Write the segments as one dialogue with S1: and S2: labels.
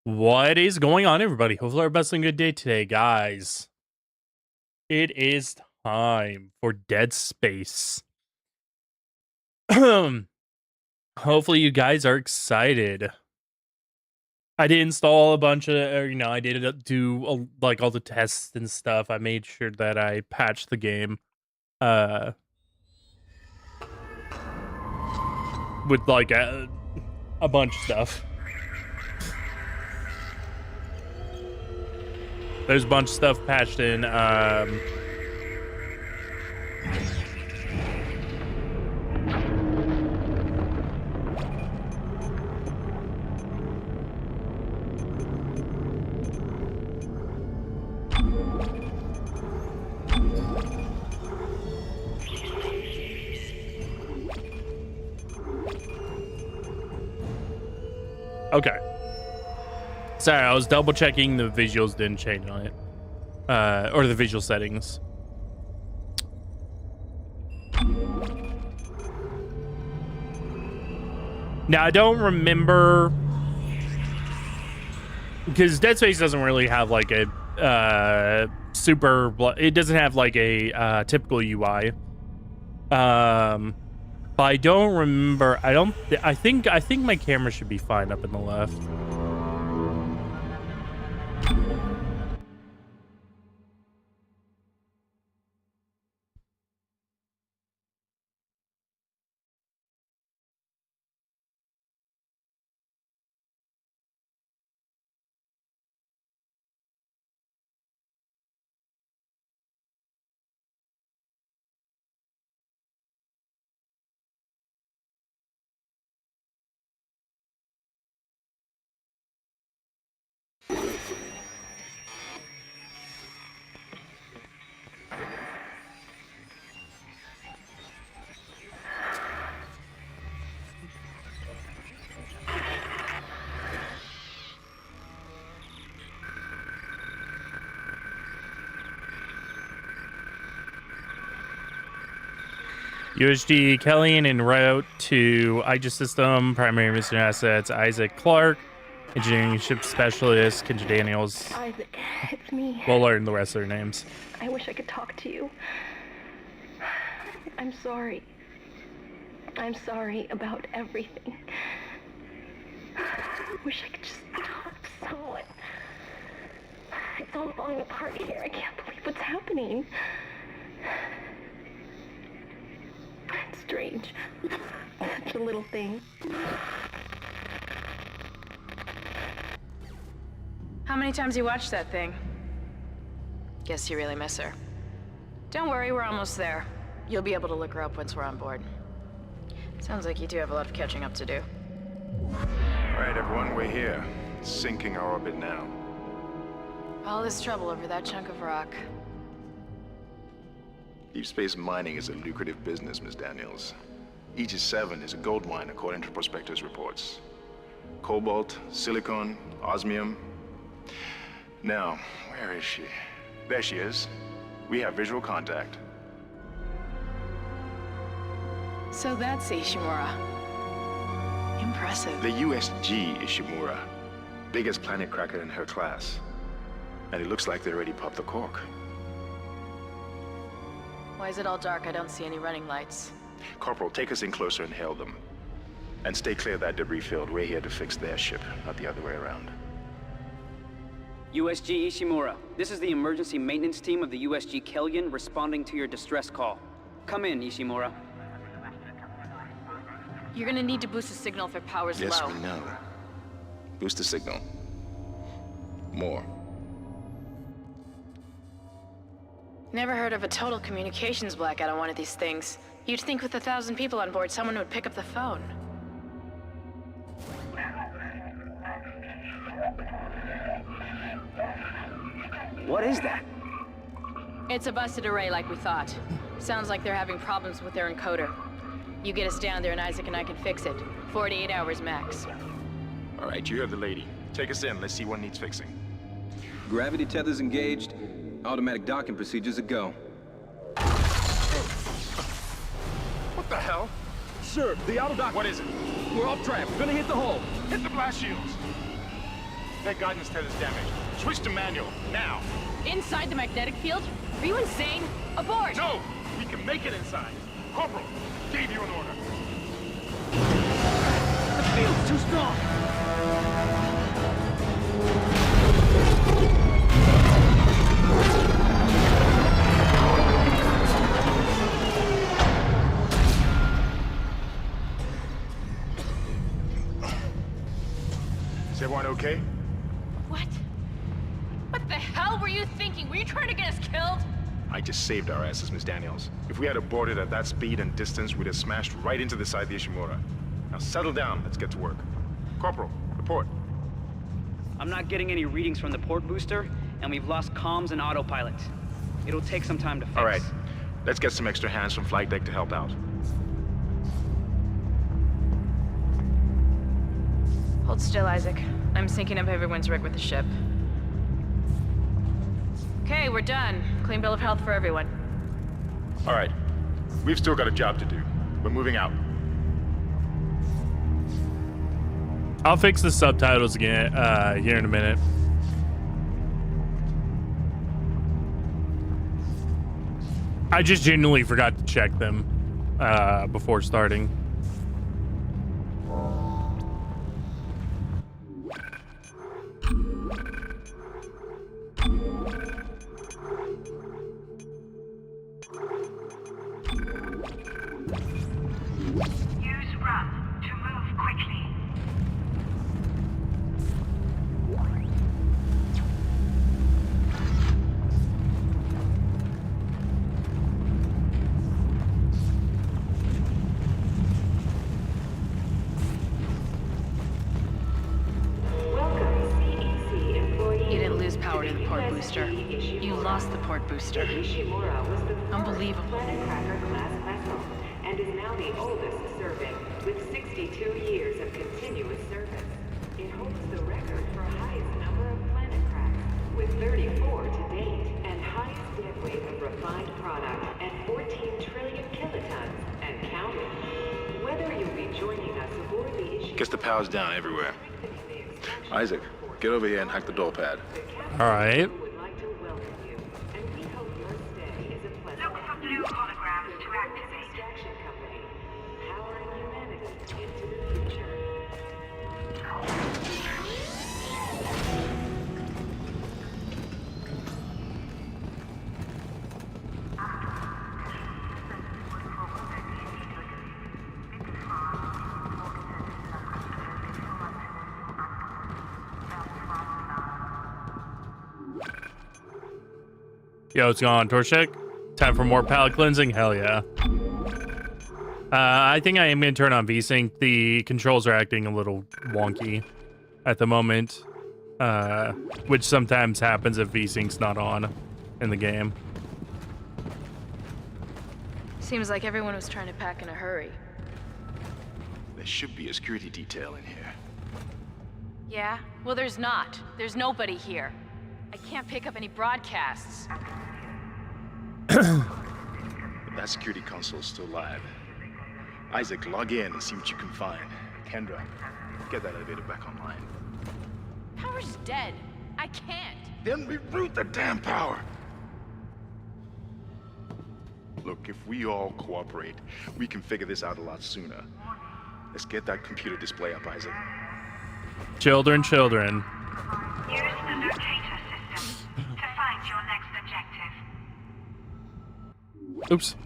S1: What is going on, everybody? Hopefully everybody's having a good day today, guys. It is time for Dead Space. Hopefully you guys are excited. I did install a bunch of, I did do like all the tests and stuff. I made sure that I patched the game with like a bunch of stuff. There's a bunch of stuff patched in. Okay. Sorry, I was double checking the visuals didn't change on it. Or the visual settings. Now, I don't remember, because Dead Space doesn't really have like a it doesn't have like a typical UI. But I don't remember. I think my camera should be fine up in the left. USG Kellyan en route to Aegis System, primary mission assets, Isaac Clarke, engineering ship specialist, Kendra Daniels.
S2: Isaac, it's me.
S1: We'll learn the rest of their names.
S2: I wish I could talk to you. I'm sorry. I'm sorry about everything. I wish I could just talk to someone. It's all falling apart here. I can't believe what's happening. It's strange. Such a little thing.
S3: How many times you watched that thing? Guess you really miss her. Don't worry, we're almost there. You'll be able to look her up once we're on board. Sounds like you do have a lot of catching up to do.
S4: All right, everyone, we're here. Sinking our orbit now.
S3: All this trouble over that chunk of rock.
S4: Deep space mining is a lucrative business, Ms. Daniels. Aegis 7 is a gold mine according to prospectors' reports. Cobalt, silicon, osmium. Now, where is she? There she is. We have visual contact.
S3: So that's Ishimura. Impressive.
S4: The USG Ishimura. Biggest planet cracker in her class. And it looks like they already popped the cork.
S3: Why is it all dark? I don't see any running lights.
S4: Corporal, take us in closer and hail them. And stay clear of that debris field. We're here to fix their ship, not the other way around.
S5: USG Ishimura, this is the emergency maintenance team of the USG Kellyan responding to your distress call. Come in, Ishimura.
S3: You're gonna need to boost the signal if their power's low.
S4: Yes, we know. Boost the signal. More.
S3: Never heard of a total communications blackout on one of these things. You'd think with 1,000 people on board, someone would pick up the phone.
S5: What is that?
S3: It's a busted array like we thought. Sounds like they're having problems with their encoder. You get us down there and Isaac and I can fix it. 48 hours max.
S4: All right, you heard the lady. Take us in. Let's see what needs fixing.
S6: Gravity tethers engaged. Automatic docking procedures a go.
S4: What the hell?
S7: Sir, the auto dock.
S4: What is it?
S7: We're off track. We're gonna hit the hull.
S4: Hit the blast shields. Repair guidance tether's damaged. Switch to manual, now.
S3: Inside the magnetic field? Are you insane? Abort!
S4: No! We can make it inside. Corporal, gave you an order.
S5: The field's too strong!
S4: Is everyone okay?
S3: What? What the hell were you thinking? Were you trying to get us killed?
S4: I just saved our asses, Miss Daniels. If we had aborted at that speed and distance, we'd have smashed right into the side of the Ishimura. Now settle down, let's get to work. Corporal, report.
S5: I'm not getting any readings from the port booster, and we've lost comms and autopilot. It'll take some time to fix.
S4: All right, let's get some extra hands from flight deck to help out.
S3: Hold still, Isaac. I'm syncing up everyone's rig with the ship. Okay, we're done. Clean bill of health for everyone.
S4: All right, we've still got a job to do. We're moving out.
S1: I'll fix the subtitles again here in a minute. I just genuinely forgot to check them before starting.
S2: Use run to move quickly.
S3: You didn't lose power to the port booster. You lost the port booster.
S7: Ishimura was the
S3: Unbelievable.
S7: Planet Cracker class vessel and is now the oldest serving, with 62 years of continuous service. It holds the record for highest number of planet cracks, with 34 to date, and highest deadweight of refined product at 14 trillion kilotons and counting. Whether you'll be joining us aboard the Ishimura...
S4: Guess the power's down everywhere. Isaac, get over here and hack the door pad.
S1: All right.
S7: would like to welcome you, and we hope your stay is a pleasant
S2: Look for blue holograms to activate.
S7: Extraction Company, powering humanity into the future.
S1: Yo, what's going on, Torshek? Time for more palate cleansing? Hell yeah. I think I am going to turn on VSync. The controls are acting a little wonky at the moment, which sometimes happens if VSync's not on in the game.
S3: Seems like everyone was trying to pack in a hurry.
S4: There should be a security detail in here.
S3: Yeah? Well, there's not. There's nobody here. I can't pick up any broadcasts.
S4: That security console's still live. Isaac, log in and see what you can find. Kendra, get that elevator back online.
S3: Power's dead. I can't.
S4: Then reroute the damn power! Look, if we all cooperate, we can figure this out a lot sooner. Let's get that computer display up, Isaac.
S1: Children.
S2: Use the locator system to find your next objective.
S1: Oops.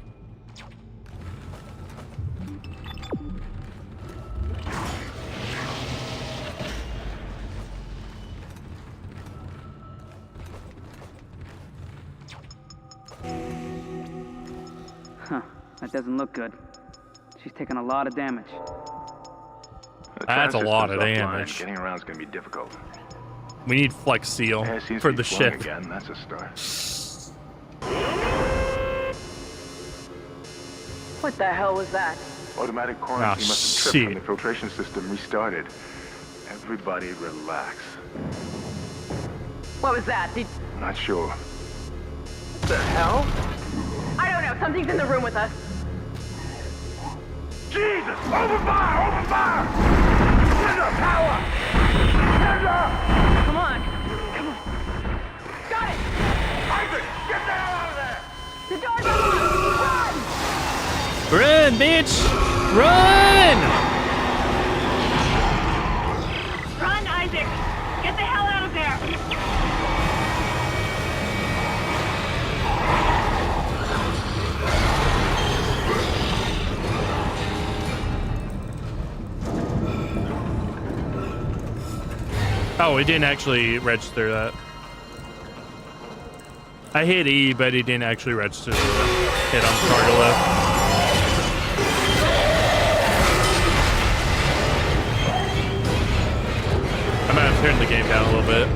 S5: Huh, that doesn't look good. She's taken a lot of damage.
S1: That's a lot of damage.
S4: Getting around's gonna be difficult.
S1: We need Flex Seal for the ship.
S4: Again. That's a start.
S3: What the hell was that?
S4: Automatic
S1: Ah,
S4: quarantine must have tripped
S1: shit.
S4: when the filtration system restarted. Everybody relax.
S3: What was that?
S4: Not sure.
S3: What the hell? I don't know. Something's in the room with us.
S4: Jesus! Open fire! Open fire! Send power!
S3: Come on. Got it!
S8: Isaac, get the hell out of there!
S3: The door's unlocked!
S1: Run, bitch! Run!
S2: Run, Isaac! Get the hell out of there!
S1: Oh, it didn't actually register that. I hit E, but it didn't actually register the hit on cargo left. I might have turned the game down a little bit.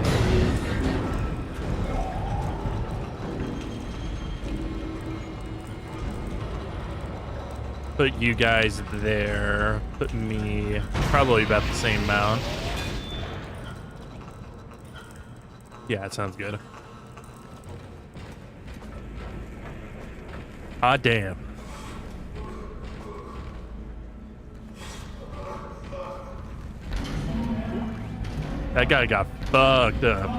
S1: Put you guys there. Put me probably about the same amount. Yeah, it sounds good. Ah, damn. That guy got fucked up.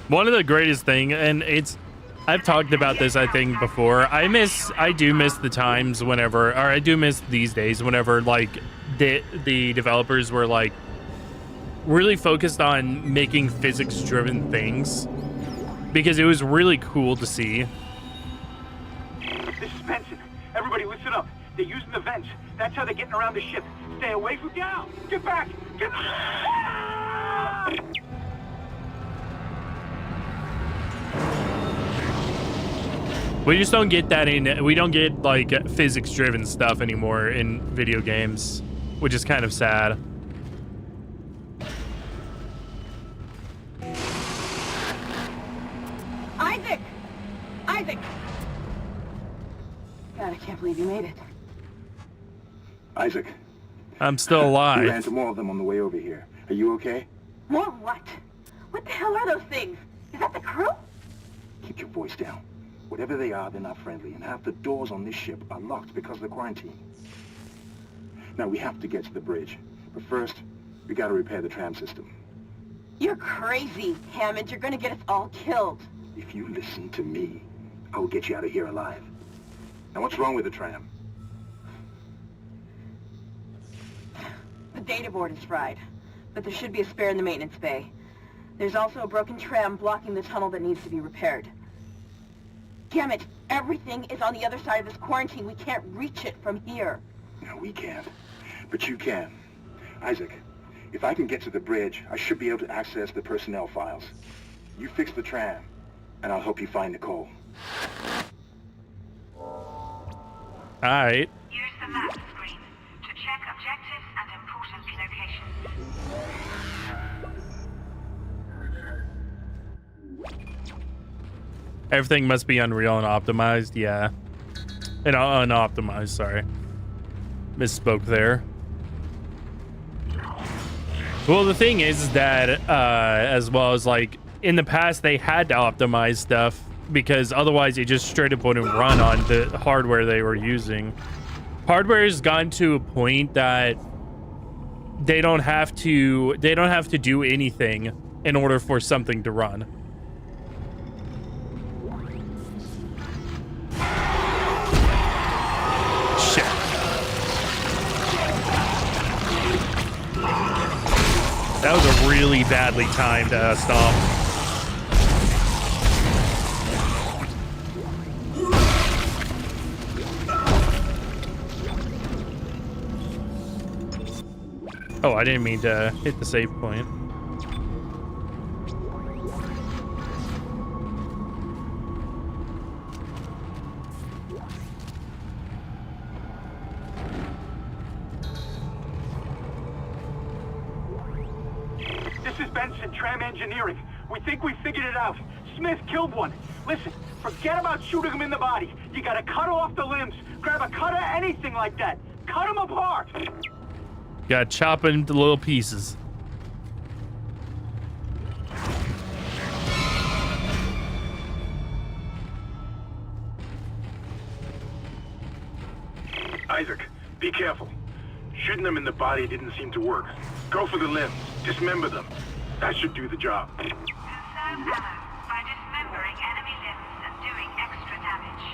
S1: One of the greatest thing, and I've talked about this, I think, before. I do miss the times whenever, or I do miss these days whenever, like, the developers were, like, really focused on making physics-driven things. Because it was really cool to see.
S8: This is Benson. Everybody listen up. They're using the vents. That's how they're getting around the ship. Stay away from down. Get back. Get back.
S1: We just don't get that we don't get, like, physics-driven stuff anymore in video games, which is kind of sad.
S9: Isaac! Isaac! God, I can't believe you made it.
S4: Isaac.
S1: I'm still alive.
S4: We ran into more of them on the way over here. Are you okay?
S9: More what? What the hell are those things? Is that the crew?
S4: Keep your voice down. Whatever they are, they're not friendly, and half the doors on this ship are locked because of the quarantine. Now, we have to get to the bridge. But first, we gotta repair the tram system.
S9: You're crazy, Hammond. You're gonna get us all killed.
S4: If you listen to me, I will get you out of here alive. Now, what's wrong with the tram?
S9: The data board is fried, but there should be a spare in the maintenance bay. There's also a broken tram blocking the tunnel that needs to be repaired. Damn it! Everything is on the other side of this quarantine. We can't reach it from here.
S4: No, we can't. But you can. Isaac, if I can get to the bridge, I should be able to access the personnel files. You fix the tram, and I'll help you find Nicole.
S1: Alright.
S10: Use the map screen to check objectives and important locations.
S1: Everything must be Unreal and optimized, yeah. And unoptimized, sorry. Misspoke there. Well, the thing is that, as well as, like, in the past, they had to optimize stuff because otherwise it just straight up wouldn't run on the hardware they were using. Hardware has gotten to a point that they don't have to do anything in order for something to run. Shit. That was a really badly timed stomp. Oh, I didn't mean to hit the save point.
S8: This is Benson, Tram Engineering. We think we figured it out. Smith killed one. Listen, forget about shooting him in the body. You gotta cut off the limbs. Grab a cutter, anything like that. Cut him apart.
S1: Gotta chop it into little pieces.
S11: Isaac, be careful. Shooting them in the body didn't seem to work. Go for the limbs. Dismember them. That should do the job.
S10: Conserve ammo by dismembering enemy limbs and doing extra damage.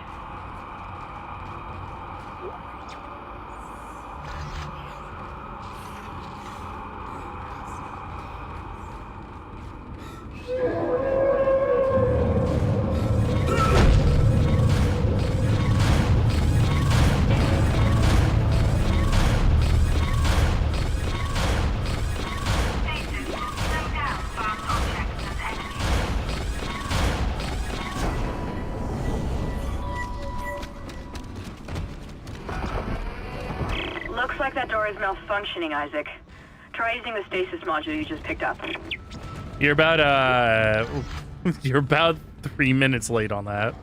S9: Looks like that door is malfunctioning, Isaac. Try using the stasis module you just picked up.
S1: You're about 3 minutes late on that.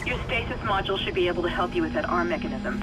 S9: Your stasis module should be able to help you with that arm mechanism.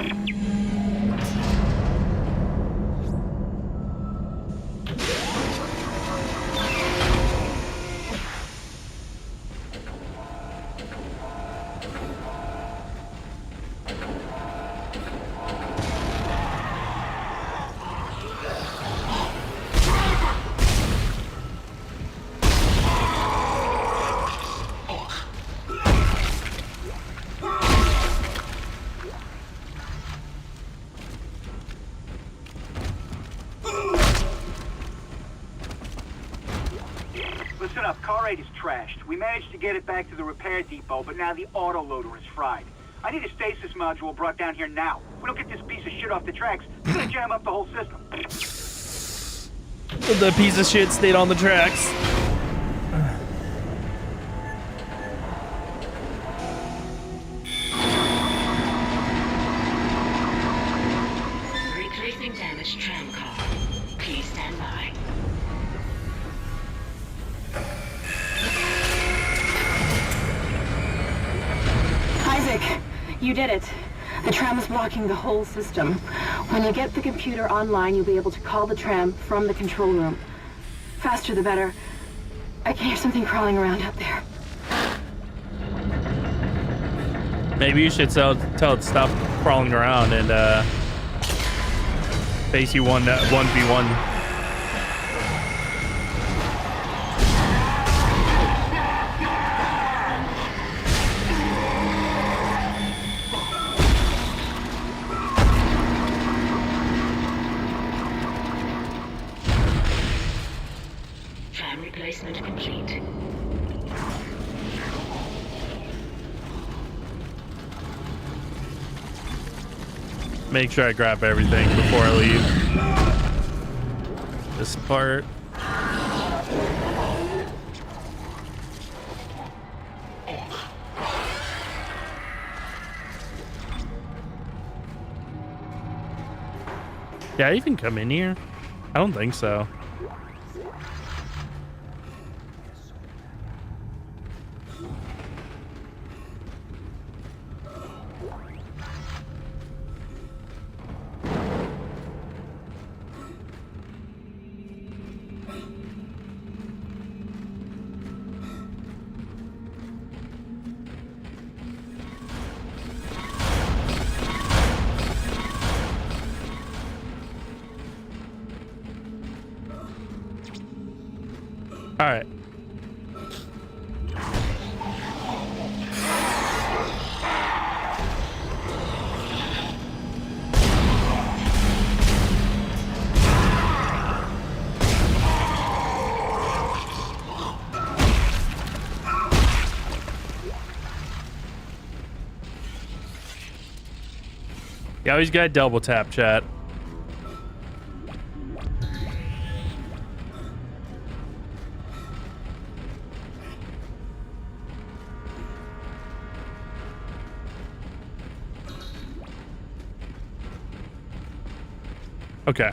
S8: Listen up, car 8 is trashed. We managed to get it back to the repair depot, but now the autoloader is fried. I need a stasis module brought down here now. If we don't get this piece of shit off the tracks, it's gonna jam up the whole system.
S1: The piece of shit stayed on the tracks.
S10: Replacing damaged tram car. Please stand by.
S9: Isaac, you did it. The tram is blocking the whole system. When you get the computer online, you'll be able to call the tram from the control room. Faster the better. I can hear something crawling around out there.
S1: Maybe you should tell it to stop crawling around and face you 1v1.
S10: Tram replacement complete.
S1: Make sure I grab everything before I leave. This part. Yeah, I even come in here? I don't think so. All right. You always got double tap, chat. Okay.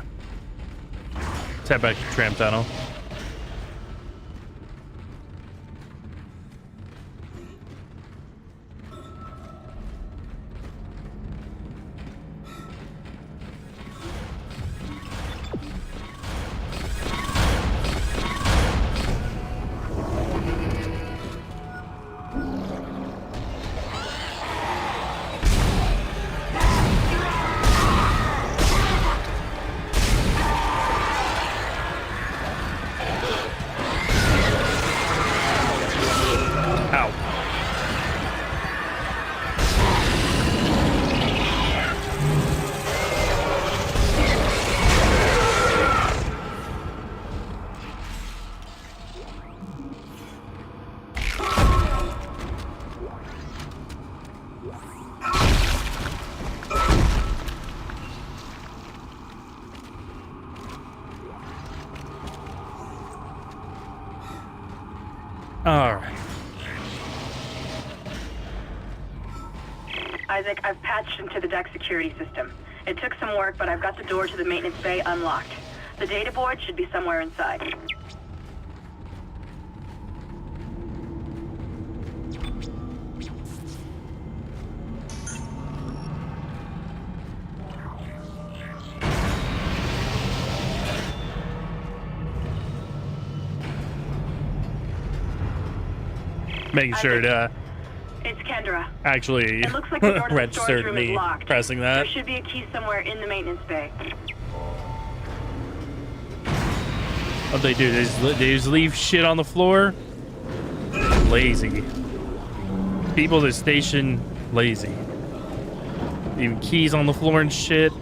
S1: Let's head back to tram tunnel. All right.
S9: Isaac, I've patched into the deck security system. It took some work, but I've got the door to the maintenance bay unlocked. The data board should be somewhere inside.
S1: Making sure to
S9: It's Kendra.
S1: actually
S9: It looks like the door to the storage
S1: registered
S9: room is
S1: me
S9: locked.
S1: pressing that.
S9: There should be a key somewhere in the maintenance bay.
S1: What they do? They just leave shit on the floor. Lazy. People that station lazy. Even keys on the floor and shit.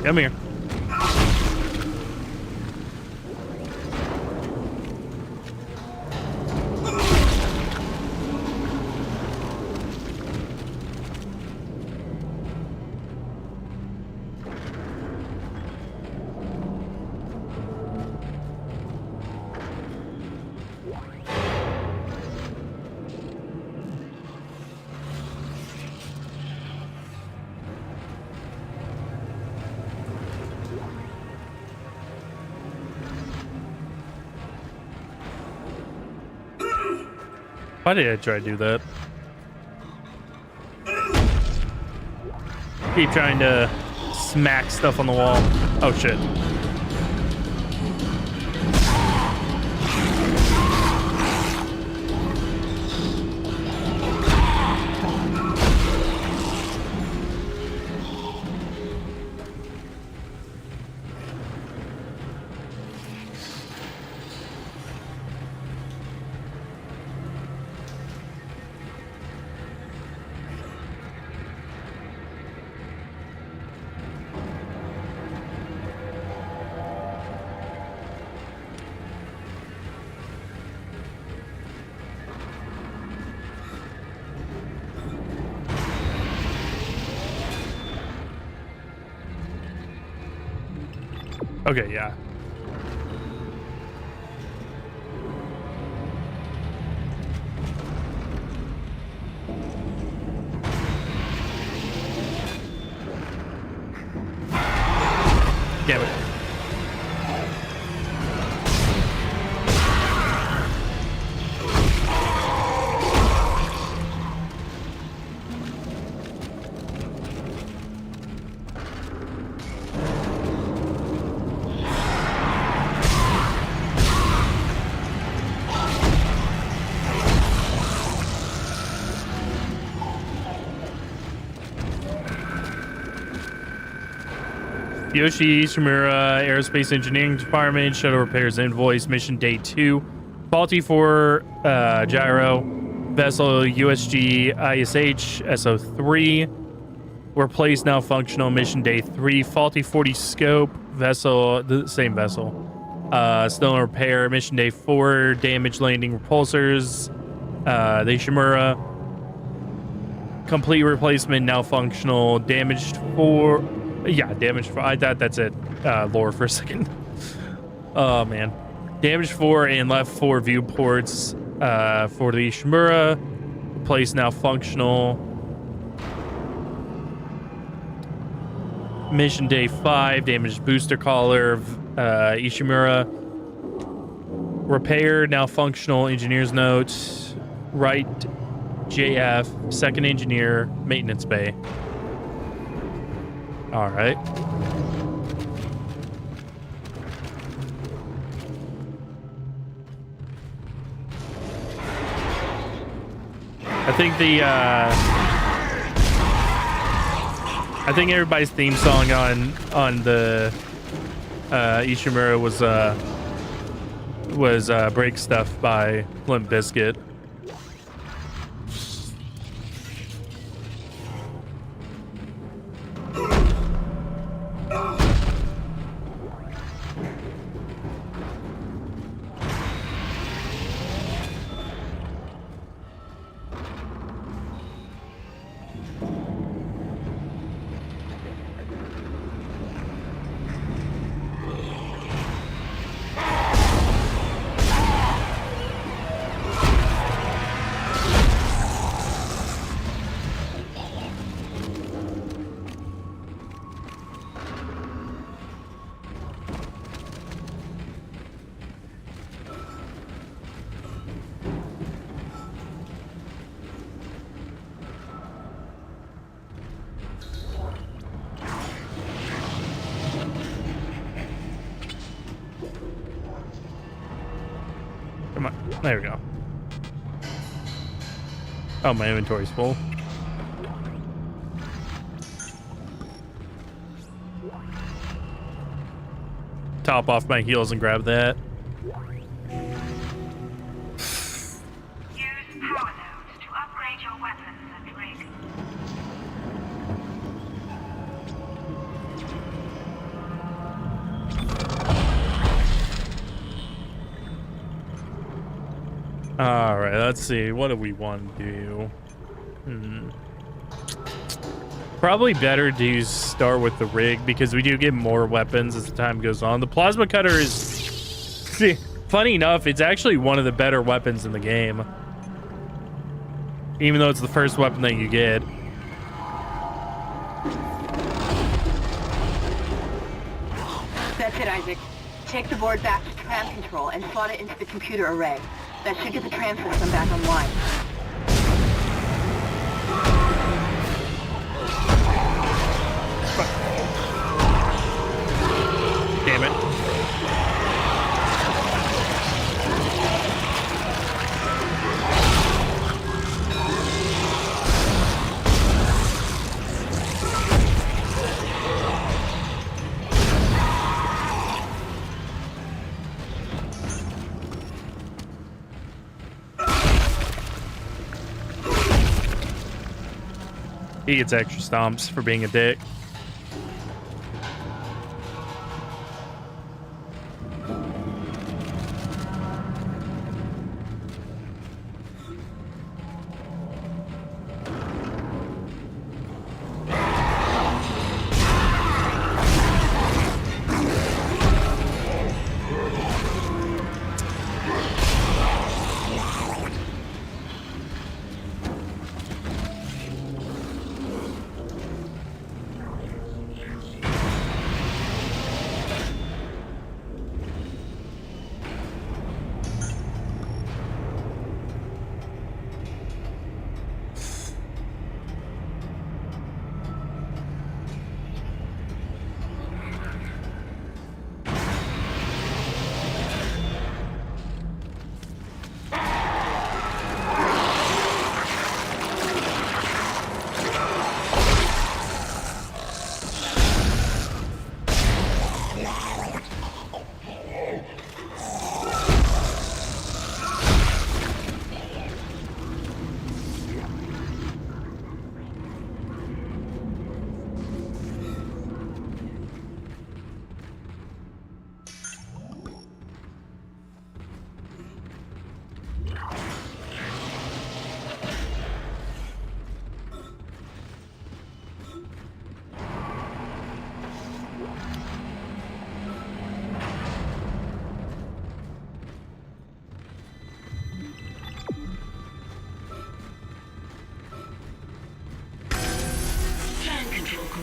S1: Come here. Why did I try to do that? Keep trying to smack stuff on the wall. Oh shit. Okay, yeah. Damn it. Yoshi Ishimura, Aerospace Engineering Department, Shuttle Repairs Invoice, Mission Day 2. Faulty for gyro, vessel USG ISH SO3. Replaced, now functional, Mission Day 3. Faulty 40 scope, vessel, the same vessel. Still in repair, Mission Day 4. Damaged landing repulsors, the Ishimura. Complete replacement, now functional. Damaged 4. Yeah, damage 4. I thought that's it. Lore for a second. Oh, man. Damage 4 and left 4 viewports for the Ishimura. Place now functional. Mission Day 5. Damaged booster collar. Ishimura. Repair, now functional. Engineer's note. Right JF. Second engineer. Maintenance bay. All right. I think the I think everybody's theme song on the Ishimura was Break Stuff by Limp Bizkit. Come on. There we go. Oh, my inventory's full. Top off my heels and grab that.
S10: Use power nodes to upgrade your weapons and rig.
S1: All right, let's see. What do we want to do? Probably better to start with the rig because we do get more weapons as the time goes on. The plasma cutter is, funny enough, it's actually one of the better weapons in the game. Even though it's the first weapon that you get.
S9: That's it, Isaac. Take the board back to tram control and slot it into the computer array. That should get the tram system back online.
S1: Damn it. He gets extra stomps for being a dick.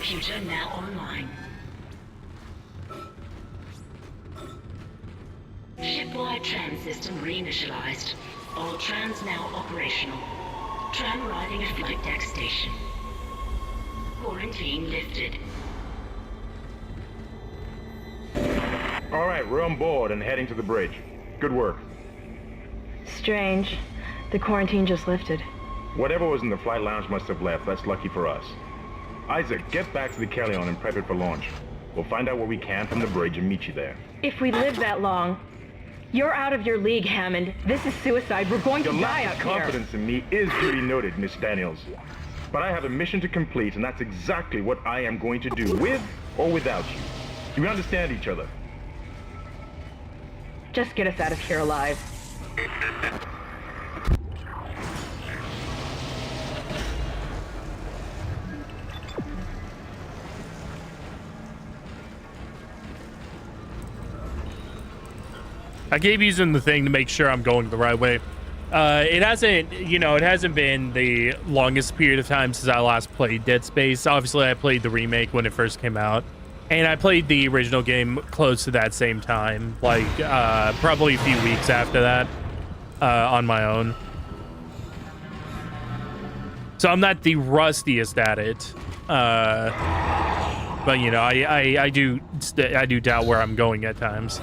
S10: Computer now online. Shipwide tram system reinitialized. All trams now operational. Tram arriving at flight deck station. Quarantine lifted.
S11: All right, we're on board and heading to the bridge. Good work.
S3: Strange. The quarantine just lifted.
S11: Whatever was in the flight lounge must have left. That's lucky for us. Isaac, get back to the Kellion and prep it for launch. We'll find out what we can from the bridge and meet you there.
S2: If we live that long, you're out of your league, Hammond. This is suicide. We're going to
S11: Your
S2: die
S11: lack
S2: out
S11: of
S2: here.
S11: confidence in me is duly noted, Miss Daniels. But I have a mission to complete, and that's exactly what I am going to do, with or without you. Do we understand each other?
S2: Just get us out of here alive.
S1: I keep using the thing to make sure I'm going the right way. It hasn't been the longest period of time since I last played Dead Space. Obviously, I played the remake when it first came out, and I played the original game close to that same time, like probably a few weeks after that, on my own. So I'm not the rustiest at it, but you know, I do doubt where I'm going at times.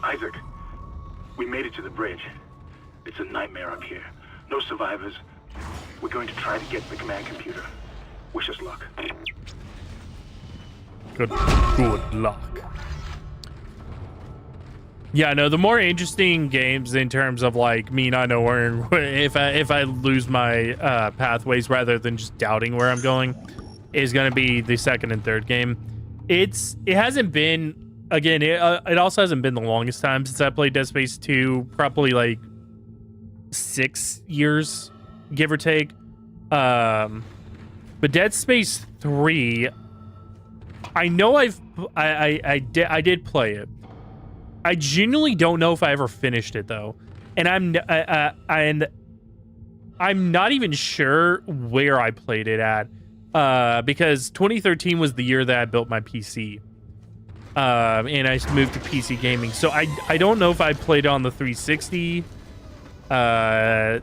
S11: Isaac, we made it to the bridge. It's a nightmare up here. No survivors. We're going to try to get the command computer. Wish us luck.
S1: Good luck. Yeah, no, the more interesting games in terms of like me not knowing if I lose my pathways rather than just doubting where I'm going is going to be the second and third game. It hasn't been, again, it also hasn't been the longest time since I played Dead Space 2, probably like 6 years, give or take. But Dead Space 3, I know I did play it. I genuinely don't know if I ever finished it though, and I'm not even sure where I played it at, because 2013 was the year that I built my PC, and I moved to PC gaming. So I don't know if I played it on the 360, and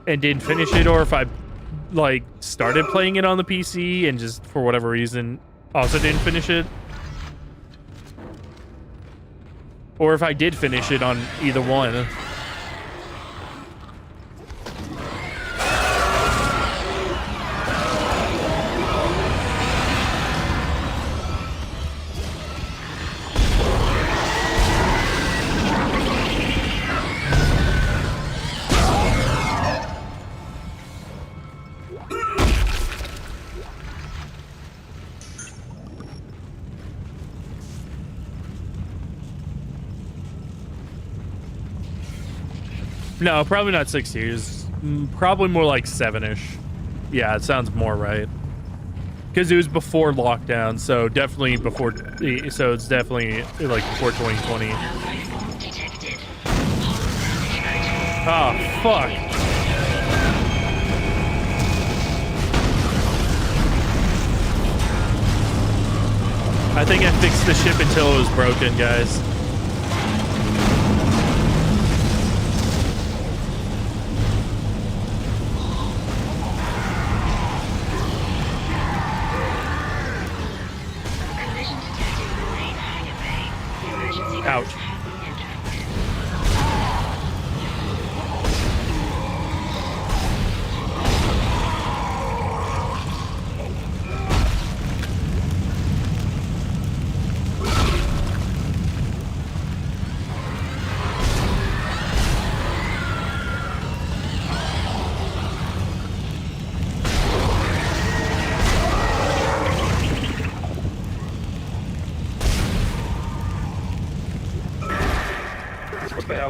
S1: didn't finish it, or if I like started playing it on the PC and just for whatever reason also didn't finish it. Or if I did finish it on either one. No, probably not 6 years. Probably more like 7-ish. Yeah, it sounds more right. Because it was before lockdown, so definitely before. So it's definitely like before 2020. Oh, fuck. I think I fixed the ship until it was broken, guys. Ouch.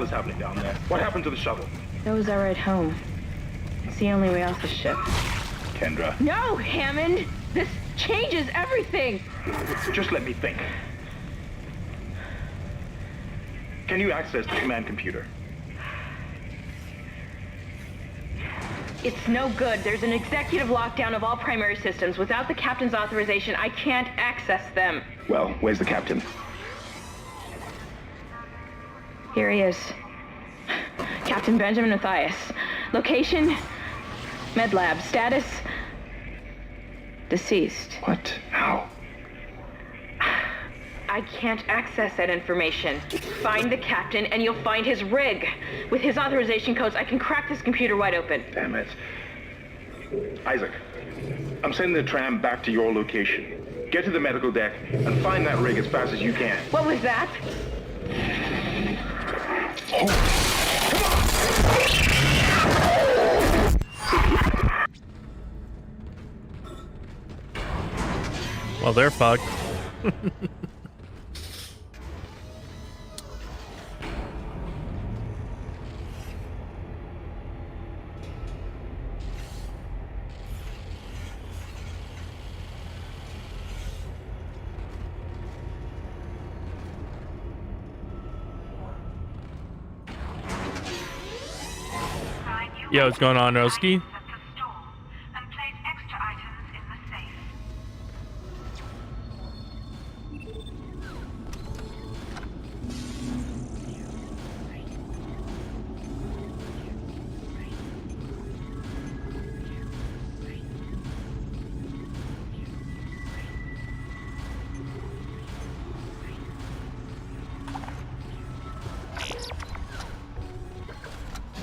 S11: is happening down there? What happened to the shuttle?
S3: That was our ride home. It's the only way off the ship.
S11: Kendra.
S3: No, Hammond! This changes everything!
S11: Just let me think. Can you access the command computer?
S3: It's no good. There's an executive lockdown of all primary systems. Without the captain's authorization, I can't access them.
S11: Well, where's the captain?
S3: Here he is. Captain Benjamin Mathias. Location? Med lab. Status? Deceased.
S11: What? How?
S3: I can't access that information. Find the captain and you'll find his rig. With his authorization codes, I can crack this computer wide open.
S11: Damn it. Isaac, I'm sending the tram back to your location. Get to the medical deck and find that rig as fast as you can.
S3: What was that?
S1: Well, they're fucked. Yo, what's going on, Roski?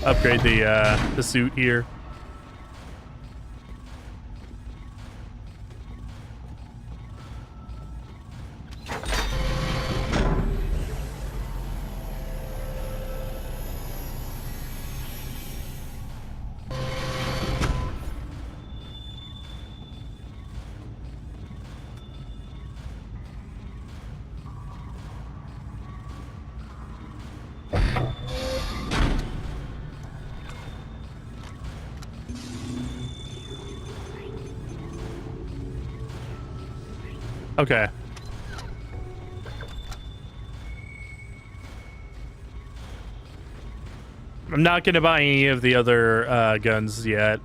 S1: Upgrade the suit here. Okay. I'm not gonna buy any of the other guns yet.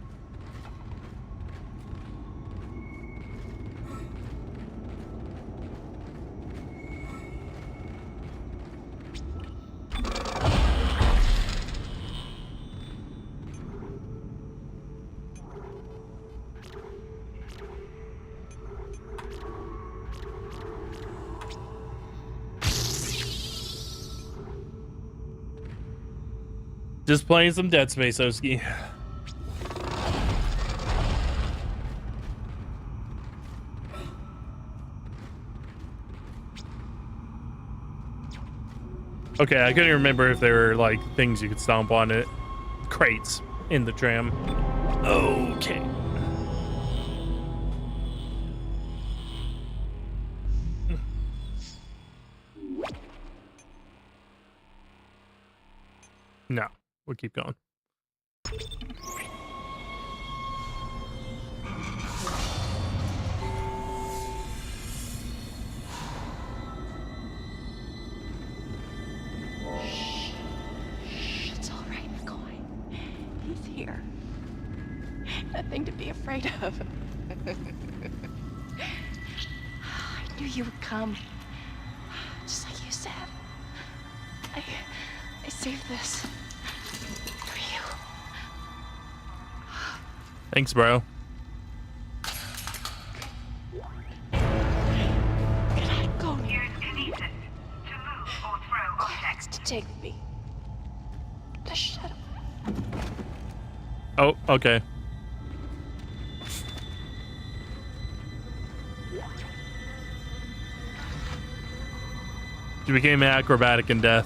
S1: Just playing some Dead Space, Oski. Okay, I couldn't remember if there were like things you could stomp on it. Crates in the tram. Okay. No. We'll keep going.
S2: Shh, it's all right, McCoy. He's here. Nothing to be afraid of. I knew you would come. Just like you said. I saved this.
S1: Thanks, bro.
S2: Can I go?
S12: Use kinesis to move or throw objects.
S2: To take me. Just shut up.
S1: Oh, okay. You became acrobatic in death.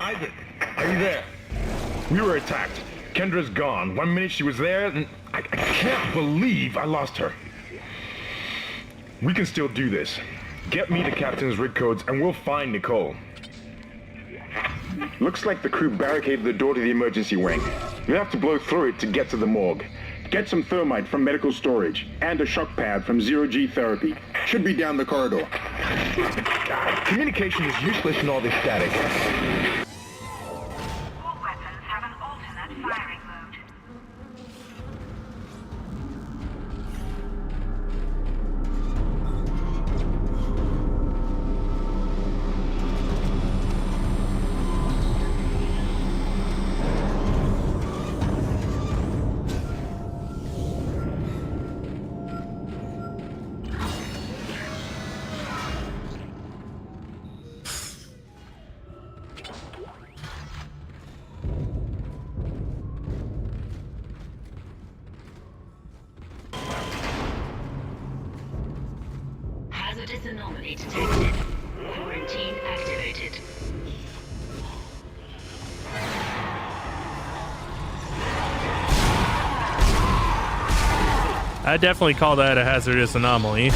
S11: Isaac, are you there? We were attacked. Kendra's gone. 1 minute she was there, and I can't believe I lost her. We can still do this. Get me the captain's rig codes, and we'll find Nicole. Looks like the crew barricaded the door to the emergency wing. We'll have to blow through it to get to the morgue. Get some thermite from medical storage, and a shock pad from zero-G therapy. Should be down the corridor. Communication is useless in all this static.
S12: All weapons have an alternate firing mode.
S10: Hazardous anomaly detected. Quarantine activated.
S1: I definitely call that a hazardous anomaly.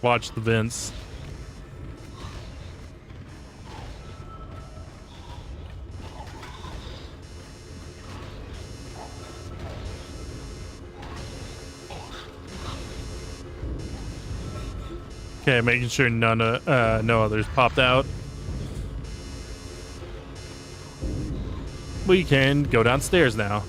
S1: Watch the vents. Okay, making sure no others popped out. We can go downstairs now.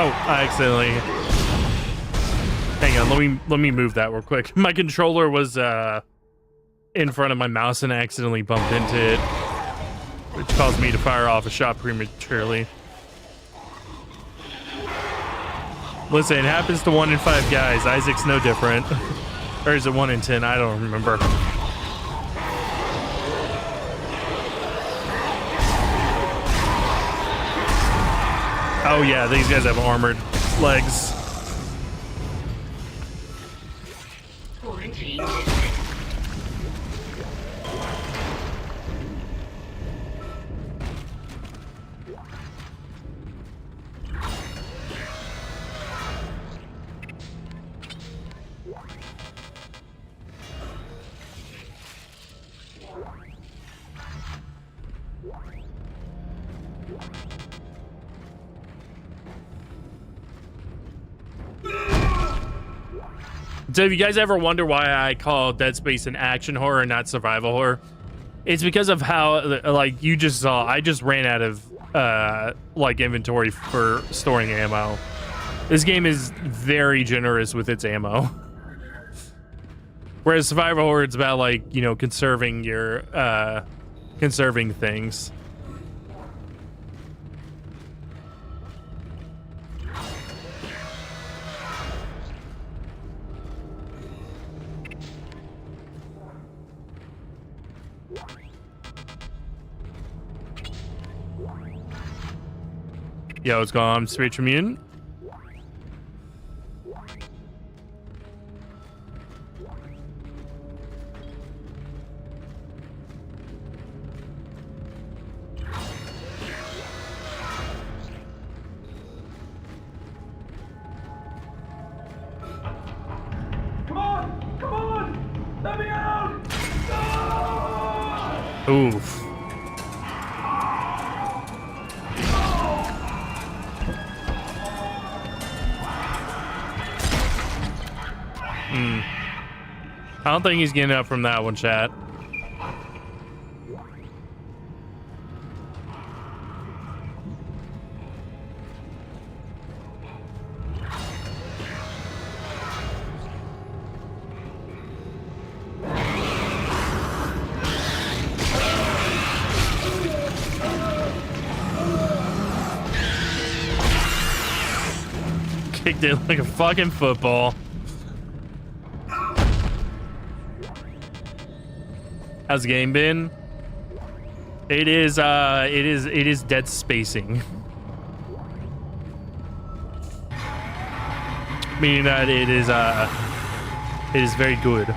S1: Oh, I accidentally. Hang on, let me move that real quick. My controller was in front of my mouse and I accidentally bumped into it, which caused me to fire off a shot prematurely. Listen, it happens to 1 in 5 guys. Isaac's no different. Or is it 1 in 10? I don't remember. Oh yeah, these guys have armored legs.
S10: Quarantine.
S1: So if you guys ever wonder why I call Dead Space an action horror, not survival horror, it's because of how, like you just saw, I just ran out of like inventory for storing ammo. This game is very generous with its ammo. Whereas survival horror, it's about like, you know, conserving your conserving things. Yo, what's going on, Spiritual Mutant? Oof. I don't think he's getting up from that one, chat. Kicked it like a fucking football. How's the game been? It is dead spacing. Meaning that it is very good.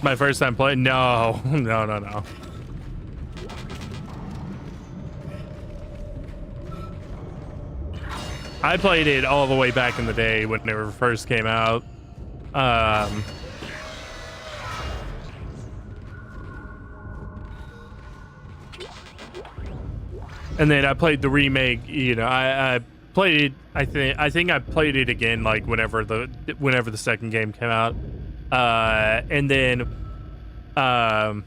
S1: My first time playing? No. I played it all the way back in the day when it first came out. And then I played the remake. You know, I played it. I think I played it again like whenever the second game came out. And then I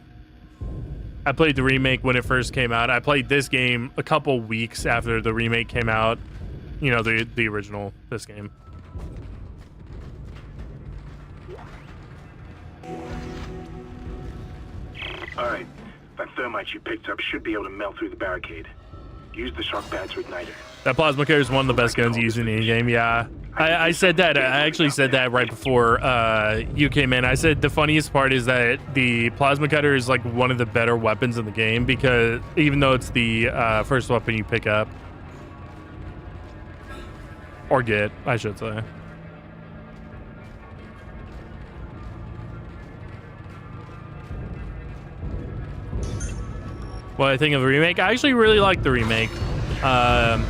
S1: played the remake when it first came out. I played this game a couple weeks after the remake came out. You know, the original, this game.
S8: All right, that thermite you picked up should be able to melt through the barricade. Use the shock pad to ignite it.
S1: That plasma cutter is one of the best guns used in any game. Yeah, I said that. I actually said that right before you came in. I said the funniest part is that the plasma cutter is like one of the better weapons in the game, because even though it's the first weapon you pick up or get, I should say. What I think of the remake? I actually really like the remake. Hang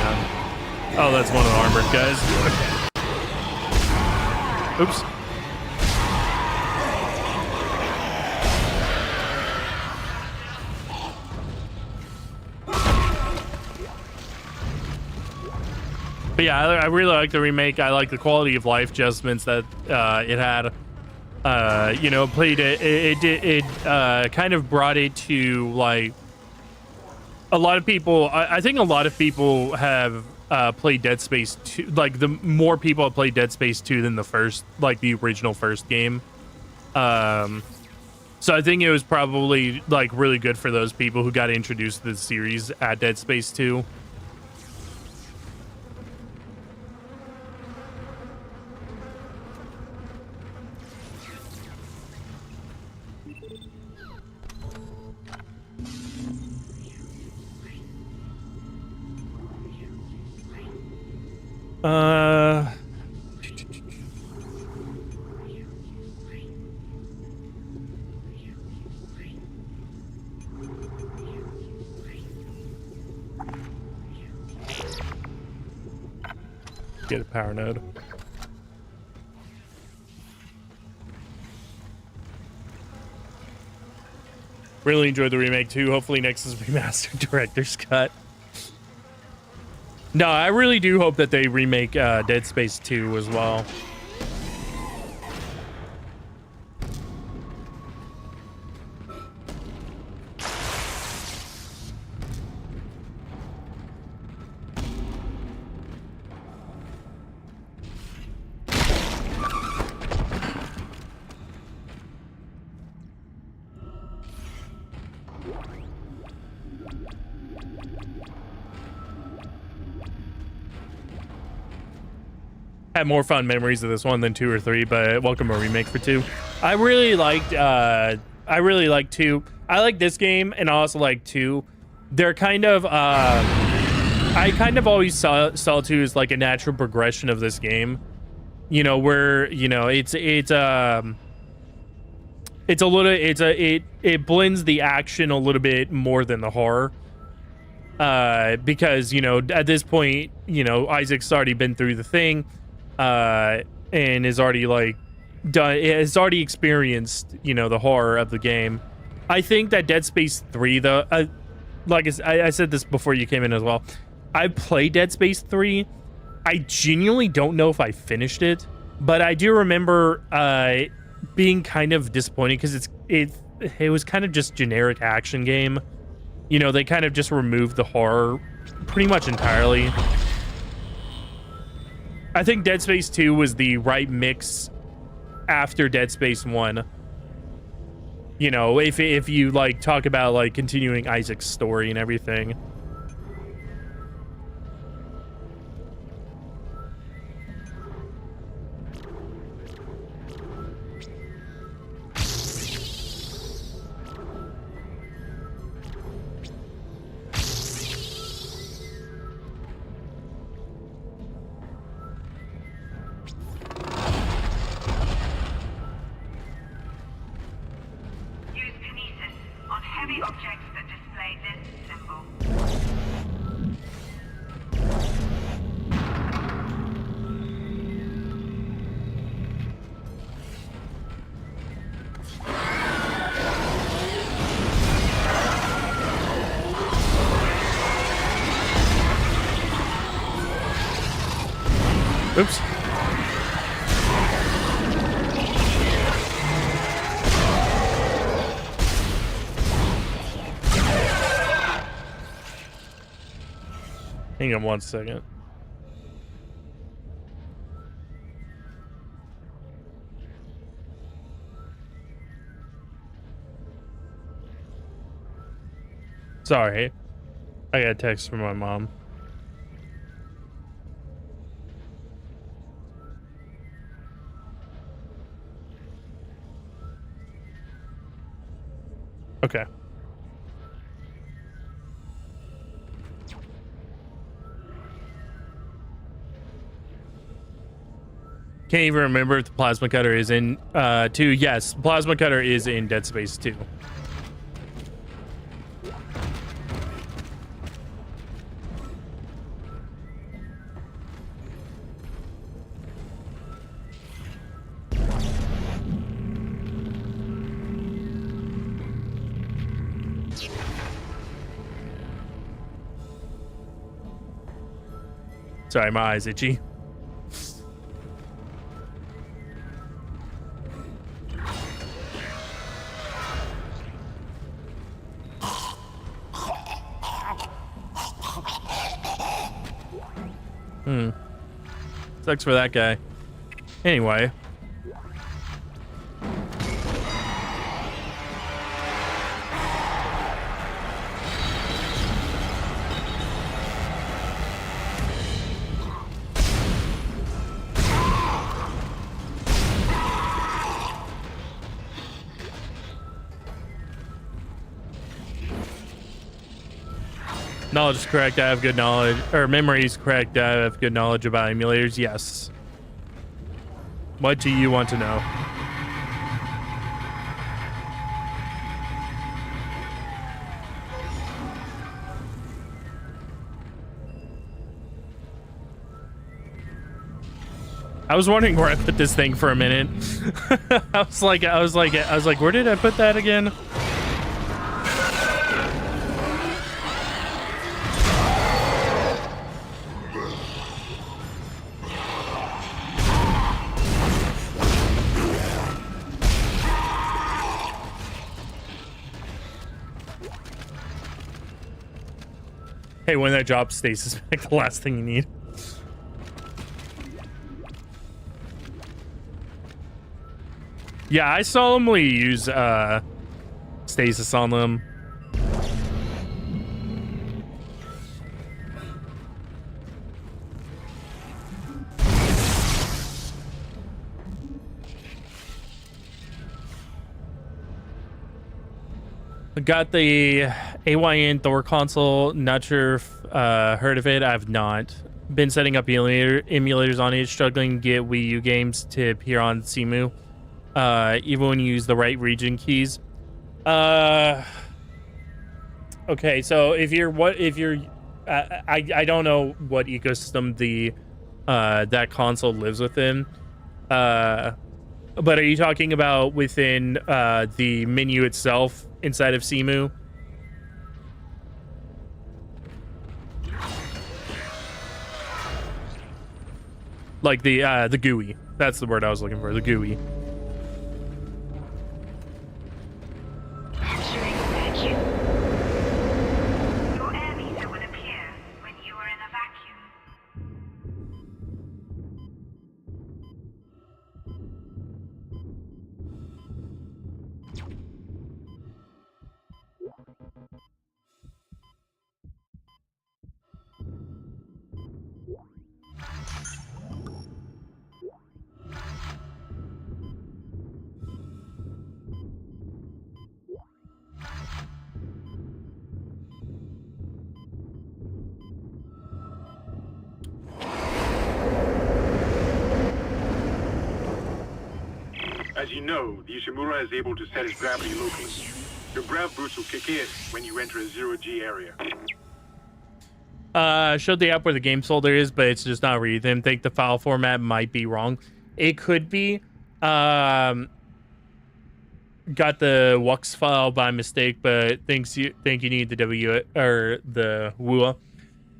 S1: on. Oh, that's one of the armored guys. Oops. But yeah, I really like the remake. I like the quality of life adjustments that it had. You know, played it kind of brought it to like a lot of people. I think a lot of people have played Dead Space 2. Like the more people have played Dead Space 2 than the first, like the original first game. So I think it was probably like really good for those people who got introduced to the series at Dead Space 2. Get a power node. Really enjoyed the remake too. Hopefully next is remastered director's cut. No, I really do hope that they remake Dead Space 2 as well. had more fun memories of this one than 2 or 3, but welcome a remake for 2. I really liked 2. I like this game, and I also like 2. They're kind of I kind of always saw 2 as like a natural progression of this game. You know, where, you know, it blends the action a little bit more than the horror. Because, you know, at this point, you know, Isaac's already been through the thing, and is already has already experienced, you know, the horror of the game. I think that Dead Space 3, though, like I said this before you came in as well, I played Dead Space 3. I genuinely don't know if I finished it, but I do remember being kind of disappointed because it was kind of just generic action game. You know, they kind of just removed the horror pretty much entirely. I think Dead Space 2 was the right mix after Dead Space 1. You know, if you like talk about like continuing Isaac's story and everything.
S12: Use kinesis on heavy objects that display this symbol.
S1: Oops. Hang on 1 second. Sorry. I got a text from my mom. Okay. Can't even remember if the plasma cutter is in 2. Yes, plasma cutter is in Dead Space 2. Sorry, my eyes itchy. Sucks for that guy. Anyway. Knowledge is correct. I have good knowledge, or memory is correct. I have good knowledge about emulators. Yes. What do you want to know? I was wondering where I put this thing for a minute. I was like, where did I put that again? Hey, when that drops stasis back, the last thing you need. Yeah, I solemnly use stasis on them. Got the AYN Thor console. Not sure if heard of it. I've not. Been setting up emulators on it. Struggling to get Wii U games to appear on Cemu. Even when you use the right region keys. Okay, so if you're I don't know what ecosystem the that console lives within. But are you talking about within the menu itself inside of Cemu? Like the GUI. That's the word I was looking for, the GUI.
S10: Entering vacuum.
S12: Your air meter will appear when you are in a vacuum.
S8: As you know, the Ishimura is able to set its gravity locally. Your grav boost will kick in when you enter a zero-G area.
S1: Showed the app where the game folder is, but it's just not reading. I think the file format might be wrong. It could be. Got the WUX file by mistake, but think you need the W or the WUA.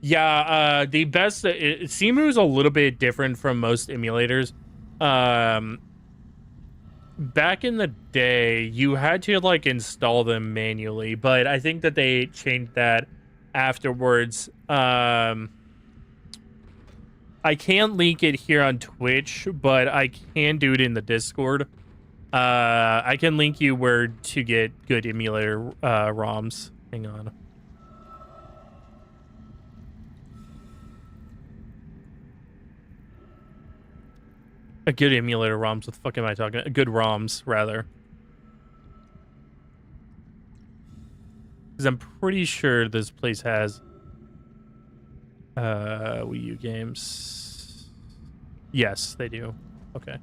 S1: Yeah, the best. Cemu is a little bit different from most emulators. Back in the day, you had to like install them manually, but I think that they changed that afterwards. I can't link it here on Twitch, but I can do it in the Discord. I can link you where to get good emulator ROMs. Hang on. A good emulator ROMs. What the fuck am I talking about? Good ROMs, rather. Because I'm pretty sure this place has Wii U games. Yes, they do. Okay.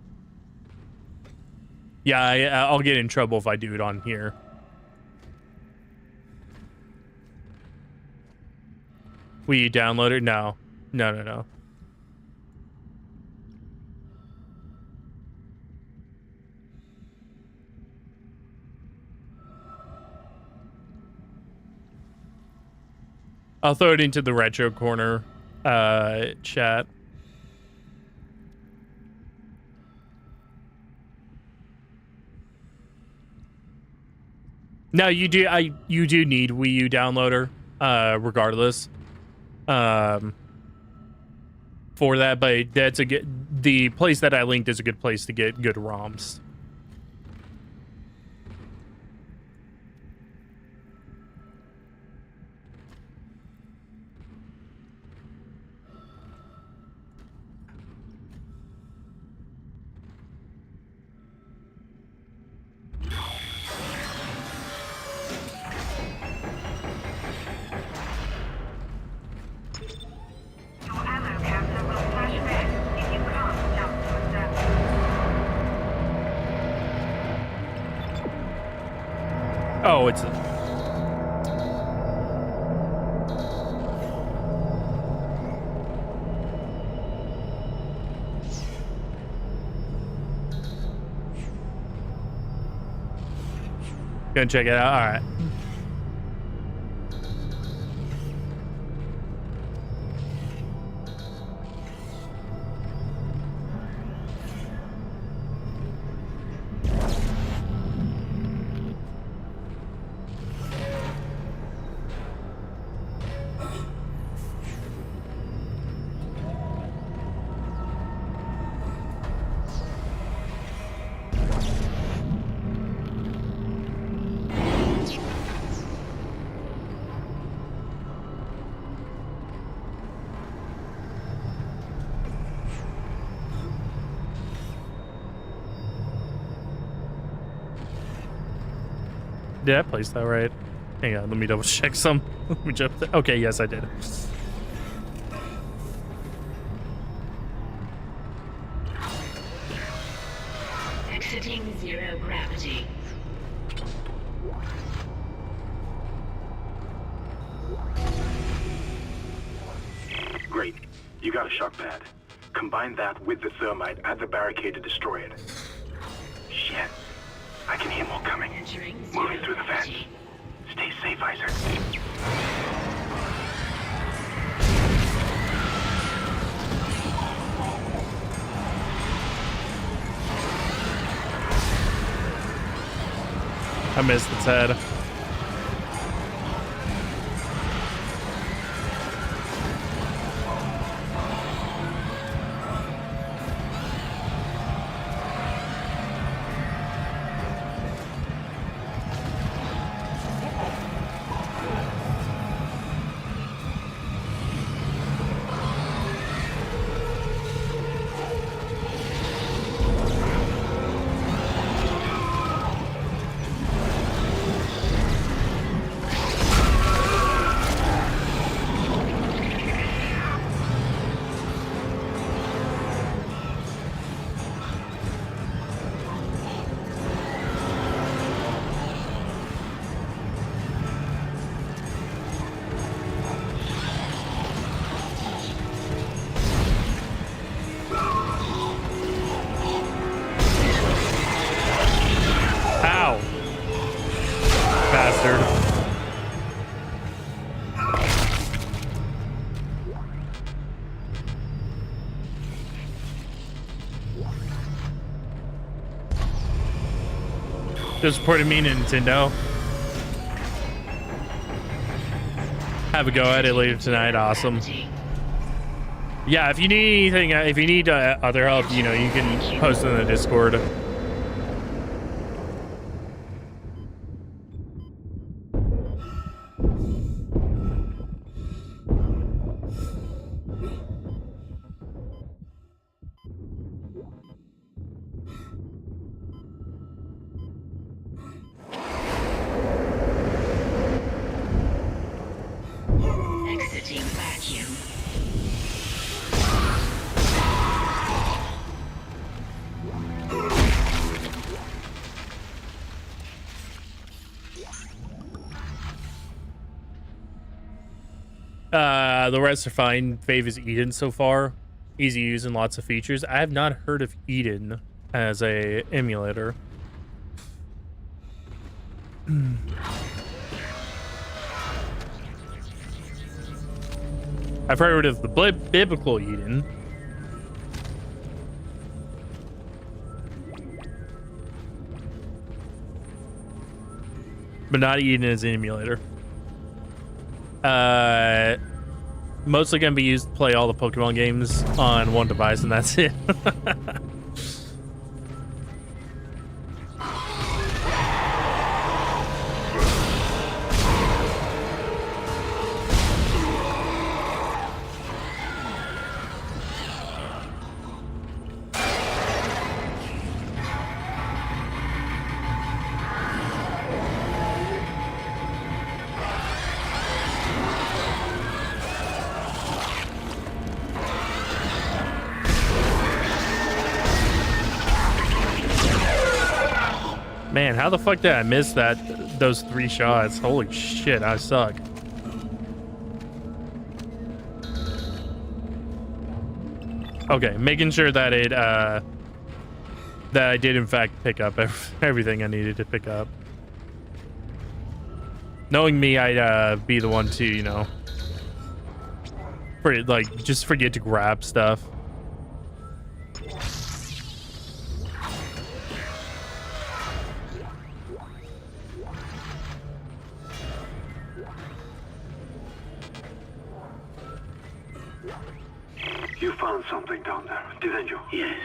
S1: Yeah, I'll get in trouble if I do it on here. Wii U downloader? No. No. I'll throw it into the retro corner chat. No, you do. You do need Wii U downloader, regardless. For that, but that's the place that I linked is a good place to get good ROMs. Oh, it's gonna check it out. All right. Did I place that right? Hang on, let me double check some. Let me jump. Okay, yes, I did.
S10: Exiting zero gravity.
S4: Great. You got a shock pad. Combine that with the thermite at the barricade to destroy it. Shit. I can hear more coming. Moving through the vents. Stay safe, Isaac.
S1: I missed its head. Just supported me, Nintendo. Have a go at it later tonight. Awesome. Yeah, if you need anything, if you need other help, you know, you can post in the Discord.
S10: Exiting vacuum.
S1: The rest are fine. Fave is Eden so far. Easy use and lots of features. I have not heard of Eden as a emulator. I've heard of the biblical Eden. But not Eden as an emulator. Mostly gonna be used to play all the Pokemon games on one device, and that's it. Man, how the fuck did I miss those 3 shots? Holy shit, I suck. Okay, making sure that it that I did in fact pick up everything I needed to pick up. Knowing me, I'd be the one to, you know, just forget to grab stuff.
S13: You found something down there, didn't you?
S14: Yes,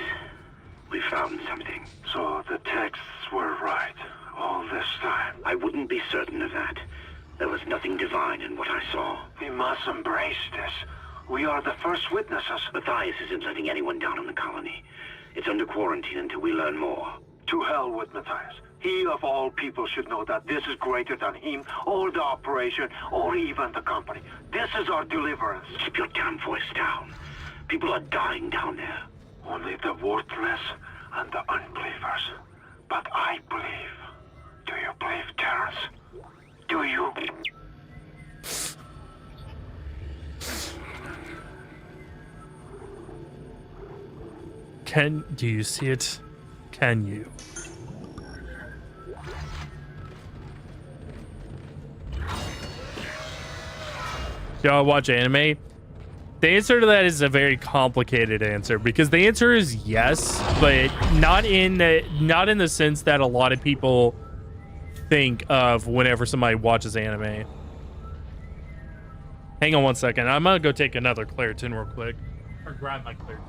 S14: we found something.
S13: So the texts were right all this time.
S14: I wouldn't be certain of that. There was nothing divine in what I saw.
S13: We must embrace this. We are the first witnesses.
S14: Matthias isn't letting anyone down in the colony. It's under quarantine until we learn more.
S13: To hell with Matthias. He of all people should know that this is greater than him, or the operation, or even the company. This is our deliverance.
S14: Keep your damn voice down. People are dying down there.
S13: Only the worthless and the unbelievers. But I believe. Do you believe, Terrence? Do you?
S1: Do you see it? Can you? Y'all watch anime? The answer to that is a very complicated answer because the answer is yes, but not in the sense that a lot of people think of whenever somebody watches anime. Hang on one second. I'm gonna go take another Claritin real quick. Or grab my Claritin.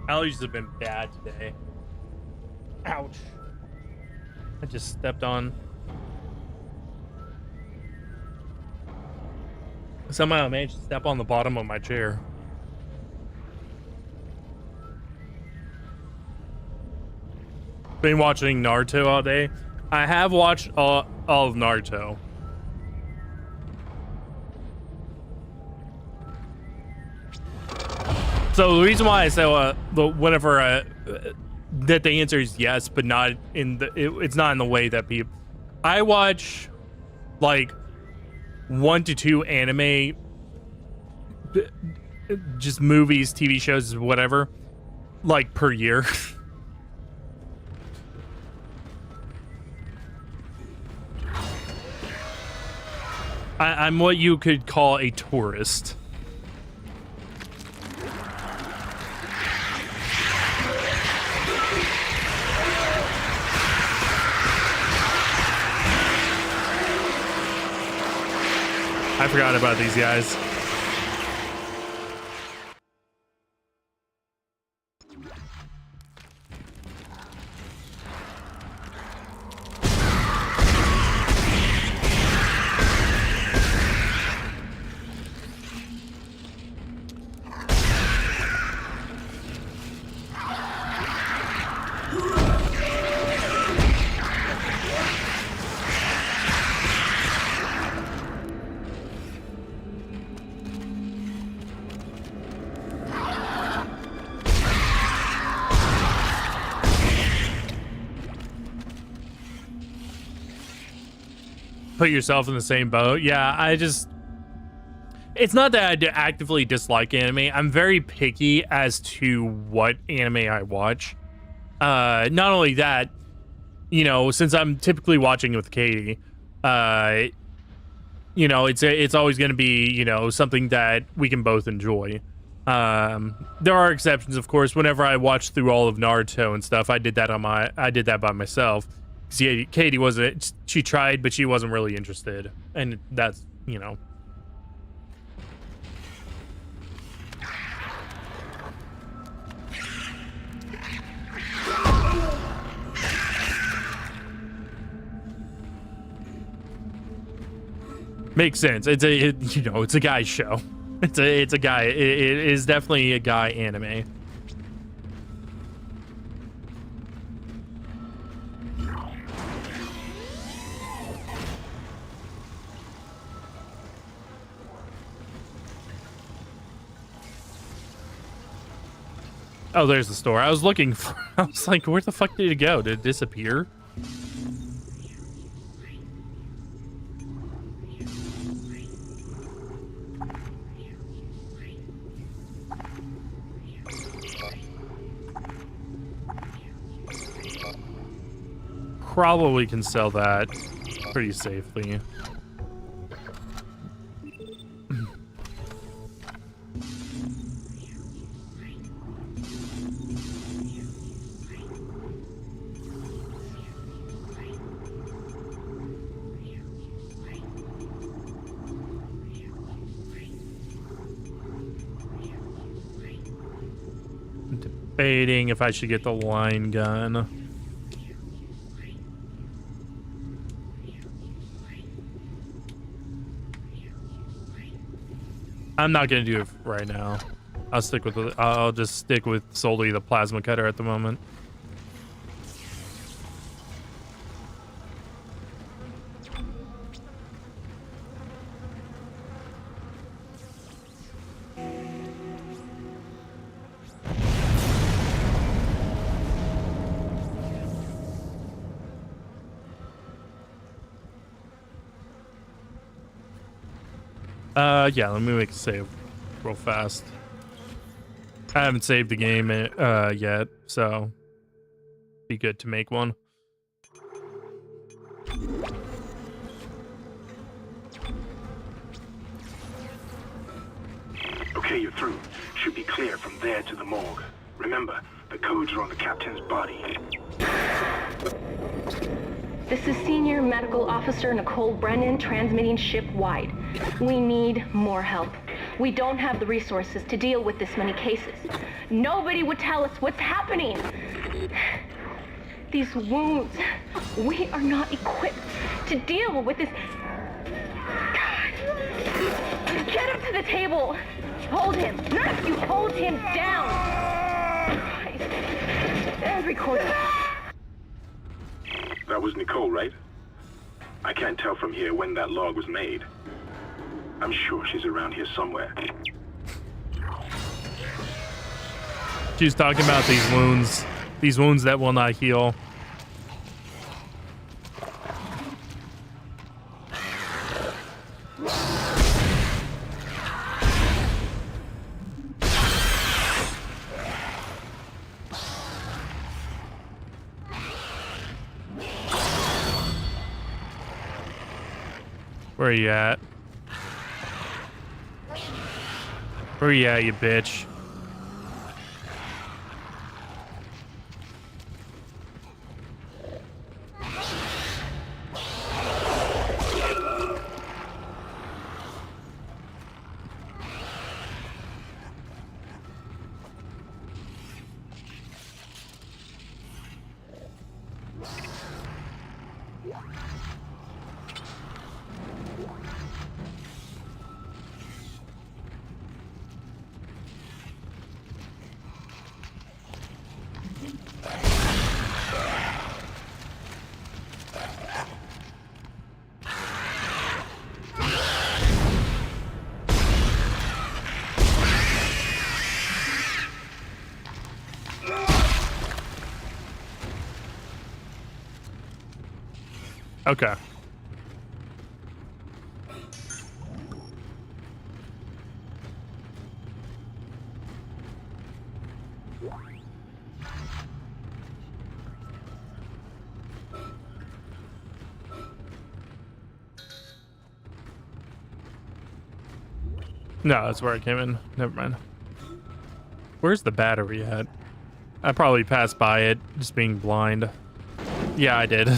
S1: Allergies have been bad today. Ouch. I just stepped on. Somehow I managed to step on the bottom of my chair. Been watching Naruto all day. I have watched all of Naruto. So the reason why I say whenever that the answer is yes, but not in the it's not in the way that people. I watch like 1 to 2 anime, just movies, TV shows, whatever, like per year. I'm what you could call a tourist. I forgot about these guys. Put yourself in the same boat. Yeah, it's not that I actively dislike anime. I'm very picky as to what anime I watch. Not only that, you know, since I'm typically watching with Katie, you know, it's always going to be, you know, something that we can both enjoy. There are exceptions, of course. Whenever I watched through all of Naruto and stuff, I did that by myself. See, Katie wasn't. She tried, but she wasn't really interested, and that's, you know. Makes sense. It's a guy's show. It's a guy. It is definitely a guy anime. Oh, there's the store. I was looking for. I was like, where the fuck did it go? Did it disappear? Probably can sell that pretty safely. Debating if I should get the line gun. I'm not gonna do it right now. I'll just stick with solely the plasma cutter at the moment. Yeah, let me make a save real fast. I haven't saved the game yet, so be good to make one.
S13: Okay, you're through. Should be clear from there to the morgue. Remember, the codes are on the captain's body.
S2: This is Senior Medical Officer Nicole Brennan transmitting ship-wide. We need more help. We don't have the resources to deal with this many cases. Nobody would tell us what's happening. These wounds, we are not equipped to deal with this. Get him to the table. Hold him. Nurse, you hold him down. Christ. And record it.
S13: That was Nicole, right? I can't tell from here when that log was made. I'm sure she's around here somewhere.
S1: She was talking about these wounds that will not heal. Where are you at? Where are you at, you bitch? Okay. No, that's where I came in. Never mind. Where's the battery at? I probably passed by it, just being blind. Yeah, I did.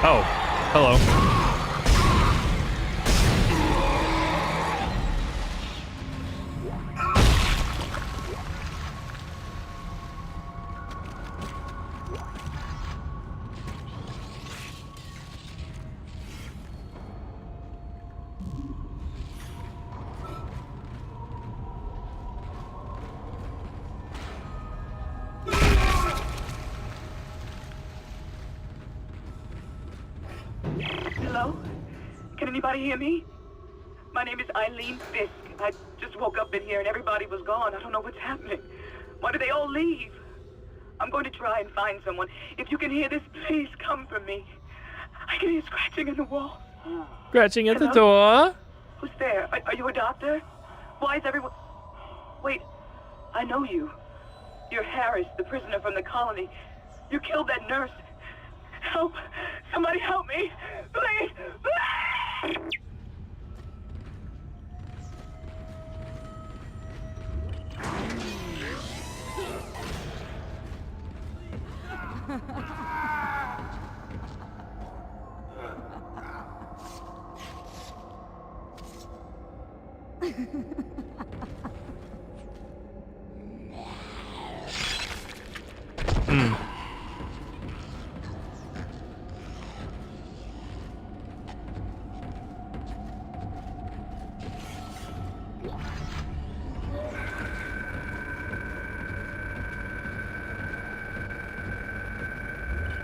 S1: Oh, hello.
S15: Hello? Can anybody hear me? My name is Eileen Fisk. I just woke up in here and everybody was gone. I don't know what's happening. Why did they all leave? I'm going to try and find someone. If you can hear this, please come for me. I can hear scratching in the wall.
S1: Scratching at the
S15: Hello?
S1: door.
S15: Who's there? Are you a doctor? Why is everyone... Wait, I know you. You're Harris, the prisoner from the colony. You killed that nurse. Help! Somebody help me! Please! Please!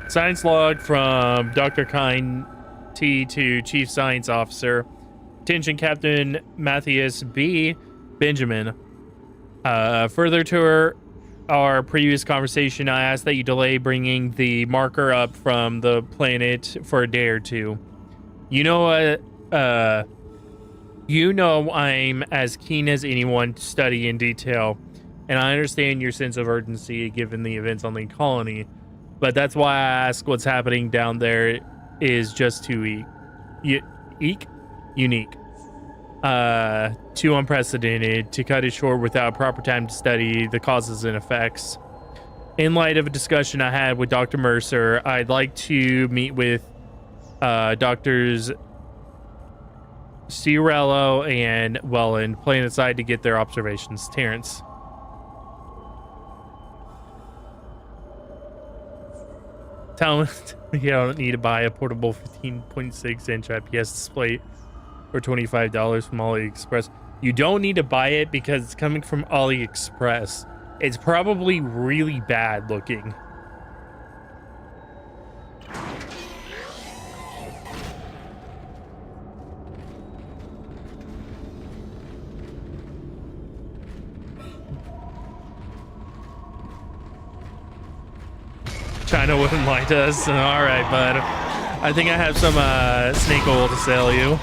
S1: Science log from Dr. Kine T to Chief Science Officer. Attention Captain Matthias B. Benjamin. Further to our previous conversation, I asked that you delay bringing the marker up from the planet for a day or two. You know I'm as keen as anyone to study in detail, and I understand your sense of urgency given the events on the colony. But that's why I ask what's happening down there is just too unique, too unprecedented to cut it short without proper time to study the causes and effects. In light of a discussion I had with Dr. Mercer, I'd like to meet with Doctors Ciarello and Welland, playing aside to get their observations. Terrence. Tell him you don't need to buy a portable 15.6-inch IPS display for $25 from AliExpress. You don't need to buy it because it's coming from AliExpress. It's probably really bad looking. China wouldn't lie to us. All right, bud. I think I have some snake oil to sell you.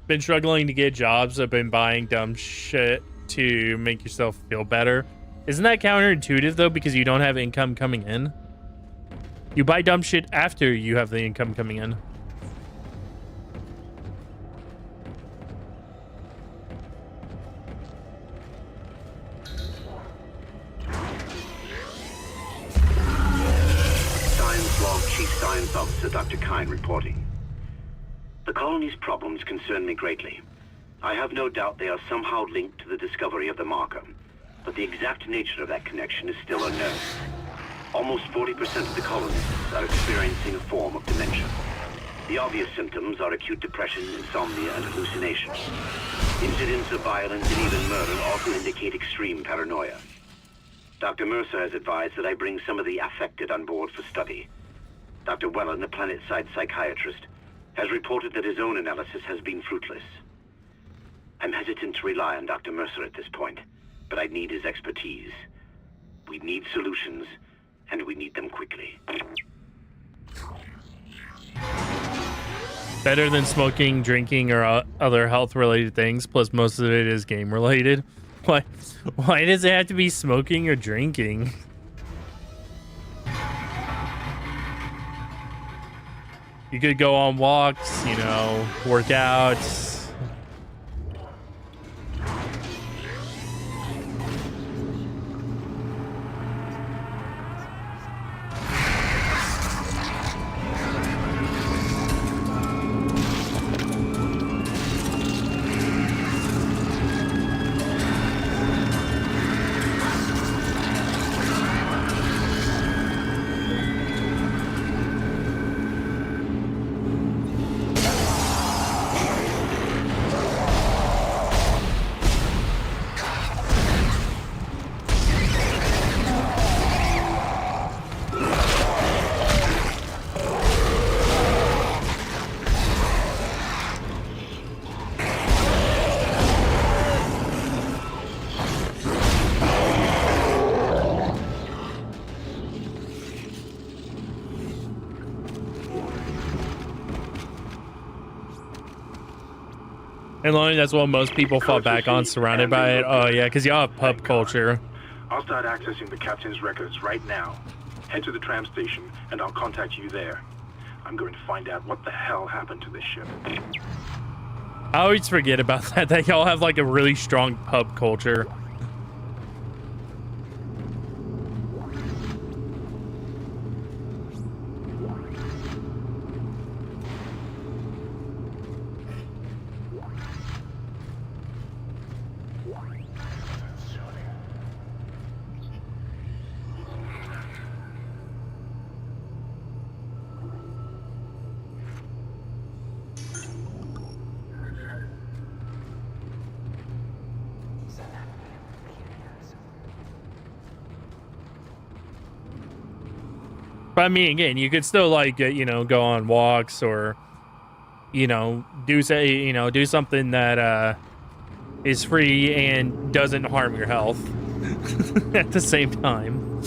S1: Been struggling to get jobs. I've been buying dumb shit to make yourself feel better. Isn't that counterintuitive though, because you don't have income coming in? You buy dumb shit after you have the income coming in.
S14: Science log, Chief Science Officer Dr. Kine reporting. The colony's problems concern me greatly. I have no doubt they are somehow linked to the discovery of the marker, but the exact nature of that connection is still unknown. Almost 40% of the colonists are experiencing a form of dementia. The obvious symptoms are acute depression, insomnia, and hallucinations. Incidents of violence and even murder also indicate extreme paranoia. Dr. Mercer has advised that I bring some of the affected on board for study. Dr. Welland, the planet-side psychiatrist, has reported that his own analysis has been fruitless. I'm hesitant to rely on Dr. Mercer at this point, but I need his expertise. We need solutions, and we need them quickly.
S1: Better than smoking, drinking, or other health-related things, plus most of it is game-related. Why does it have to be smoking or drinking? You could go on walks, you know, work out. And Lonnie, that's what most people fall back on, surrounded by it. Oh yeah, because y'all have pub culture.
S13: I'll start accessing the captain's records right now. Head to the tram station, and I'll contact you there. I'm going to find out what the hell happened to this ship.
S1: I always forget about that y'all have like a really strong pub culture. But I mean, again, you could still like, you know, go on walks or, you know, do something that is free and doesn't harm your health at the same time.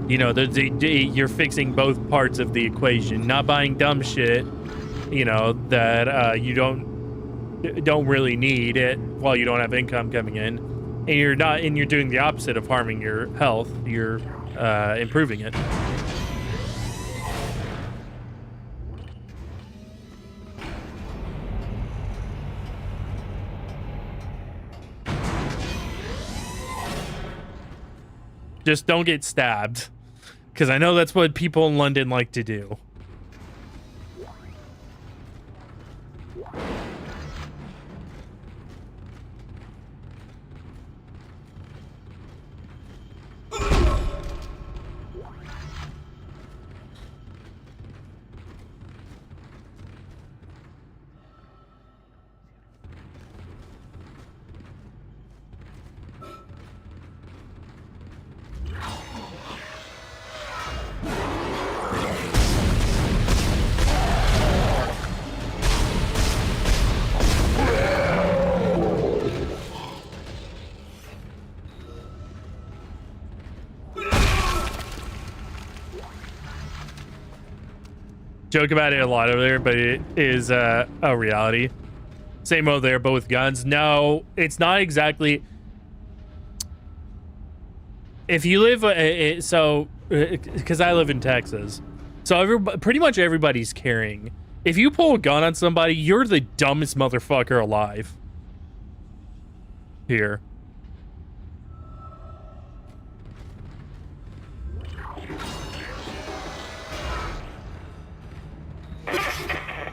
S1: You know, you're fixing both parts of the equation, not buying dumb shit, you know, that you don't really need it while you don't have income coming in, and you're doing the opposite of harming your health. You're improving it. Just don't get stabbed, because I know that's what people in London like to do. Joke about it a lot over there, but it is a reality. Same over there, but with guns. No, it's not exactly. If you live, because I live in Texas, so pretty much everybody's carrying. If you pull a gun on somebody, you're the dumbest motherfucker alive. Here.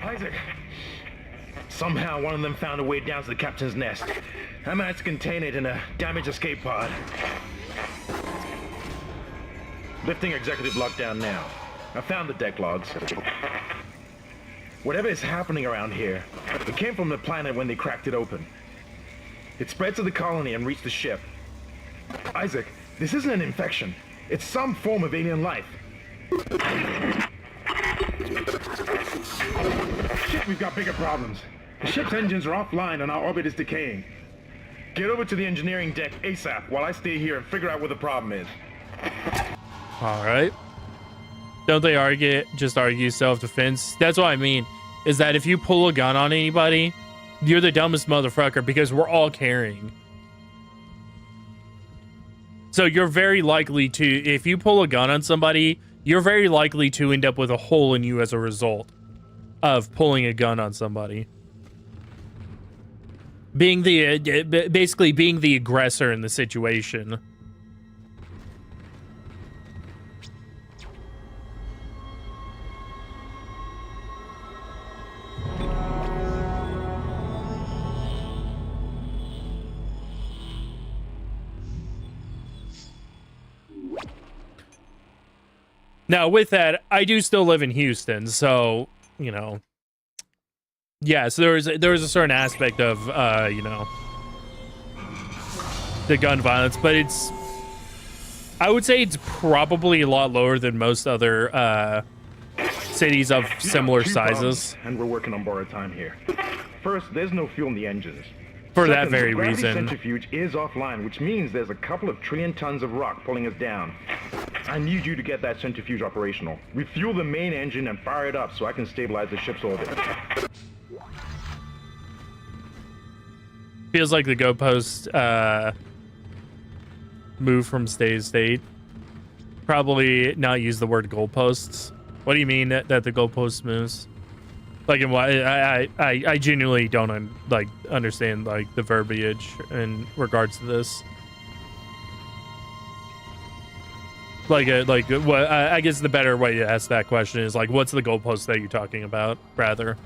S11: Isaac! Somehow one of them found a way down to the captain's nest. I managed to contain it in a damaged escape pod. Lifting executive lockdown now. I found the deck logs. Whatever is happening around here, it came from the planet when they cracked it open. It spread to the colony and reached the ship. Isaac, this isn't an infection. It's some form of alien life. Shit, we've got bigger problems. The ship's engines are offline and our orbit is decaying. Get over to the engineering deck ASAP while I stay here and figure out what the problem is.
S1: All right. Don't they just argue self-defense? That's what I mean, is that if you pull a gun on anybody, you're the dumbest motherfucker because we're all carrying. So you're very likely to, if you pull a gun on somebody, you're very likely to end up with a hole in you as a result of pulling a gun on somebody. Basically being the aggressor in the situation. Now, with that, I do still live in Houston, so, you know, yeah, so there was a certain aspect of, you know, the gun violence, but I would say it's probably a lot lower than most other cities of similar sizes.
S11: And we're working on borrowed time here. First, there's no fuel in the engines.
S1: For
S11: Second,
S1: that very
S11: the gravity
S1: reason.
S11: Centrifuge is offline, which means there's a couple of trillion tons of rock pulling us down. I need you to get that centrifuge operational. Refuel the main engine and fire it up so I can stabilize the ship's orbit.
S1: Feels like the goalpost move from state to state. Probably not use the word goalposts. What do you mean that the goalpost moves? Like, in what? I genuinely don't understand like the verbiage in regards to this. Like what? I guess the better way to ask that question is like, what's the goalpost that you're talking about, rather?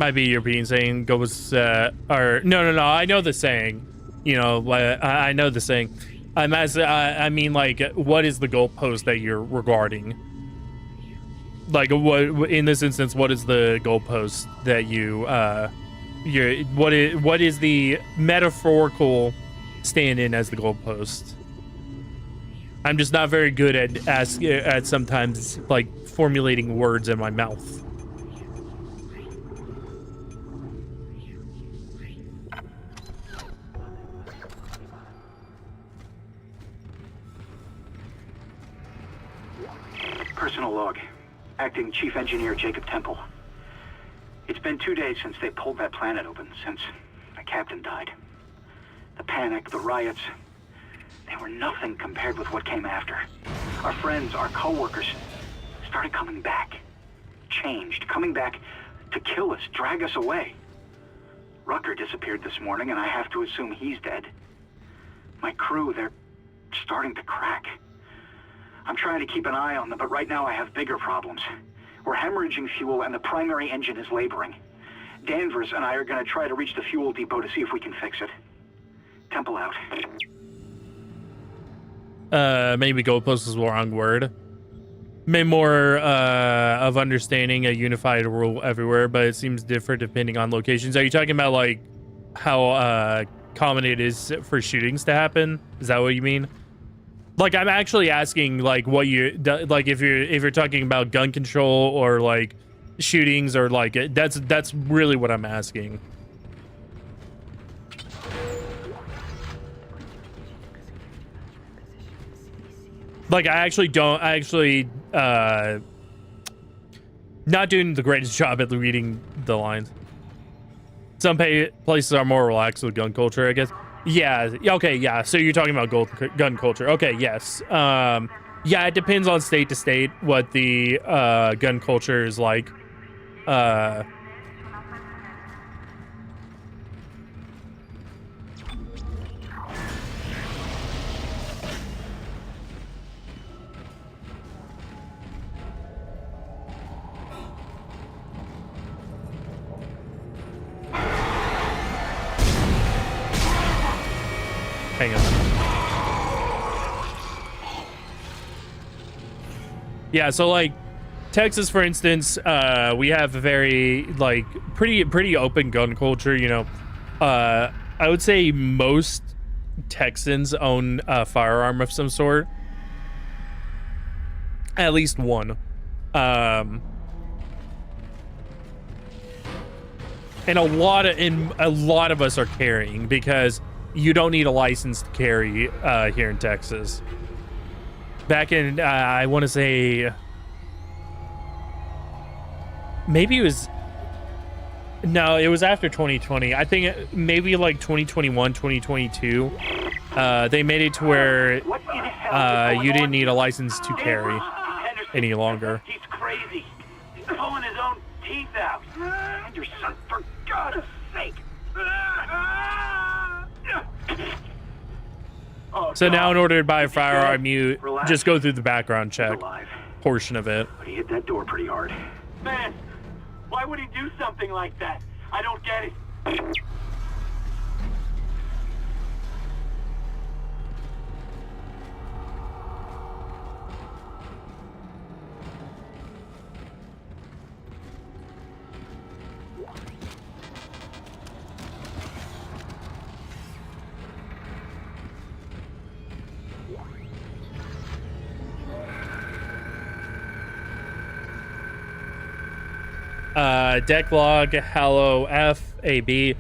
S1: Might be European saying goes or no. I know the saying. You know, I know the saying. I mean, like, what is the goalpost that you're regarding? Like, what in this instance? What is the goalpost that what is the metaphorical stand-in as the goalpost? I'm just not very good at sometimes like formulating words in my mouth.
S8: Personal log. Acting Chief Engineer Jacob Temple. It's been 2 days since they pulled that planet open, since the captain died. The panic, the riots, they were nothing compared with what came after. Our friends, our co-workers, started coming back. Changed, coming back to kill us, drag us away. Rucker disappeared this morning, and I have to assume he's dead. My crew, they're starting to crack. I'm trying to keep an eye on them, but right now I have bigger problems. We're hemorrhaging fuel and the primary engine is laboring. Danvers and I are going to try to reach the fuel depot to see if we can fix it. Temple out.
S1: Maybe goalpost is the wrong word. Maybe more of understanding a unified rule everywhere, but it seems different depending on locations. Are you talking about like how common it is for shootings to happen? Is that what you mean? Like, I'm actually asking, like, what you like if you're talking about gun control or like shootings or like that's really what I'm asking. Like, I actually not doing the greatest job at reading the lines. Some places are more relaxed with gun culture, I guess. Yeah, okay, yeah. So you're talking about gun culture. Okay, yes. Yeah, it depends on state to state what the gun culture is like. Hang on. Yeah, so like Texas, for instance, we have a very like pretty open gun culture. You know, I would say most Texans own a firearm of some sort, at least one. And a lot of us are carrying because you don't need a license to carry here in Texas. Back in, I want to say, maybe it was, no, it was after 2020. I think maybe like 2021, 2022. They made it to where you didn't need a license to carry any longer.
S8: He's crazy. He's pulling his own teeth out. Anderson, for God's sake.
S1: So now in order to buy a firearm, you just go through the background check portion of it.
S8: But he hit that door pretty hard. Man, why would he do something like that? I don't get it.
S1: Deck log, hello, FAB.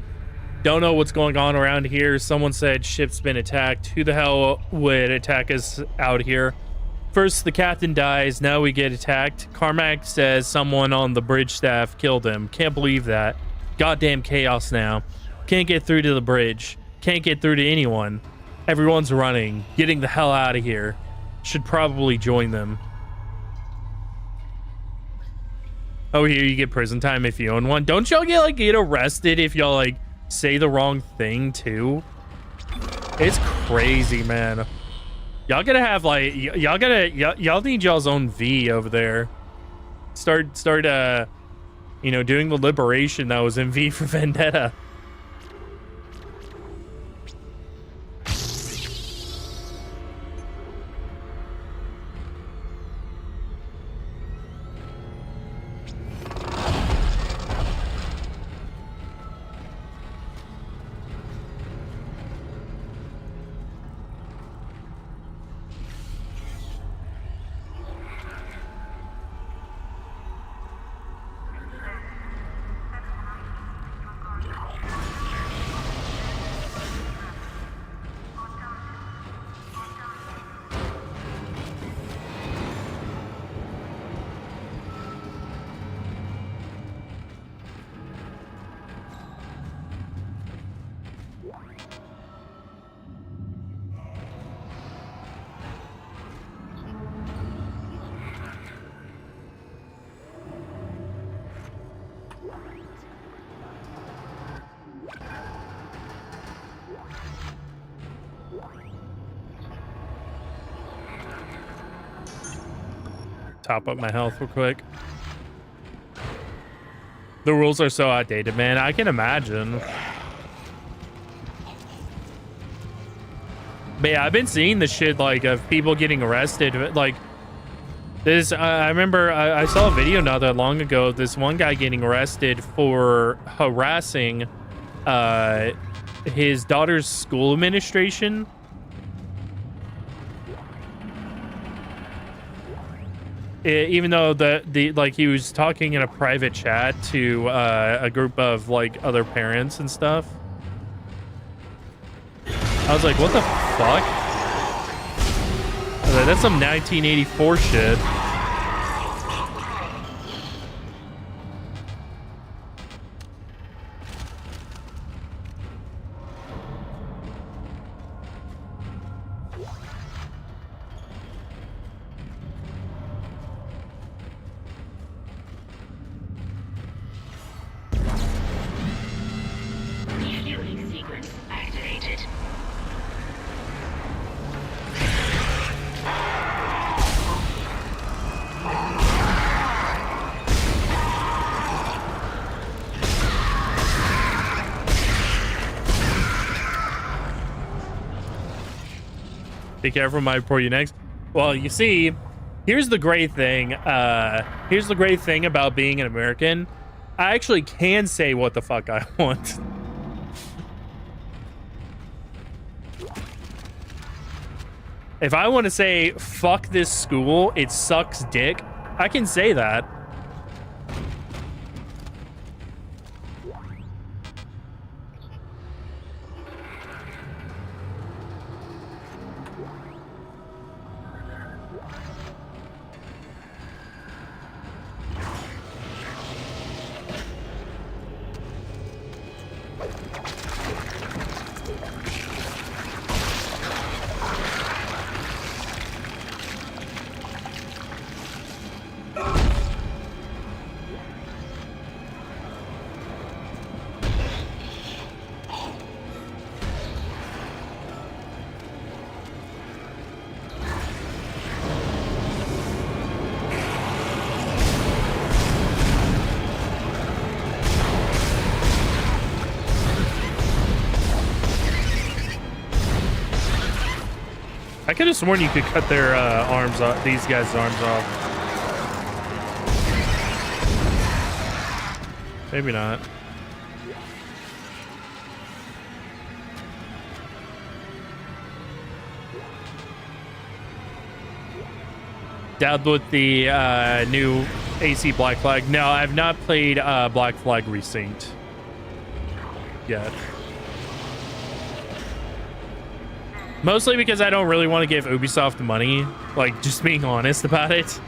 S1: Don't know what's going on around here. Someone said ship's been attacked. Who the hell would attack us out here? First, the captain dies. Now we get attacked. Carmack says someone on the bridge staff killed him. Can't believe that. Goddamn chaos now. Can't get through to the bridge. Can't get through to anyone. Everyone's running. Getting the hell out of here. Should probably join them. Oh, here you get prison time if you own one. Don't y'all get arrested if y'all say the wrong thing too? It's crazy, man. Y'all gotta have y'all need y'all's own V over there. Start you know, doing the liberation that was in V for Vendetta. Top up my health real quick. The rules are so outdated, man. I can imagine. But yeah, I've been seeing the shit of people getting arrested. Like this, I remember I saw a video not that long ago of this one guy getting arrested for harassing his daughter's school administration. Even though he was talking in a private chat to a group of other parents and stuff. I was like, what the fuck? I was like, that's some 1984 shit.
S10: Refueling sequence activated.
S1: Be careful, might report you next. Well, you see, here's the great thing. Here's the great thing about being an American. I actually can say what the fuck I want. If I want to say, fuck this school, it sucks dick, I can say that. I could have sworn you could cut their arms off, these guys' arms off. Maybe not. Doubt with the new AC Black Flag. No, I've not played Black Flag Resynced yet. Mostly because I don't really want to give Ubisoft money. Like, just being honest about it.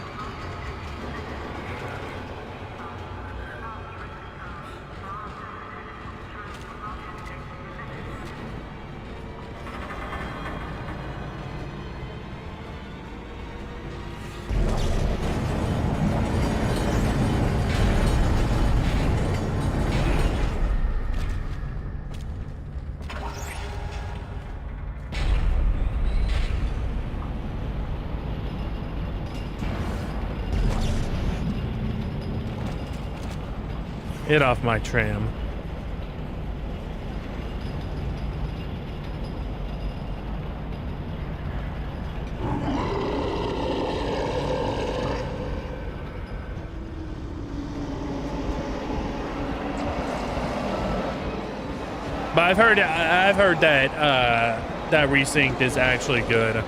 S1: Get off my tram. But I've heard that that Resynced is actually good.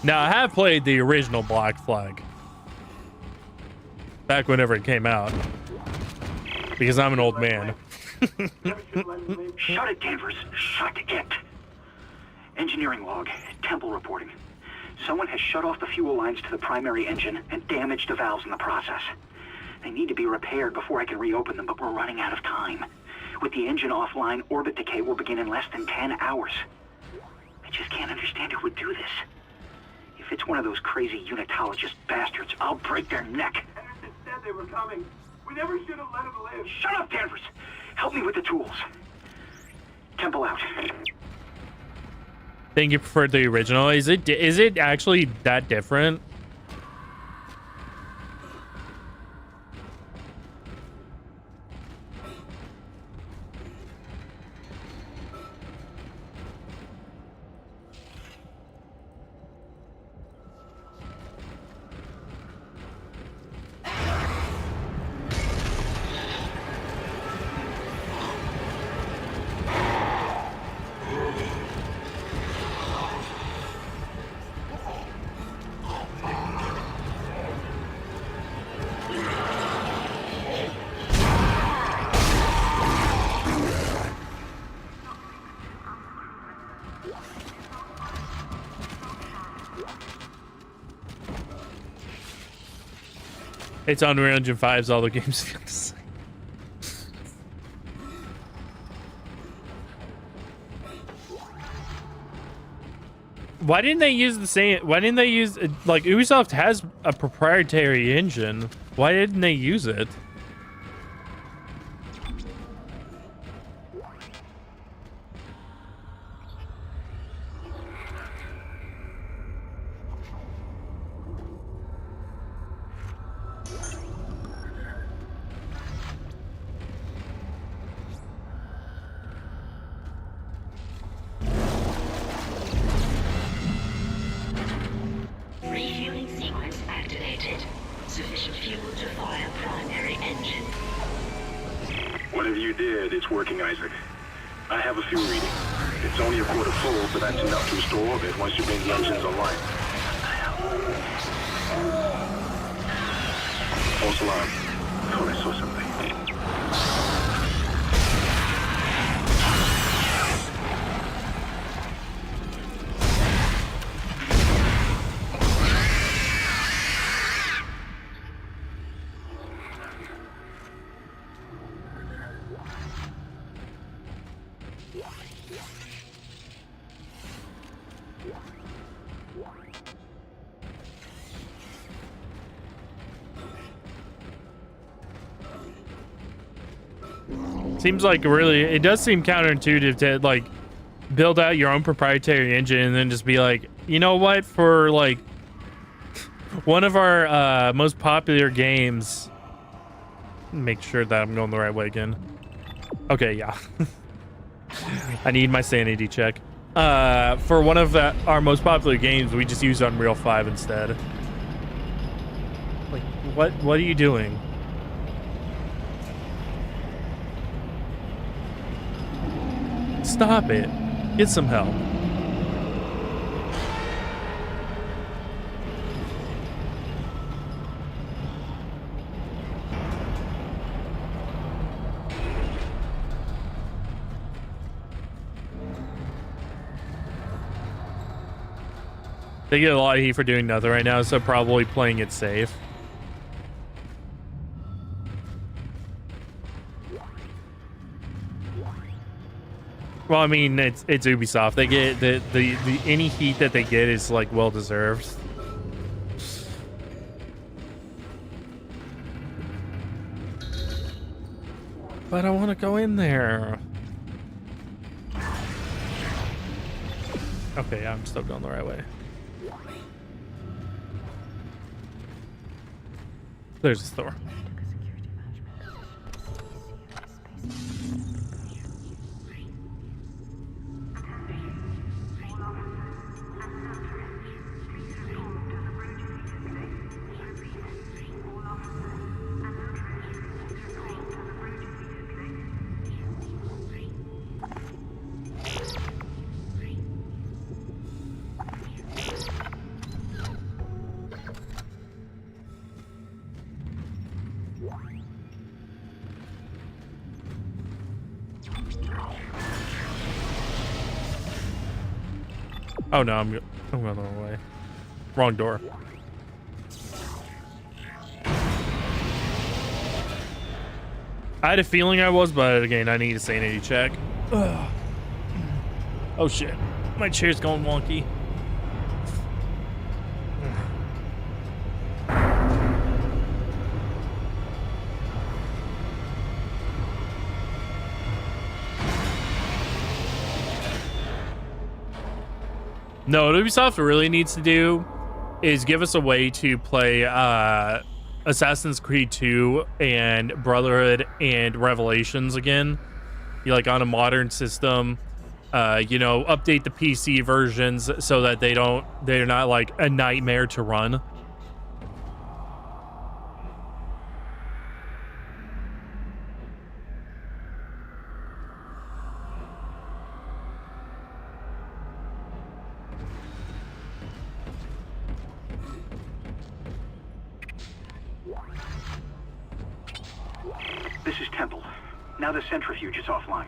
S1: Now, I have played the original Black Flag. Back whenever it came out. Because I'm an old man.
S8: Shut it, Danvers. Shut it. Engineering log. Temple reporting. Someone has shut off the fuel lines to the primary engine and damaged the valves in the process. They need to be repaired before I can reopen them, but we're running out of time. With the engine offline, orbit decay will begin in less than 10 hours. I just can't understand who would do this. If it's one of those crazy unitologist bastards, I'll break their neck.
S13: Anderson said they were coming. We never should have let him live.
S8: Shut up, Danvers! Help me with the tools. Temple out.
S1: Think you prefer the original? Is it actually that different? It's Unreal Engine 5's all the games feel the same. Why didn't they use the same? Why didn't they use like Ubisoft has a proprietary engine? Why didn't they use it?
S10: Refueling sequence activated. Sufficient fuel to fire primary engine.
S4: Whatever you did, it's working, Isaac. I have a fuel reading. It's only a quarter full, but that's enough to restore orbit once you bring the engines online. False alarm. I thought I saw something.
S1: Seems like really, it does seem counterintuitive to like build out your own proprietary engine and then just be like, you know what, for like one of our most popular games. Make sure that I'm going the right way again. Okay, yeah. I need my sanity check. For one of our most popular games, we just used Unreal 5 instead. Like, what are you doing? Stop it. Get some help. They get a lot of heat for doing nothing right now, so probably playing it safe. Well, I mean, it's Ubisoft. They get the any heat that they get is like well deserved. But I want to go in there. Okay, I'm still going the right way. There's a store. Oh no, I'm going the wrong way. Wrong door. I had a feeling I was, but again, I need a sanity check. Ugh. Oh shit, my chair's going wonky. No, what Ubisoft really needs to do is give us a way to play Assassin's Creed 2 and Brotherhood and Revelations again, like on a modern system. You know, update the PC versions so that they're not like a nightmare to run.
S8: This is Temple. Now the centrifuge is offline.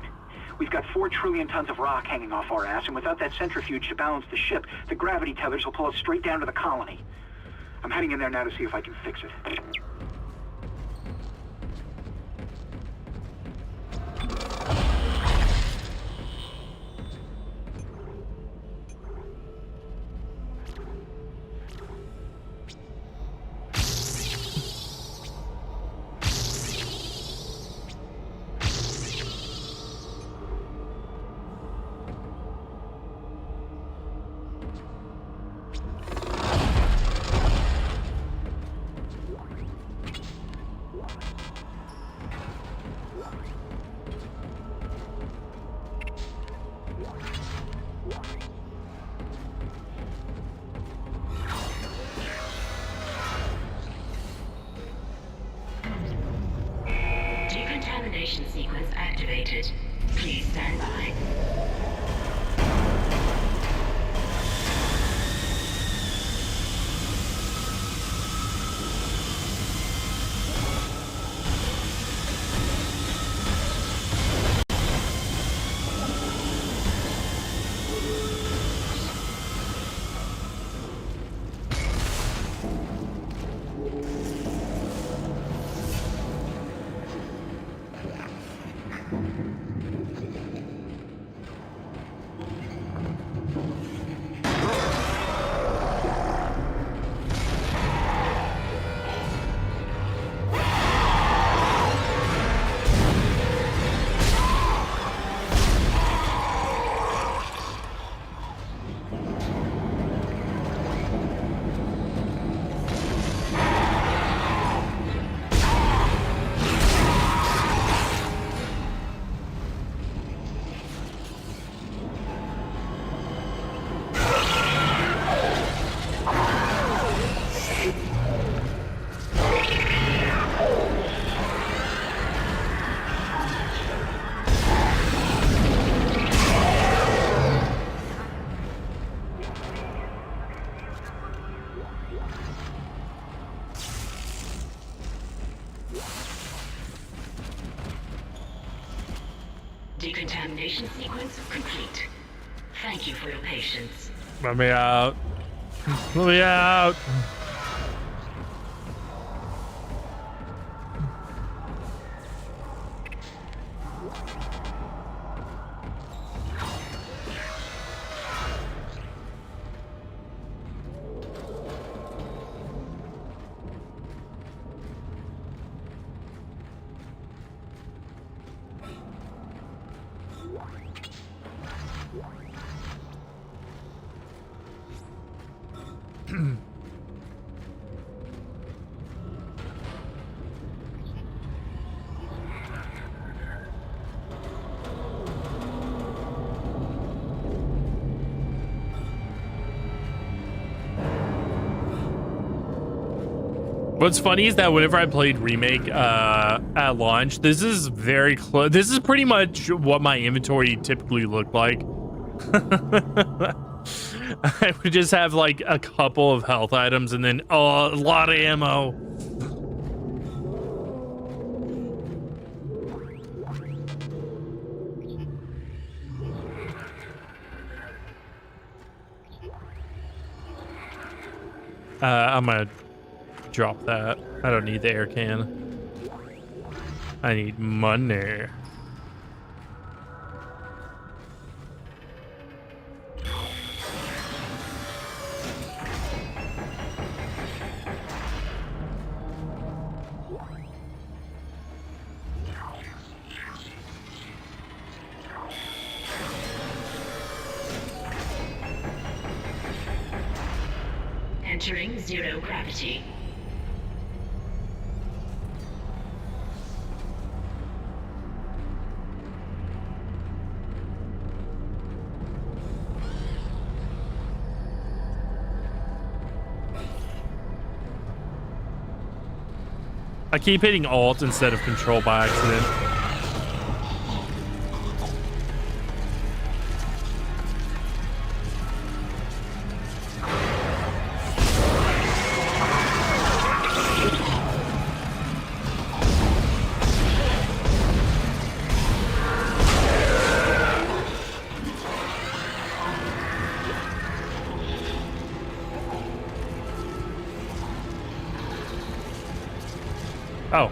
S8: We've got 4 trillion tons of rock hanging off our ass, and without that centrifuge to balance the ship, the gravity tethers will pull us straight down to the colony. I'm heading in there now to see if I can fix it.
S10: Decontamination sequence activated. Please stand by. Decontamination sequence complete. Thank you for your patience.
S1: Let me out. Let me out. What's funny is that whenever I played Remake at launch, this is very close. This is pretty much what my inventory typically looked like. I would just have like a couple of health items and then a lot of ammo. I'm gonna drop that. I don't need the air can. I need money.
S10: Entering zero gravity.
S1: I keep hitting Alt instead of Control by accident. Oh.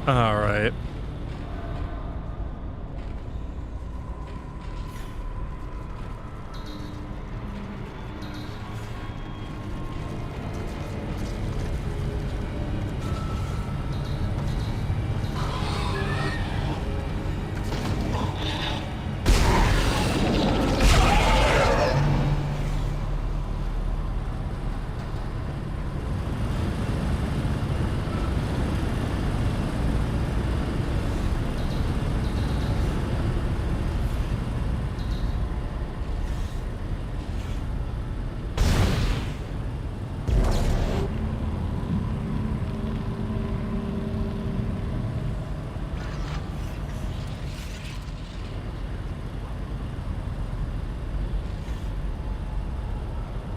S1: All right.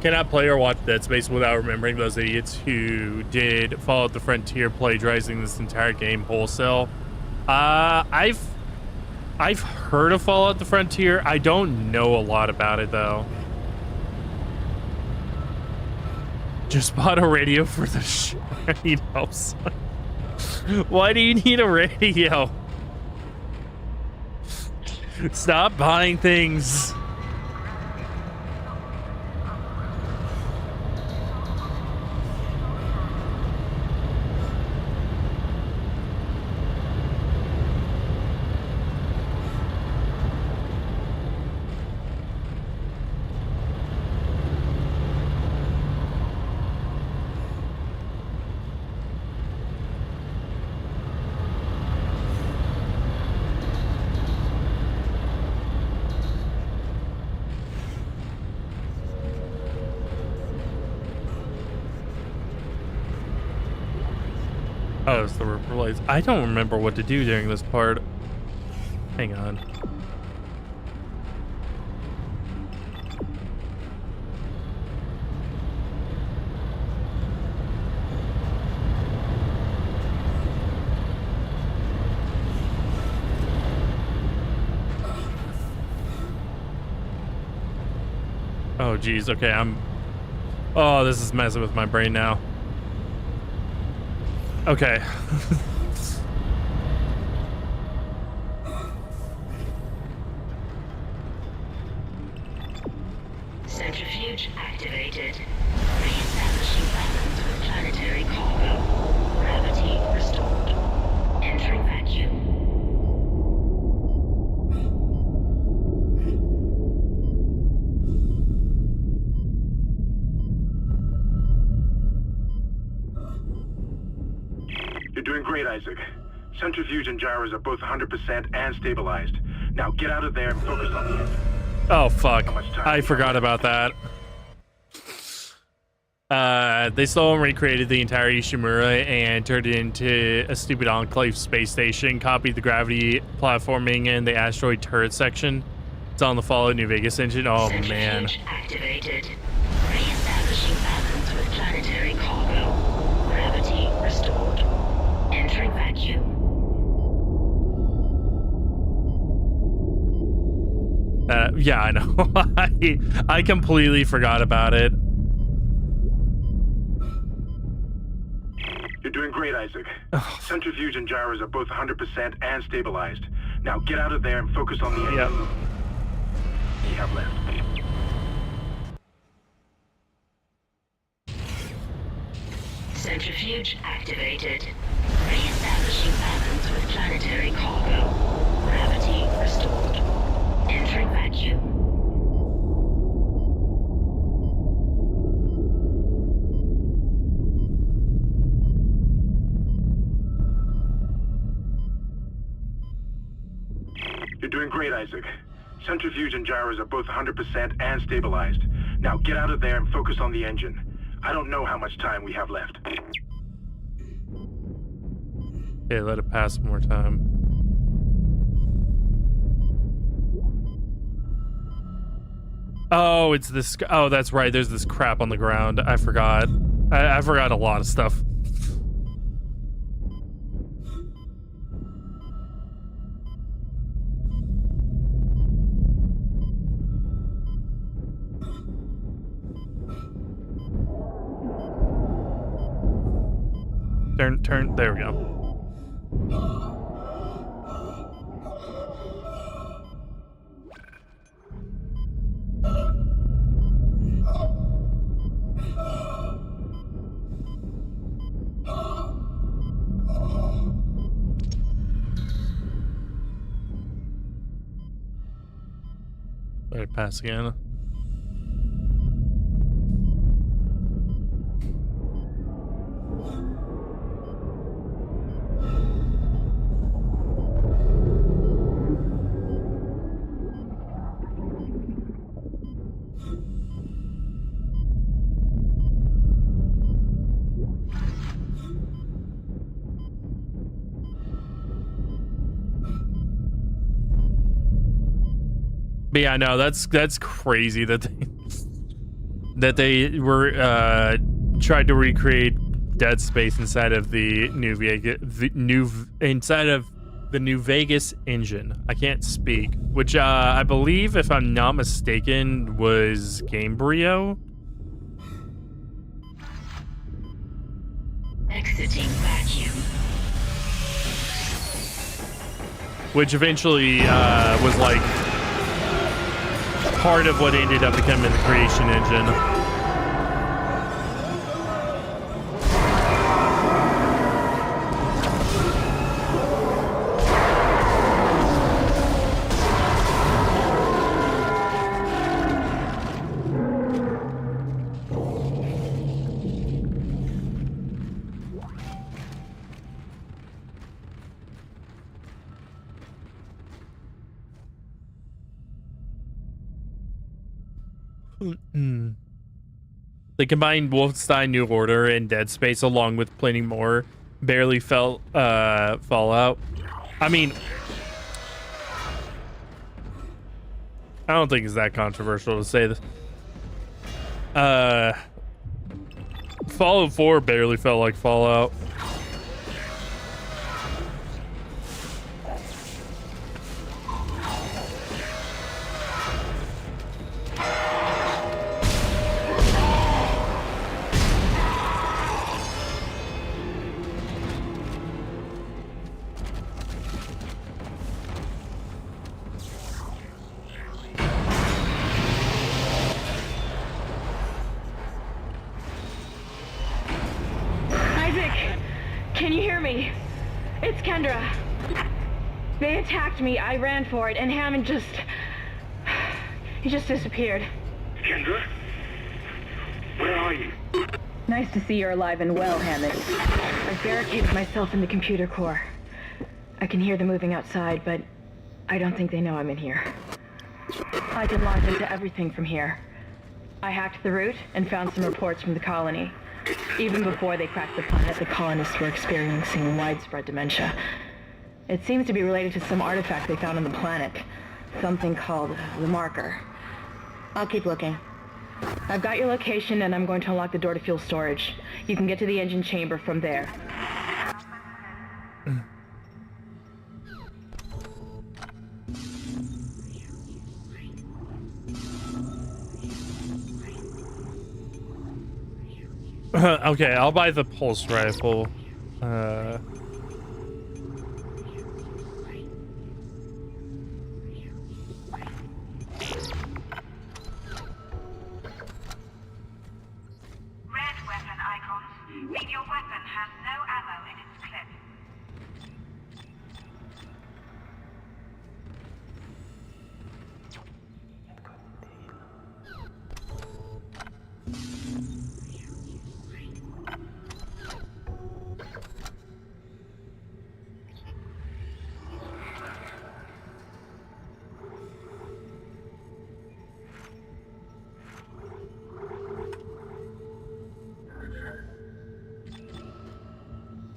S1: Cannot play or watch Dead Space without remembering those idiots who did Fallout the Frontier plagiarizing this entire game wholesale. I've heard of Fallout the Frontier. I don't know a lot about it though. Just bought a radio for the show. I need help, son. Why do you need a radio? Stop buying things. Oh, it's the replays. I don't remember what to do during this part. Hang on. Oh, geez. Okay, oh, this is messing with my brain now. Okay.
S10: Centrifuge activated. Re-establishing balance with planetary cargo. Gravity restored. Entering vacuum.
S13: You're doing great, Isaac. Centrifuge and gyros are both 100% and stabilized. Now get out of there and focus on the engine.
S1: Oh, fuck. I forgot about that. They stole and recreated the entire Ishimura and turned it into a stupid Enclave space station, copied the gravity platforming and the asteroid turret section. It's on the Fallout New Vegas engine. Oh, man.
S10: Activated. Re-establishing balance with planetary cargo. Gravity restored. Entering vacuum.
S1: Yeah, I know. I completely forgot about it.
S13: You're doing great, Isaac. Centrifuge and gyros are both 100% and stabilized. Now get out of there and focus on the engine.
S1: Yep.
S13: You have left.
S10: Centrifuge activated. Re-establishing balance with planetary cargo. Gravity restored. Entering vacuum.
S13: You're doing great, Isaac. Centrifuge and gyros are both 100% and stabilized. Now get out of there and focus on the engine. I don't know how much time we have left.
S1: Okay, let it pass one more time. Oh, it's this. Oh, that's right. There's this crap on the ground. I forgot. I forgot a lot of stuff. Turn. There we go. Let it pass again. But yeah, no, that's crazy that that they were tried to recreate Dead Space inside of the New Vegas engine. I can't speak, which I believe, if I'm not mistaken, was Gamebryo.
S10: Exiting vacuum.
S1: Which eventually was like part of what ended up becoming the creation engine. They combined Wolfenstein New Order and Dead Space along with plenty more. Barely felt Fallout. I mean, I don't think it's that controversial to say this. Fallout 4 barely felt like Fallout.
S2: Can you hear me? It's Kendra. They attacked me, I ran for it, and Hammond he just disappeared.
S13: Kendra? Where are you?
S2: Nice to see you're alive and well, Hammond. I've barricaded myself in the computer core. I can hear them moving outside, but I don't think they know I'm in here. I can launch into everything from here. I hacked the route and found some reports from the colony. Even before they cracked the planet, the colonists were experiencing widespread dementia. It seems to be related to some artifact they found on the planet. Something called the marker. I'll keep looking. I've got your location and I'm going to unlock the door to fuel storage. You can get to the engine chamber from there.
S1: Okay, I'll buy the pulse rifle.
S12: Read your weapon has no ammo in its clip.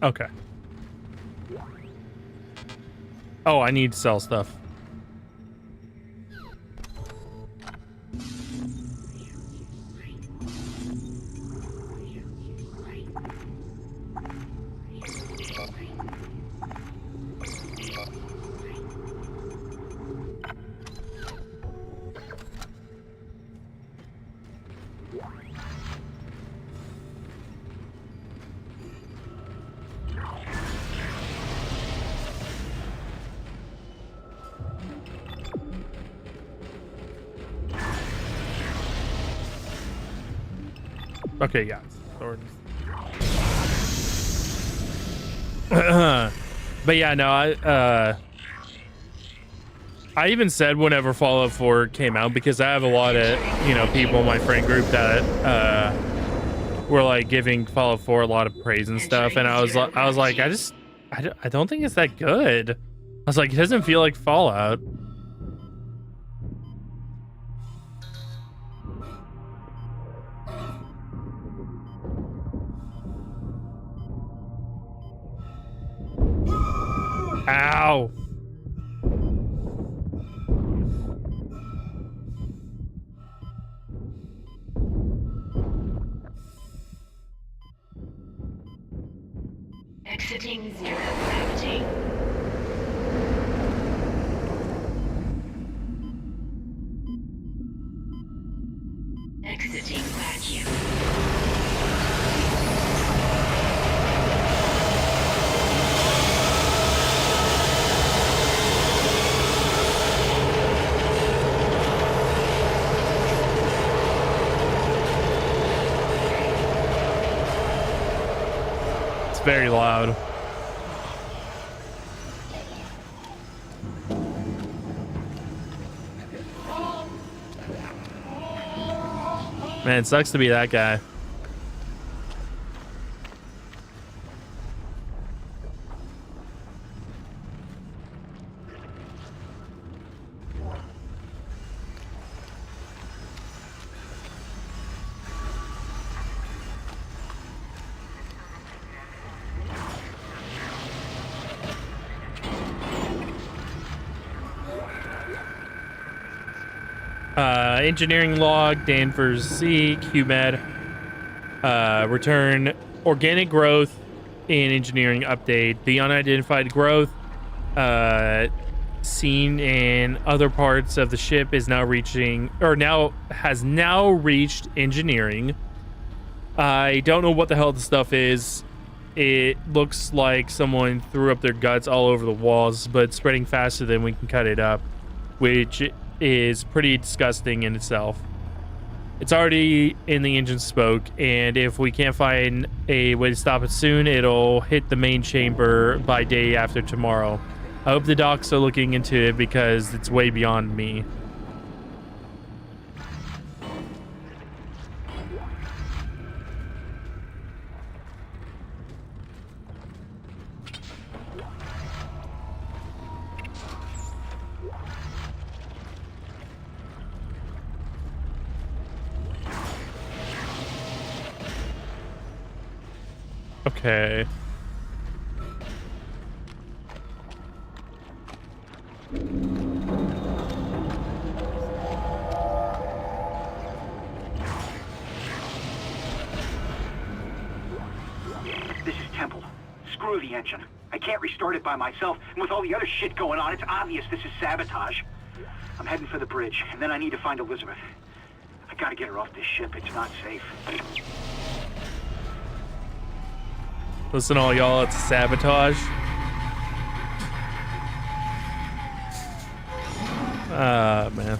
S1: Okay. Oh, I need to sell stuff. Okay, yeah. But yeah, no, I even said whenever Fallout 4 came out, because I have a lot of, people in my friend group that were like giving Fallout 4 a lot of praise and stuff, and I was like, I don't think it's that good. I was like, it doesn't feel like Fallout. Ow. very loud. Man, it sucks to be that guy. Engineering log, Danvers Z, QMed. Return organic growth in engineering update. The unidentified growth seen in other parts of the ship is now has now reached engineering. I don't know what the hell the stuff is. It looks like someone threw up their guts all over the walls, but spreading faster than we can cut it up, which is pretty disgusting in itself. It's already in the engine spoke, and if we can't find a way to stop it soon, it'll hit the main chamber by day after tomorrow. I hope the docs are looking into it because it's way beyond me. Okay.
S8: This is Temple. Screw the engine. I can't restart it by myself, and with all the other shit going on, it's obvious this is sabotage. I'm heading for the bridge, and then I need to find Elizabeth. I gotta get her off this ship. It's not safe.
S1: Listen, all y'all, it's sabotage. Ah, man.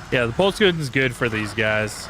S1: Yeah, the pulse gun is good for these guys.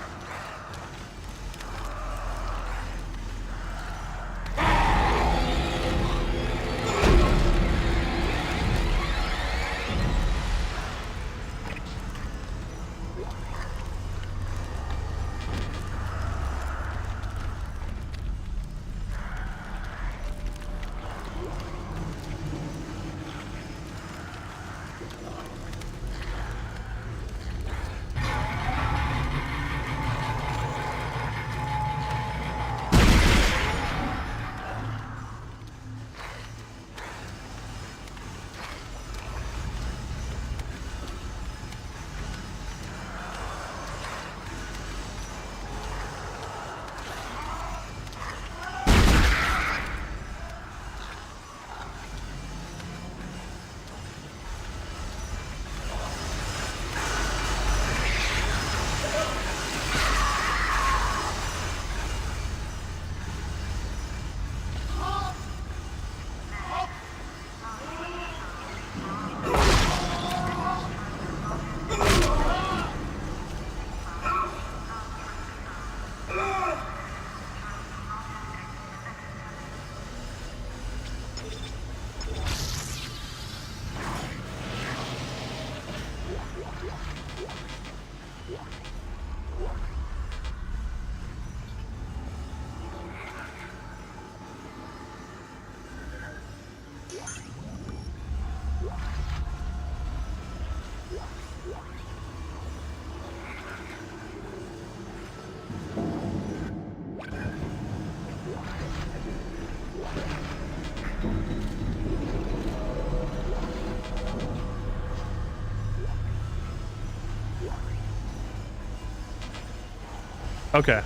S1: Okay.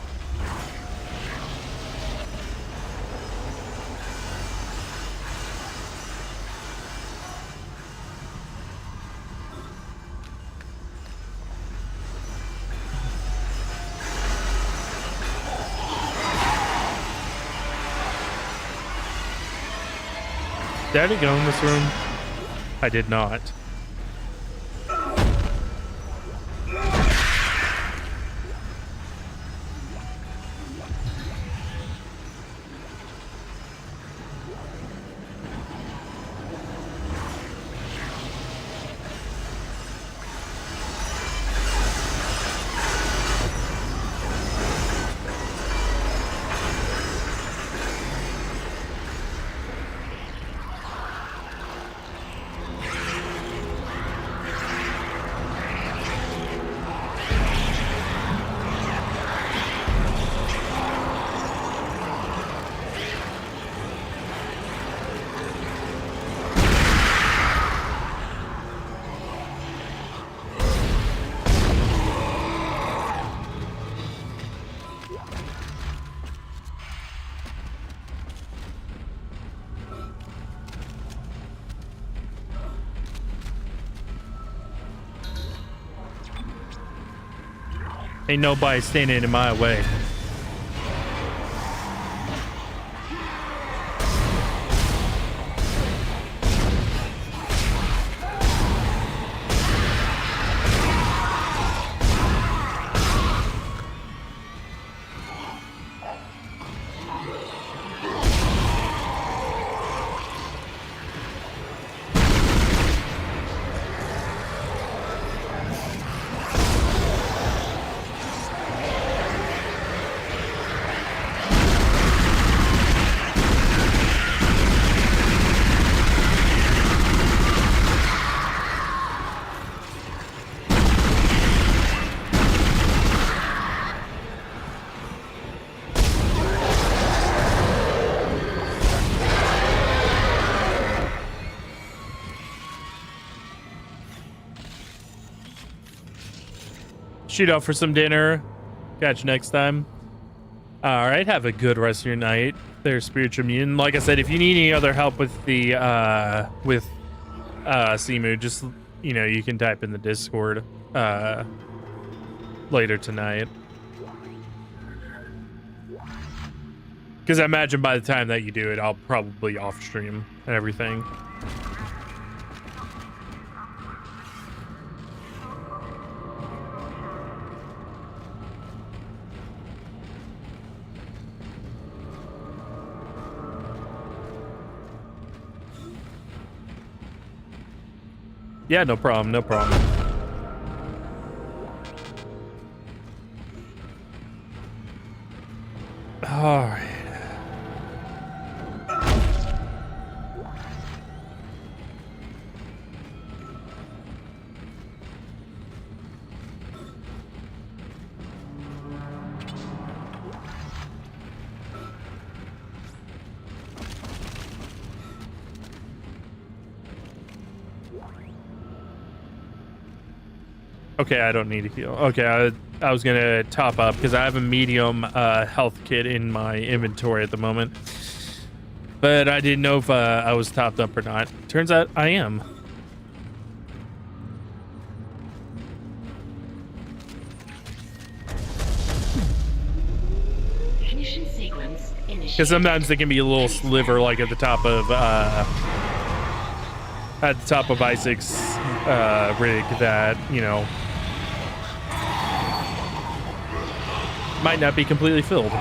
S1: Did I go in this room? I did not. Ain't nobody standing in my way. Shoot out for some dinner. Catch you next time. All right, have a good rest of your night there, Spiritual Mutant. Like I said, if you need any other help with the Simu, just, you know, you can type in the Discord later tonight. Because I imagine by the time that you do it, I'll probably off stream and everything. Yeah, no problem, no problem. All right. Okay, I don't need to heal. Okay, I was gonna top up because I have a medium health kit in my inventory at the moment, but I didn't know if I was topped up or not. Turns out I am. Because sometimes they can be a little sliver, like at the top of Isaac's rig, that, you know, might not be completely filled.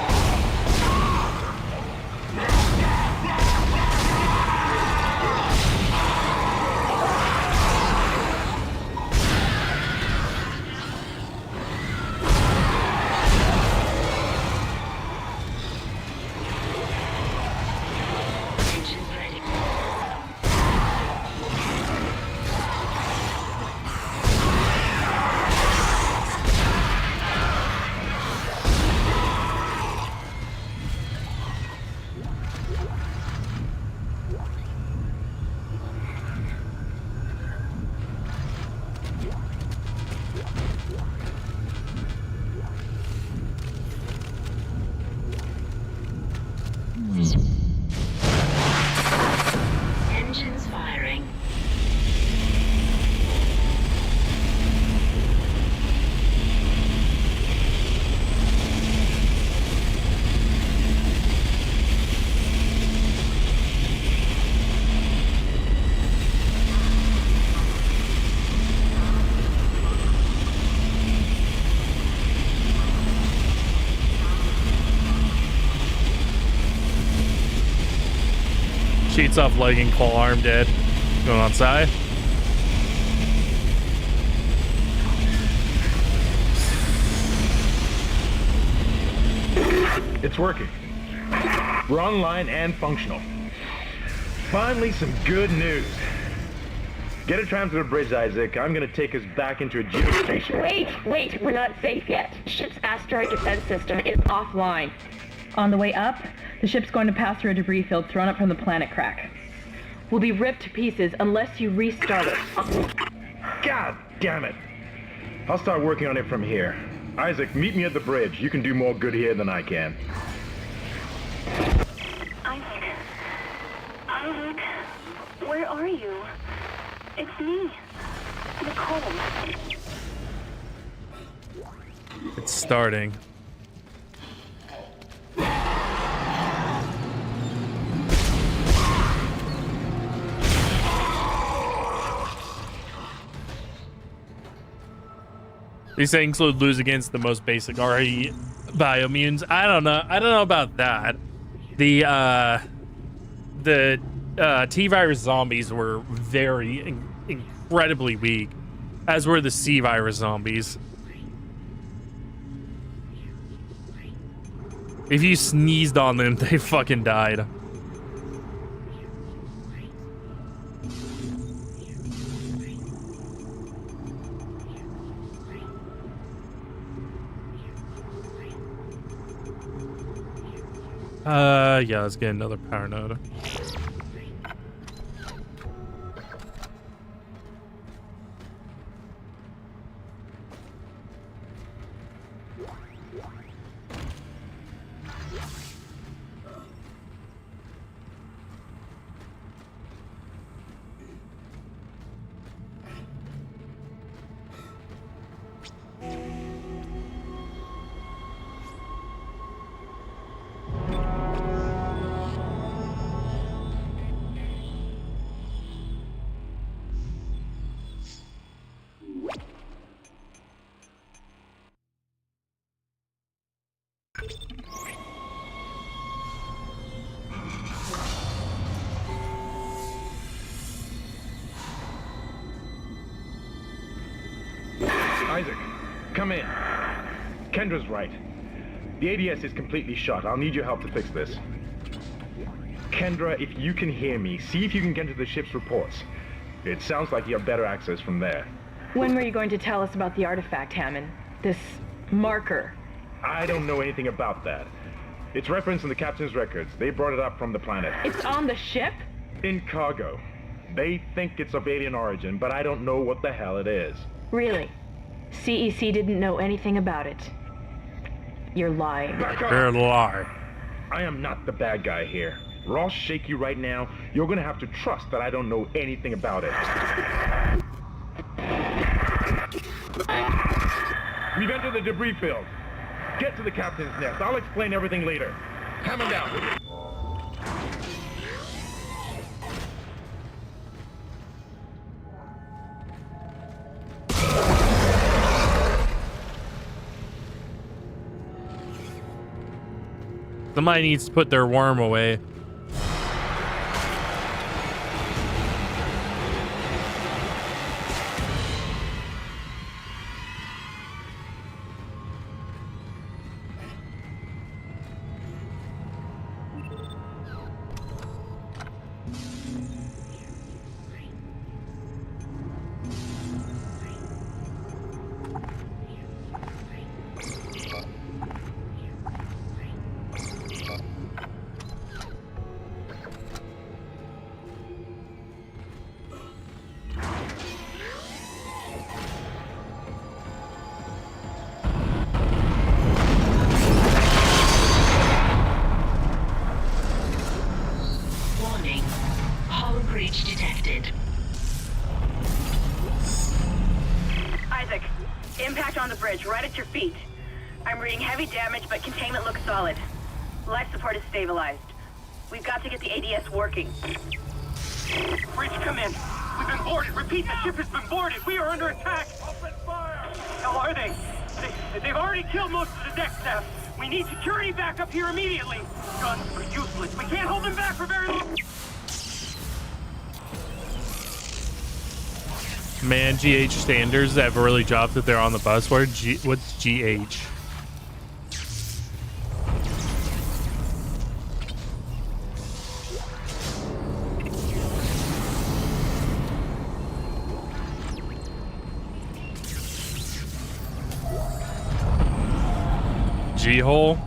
S1: beats off leg and claw arm dead. Going on side.
S11: It's working. We're online and functional. Finally, some good news. Get a tram to the bridge, Isaac. I'm gonna take us back into a geostation.
S2: Wait, we're not safe yet. Ship's asteroid defense system is offline.
S16: On the way up, the ship's going to pass through a debris field thrown up from the planet crack. We'll be ripped to pieces unless you restart it.
S11: God damn it. I'll start working on it from here. Isaac, meet me at the bridge. You can do more good here than I can.
S17: Isaac, where are you? It's me, Nicole.
S1: It's starting. These things would lose against the most basic RE biommunes. I don't know about that. The T-virus zombies were very incredibly weak, as were the C-virus zombies. If you sneezed on them, they fucking died. Yeah, let's get another power node.
S11: Isaac, come in. Kendra's right. The ADS is completely shut. I'll need your help to fix this. Kendra, if you can hear me, see if you can get to the ship's reports. It sounds like you have better access from there.
S16: When were you going to tell us about the artifact, Hammond? This marker?
S11: I don't know anything about that. It's referenced in the captain's records. They brought it up from the planet.
S16: It's on the ship?
S11: In cargo. They think it's of alien origin, but I don't know what the hell it is.
S16: Really? CEC didn't know anything about it. You're lying.
S1: You're a liar.
S11: I am not the bad guy here. We're all shaky right now. You're gonna have to trust that I don't know anything about it. We've entered the debris field. Get to the captain's nest. I'll explain everything later. Hammer down.
S1: Somebody needs to put their worm away.
S9: Right at your feet. I'm reading heavy damage, but containment looks solid. Life support is stabilized. We've got to get the ADS working.
S8: Bridge, come in. We've been boarded. Repeat, the ship has been boarded. We are under attack. Open fire! How are they? They've already killed most of the deck staff. We need security back up here immediately. Guns are useless. We can't hold them back for very long.
S1: Man, GH standards that have really dropped that they're on the bus. What's GH? G-hole?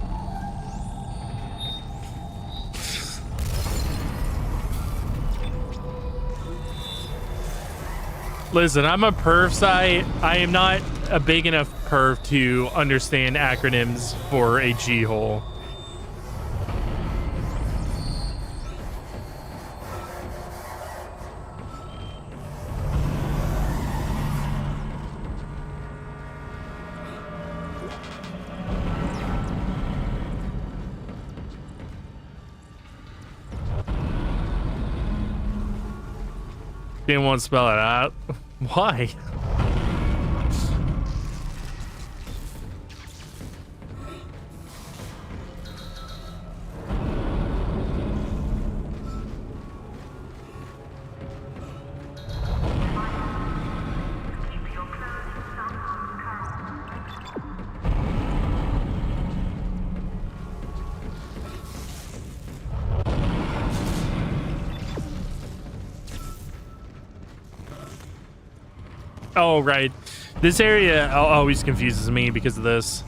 S1: Listen, I'm a perv site. I am not a big enough perv to understand acronyms for a G-hole. Didn't want to spell it out. Why? Oh, right. This area always confuses me because of this.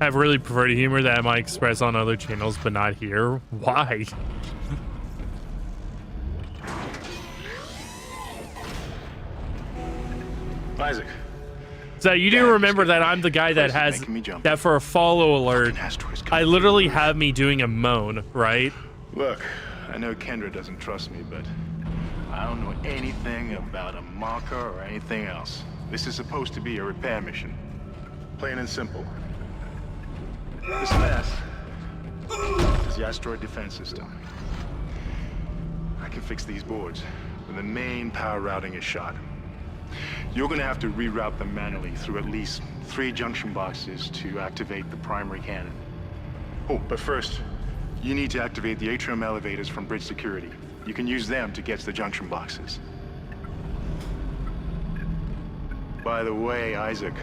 S1: I've really preferred humor that I might express on other channels, but not here. Why?
S4: Isaac.
S1: So you do remember that I'm the guy that has that for a follow alert. I literally have me doing a moan, right?
S4: Look, I know Kendra doesn't trust me, but I don't know anything about a marker or anything else. This is supposed to be a repair mission. Plain and simple. This mess is the asteroid defense system. I can fix these boards when the main power routing is shot. You're gonna have to reroute them manually through at least 3 junction boxes to activate the primary cannon. Oh, but first, you need to activate the atrium elevators from bridge security. You can use them to get to the junction boxes. By the way, Isaac,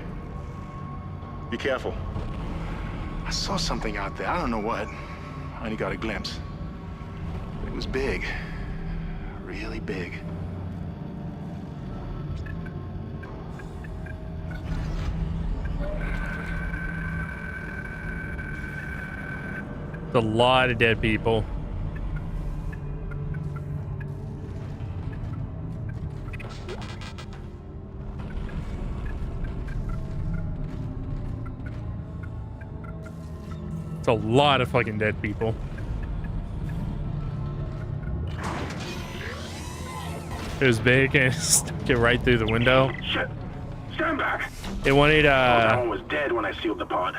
S4: be careful. I saw something out there. I don't know what. I only got a glimpse. It was big. Really big.
S1: It's a lot of dead people. It's a lot of fucking dead people. It was big and stuck it right through the window.
S13: Shit! Stand back!
S1: It wanted
S13: that one was dead when I sealed the pod.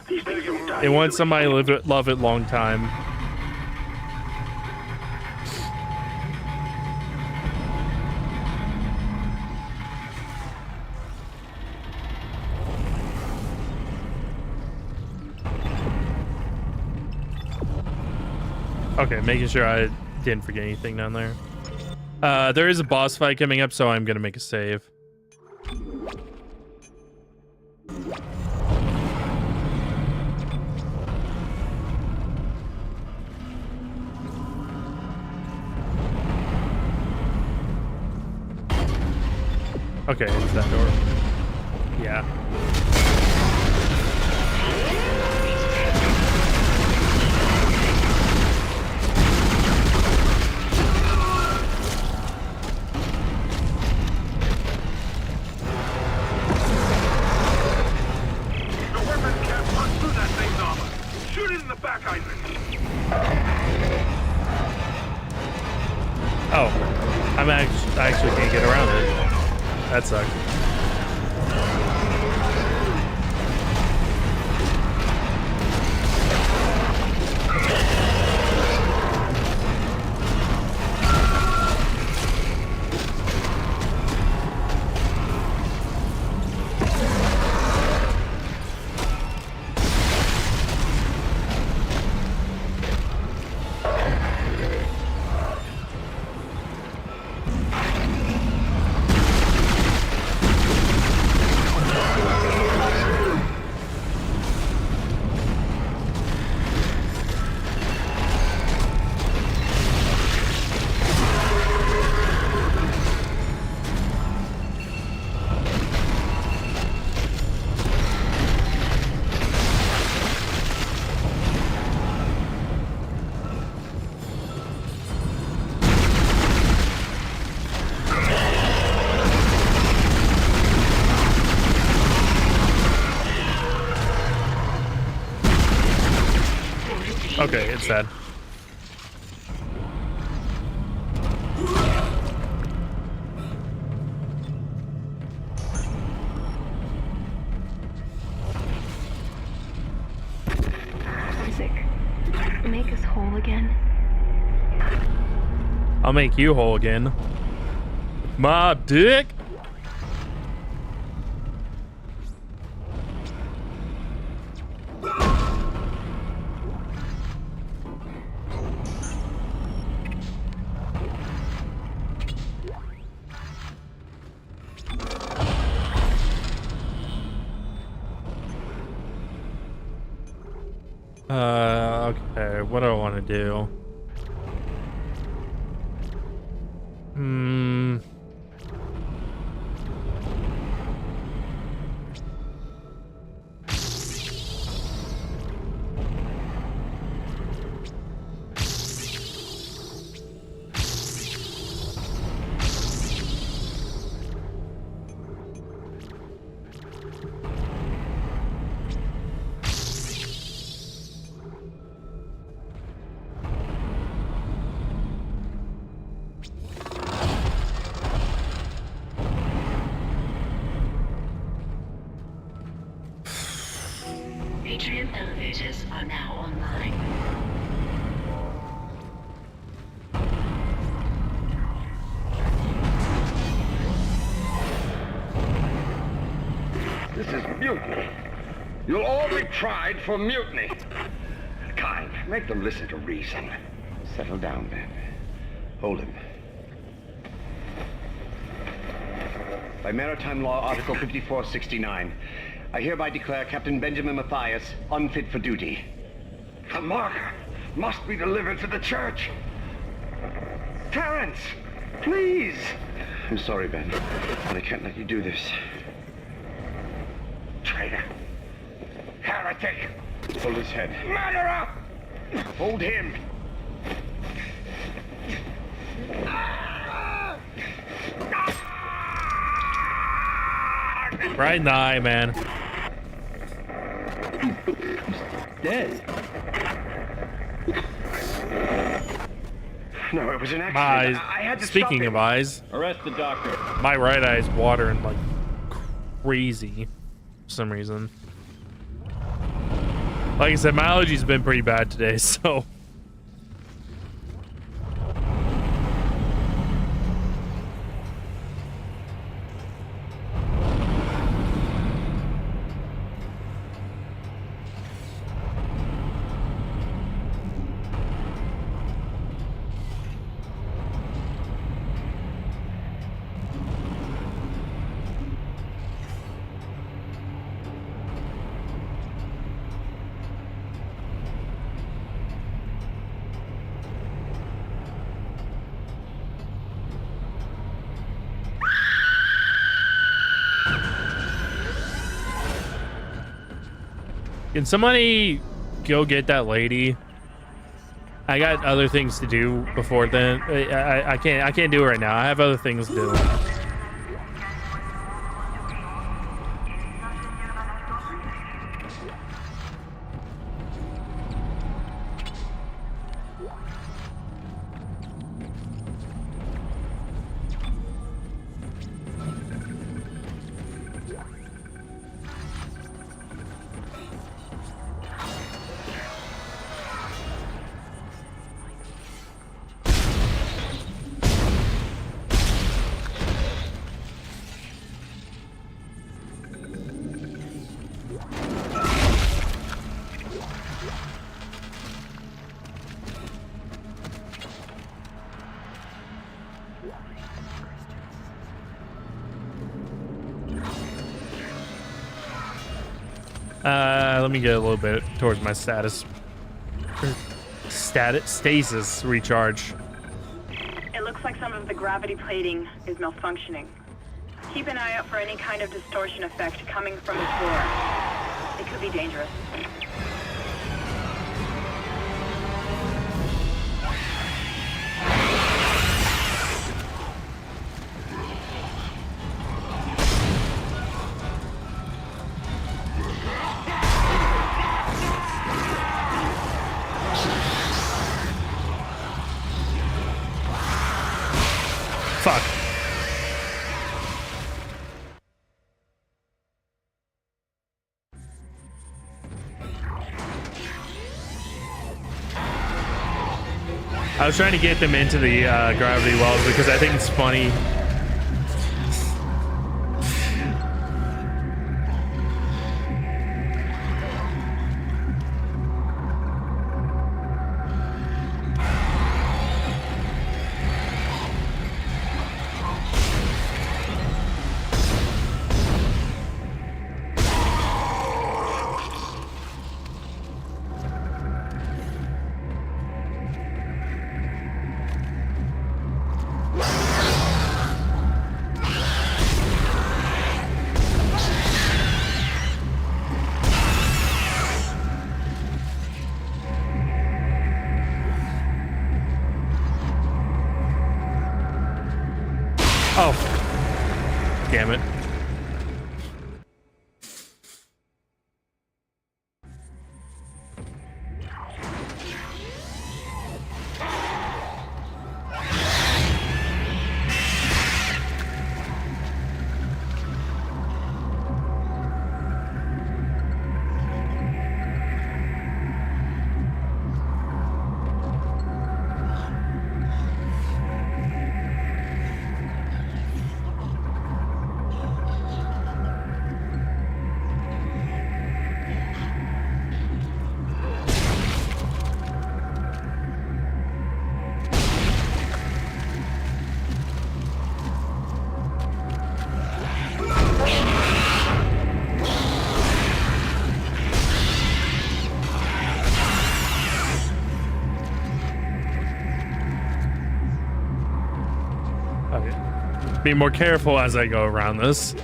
S13: These things don't die.
S1: It wants somebody to love it long time. Okay, making sure I didn't forget anything down there. There is a boss fight coming up, so I'm gonna make a save. Okay, it's that door. Yeah. Oh, I actually can't get around it. That sucks. Okay, it's dead.
S2: Isaac, make us whole again.
S1: I'll make you whole again. My dick. Okay, what do I want to do?
S10: Atrium elevators are now online.
S18: This is mutiny. You'll all be tried for mutiny. Kind, make them listen to reason. Settle down, Ben. Hold him. By Maritime Law, Article 5469, I hereby declare Captain Benjamin Mathias unfit for duty. The marker must be delivered to the church. Terrence, please. I'm sorry, Ben, but I can't let you do this. Traitor. Heretic. Hold his head. Murderer! Hold him.
S1: Right in the eye, man.
S18: Dead. No, it was an accident.
S1: My eyes.
S18: I had to
S1: Speaking
S18: stop
S1: of
S18: him.
S1: eyes,
S6: Arrest the doctor.
S1: my right eye is watering like crazy for some reason. Like I said, my allergies have been pretty bad today, so. Can somebody go get that lady? I got other things to do before then. I can't do it right now. I have other things to do. Let me get a little bit towards my stasis recharge.
S15: It looks like some of the gravity plating is malfunctioning. Keep an eye out for any kind of distortion effect coming from the floor. It could be dangerous.
S1: Fuck. I was trying to get them into the gravity wells because I think it's funny. Oh, damn it. Be more careful as I go around this.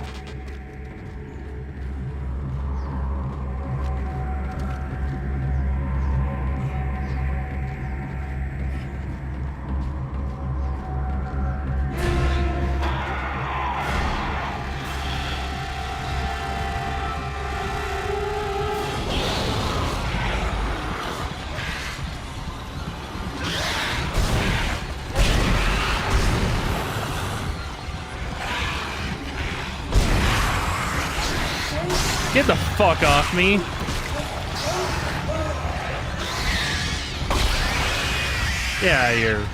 S1: Get the fuck off me. Yeah, you're...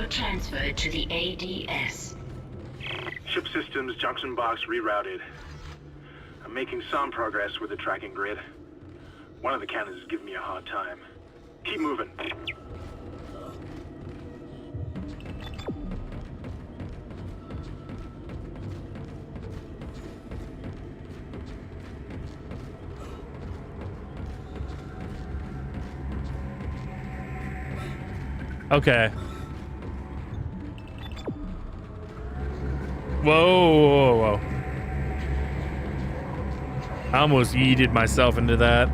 S10: are transferred to the ADS.
S13: Ship systems, junction box rerouted. I'm making some progress with the tracking grid. One of the cannons is giving me a hard time. Keep moving.
S1: Okay. Whoa. I almost yeeted myself into that.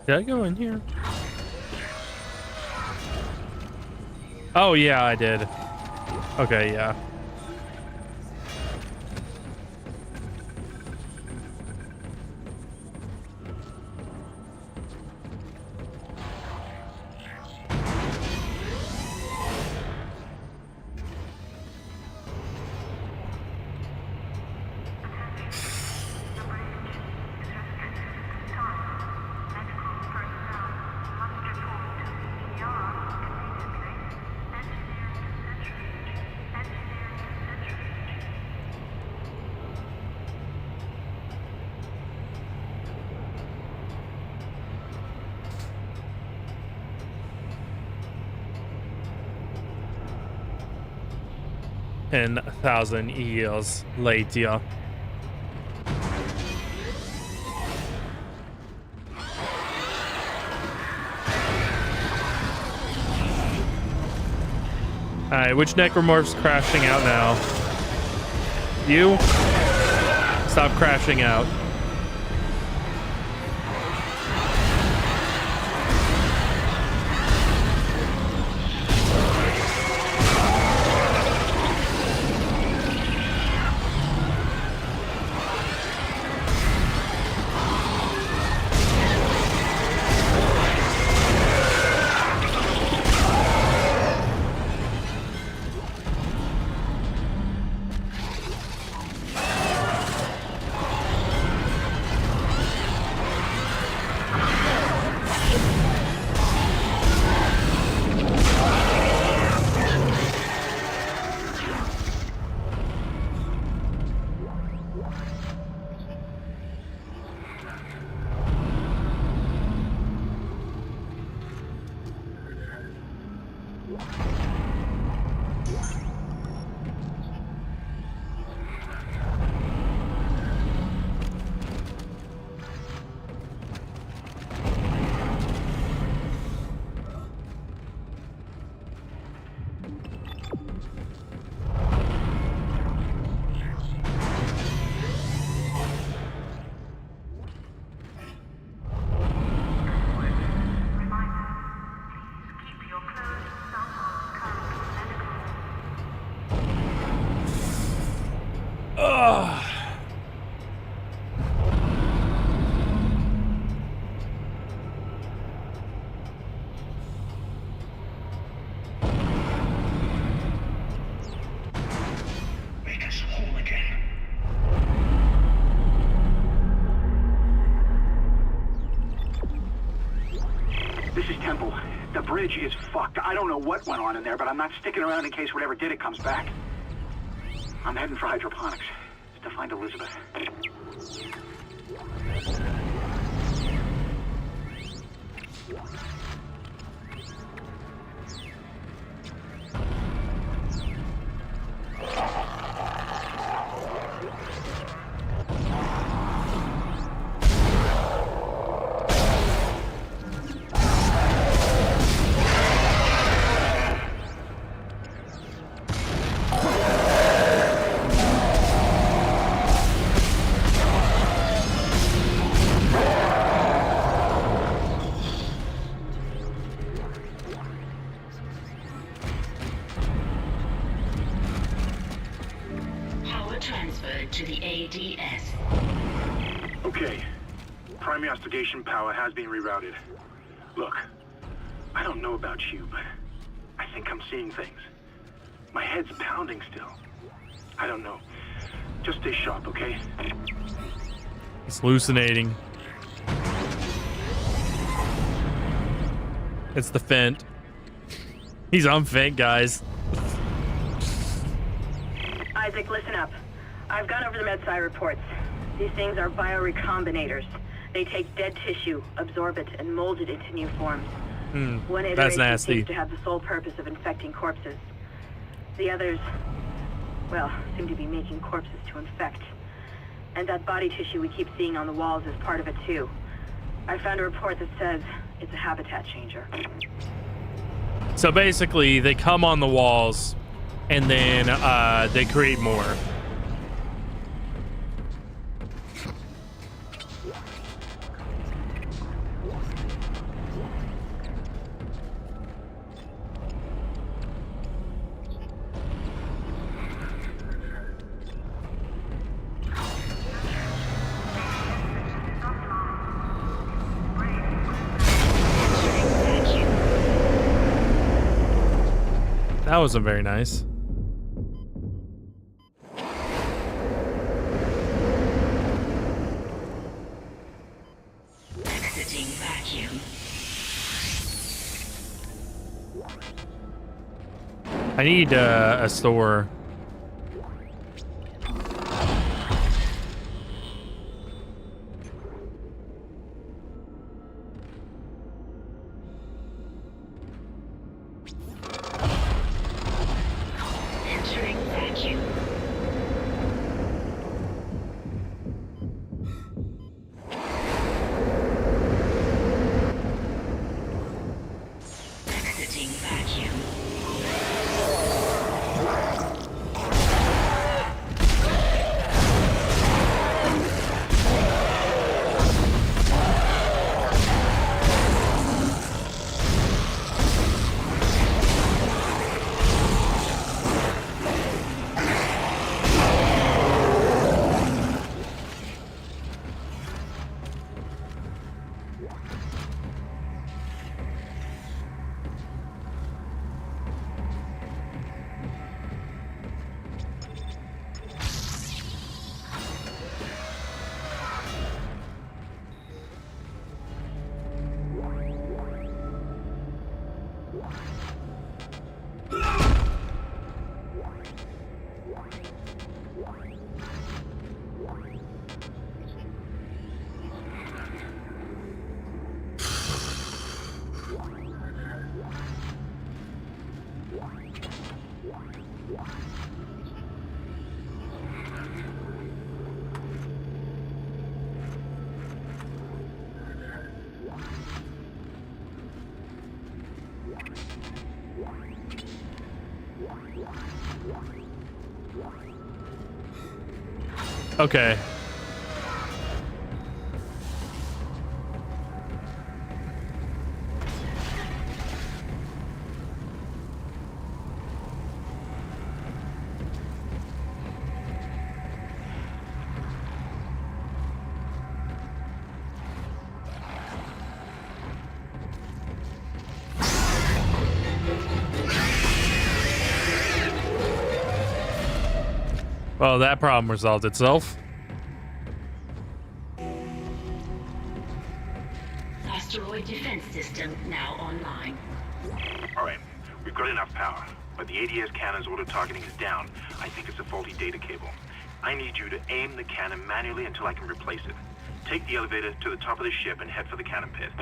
S1: Did I go in here? Oh, yeah, I did. Okay, yeah. And 1,000 years later. Alright, which necromorph's crashing out now? You? Stop crashing out.
S8: The bridge is fucked. I don't know what went on in there, but I'm not sticking around in case whatever did it comes back. I'm heading for hydroponics to find Elizabeth.
S10: to the ADS.
S13: Okay. Primary oscillation power has been rerouted. Look, I don't know about you, but I think I'm seeing things. My head's pounding still. I don't know. Just stay sharp, okay?
S1: It's hallucinating. It's the Fent. He's on Fent, guys.
S9: Isaac, listen up. I've gone over the MedSci reports. These things are biorecombinators. They take dead tissue, absorb it, and mold it into new forms. One
S1: That's
S9: iteration
S1: nasty.
S9: seems to have the sole purpose of infecting corpses. The others, well, seem to be making corpses to infect. And that body tissue we keep seeing on the walls is part of it too. I found a report that says it's a habitat changer.
S1: So basically, they come on the walls, and then they create more. That wasn't very nice.
S10: Exiting vacuum.
S1: I need a store.
S10: Entering vacuum. Exiting vacuum.
S1: Okay. Well, that problem resolved itself.
S10: Asteroid defense system now online.
S13: All right, we've got enough power, but the ADS cannon's auto targeting is down. I think it's a faulty data cable. I need you to aim the cannon manually until I can replace it. Take the elevator to the top of the ship and head for the cannon pit.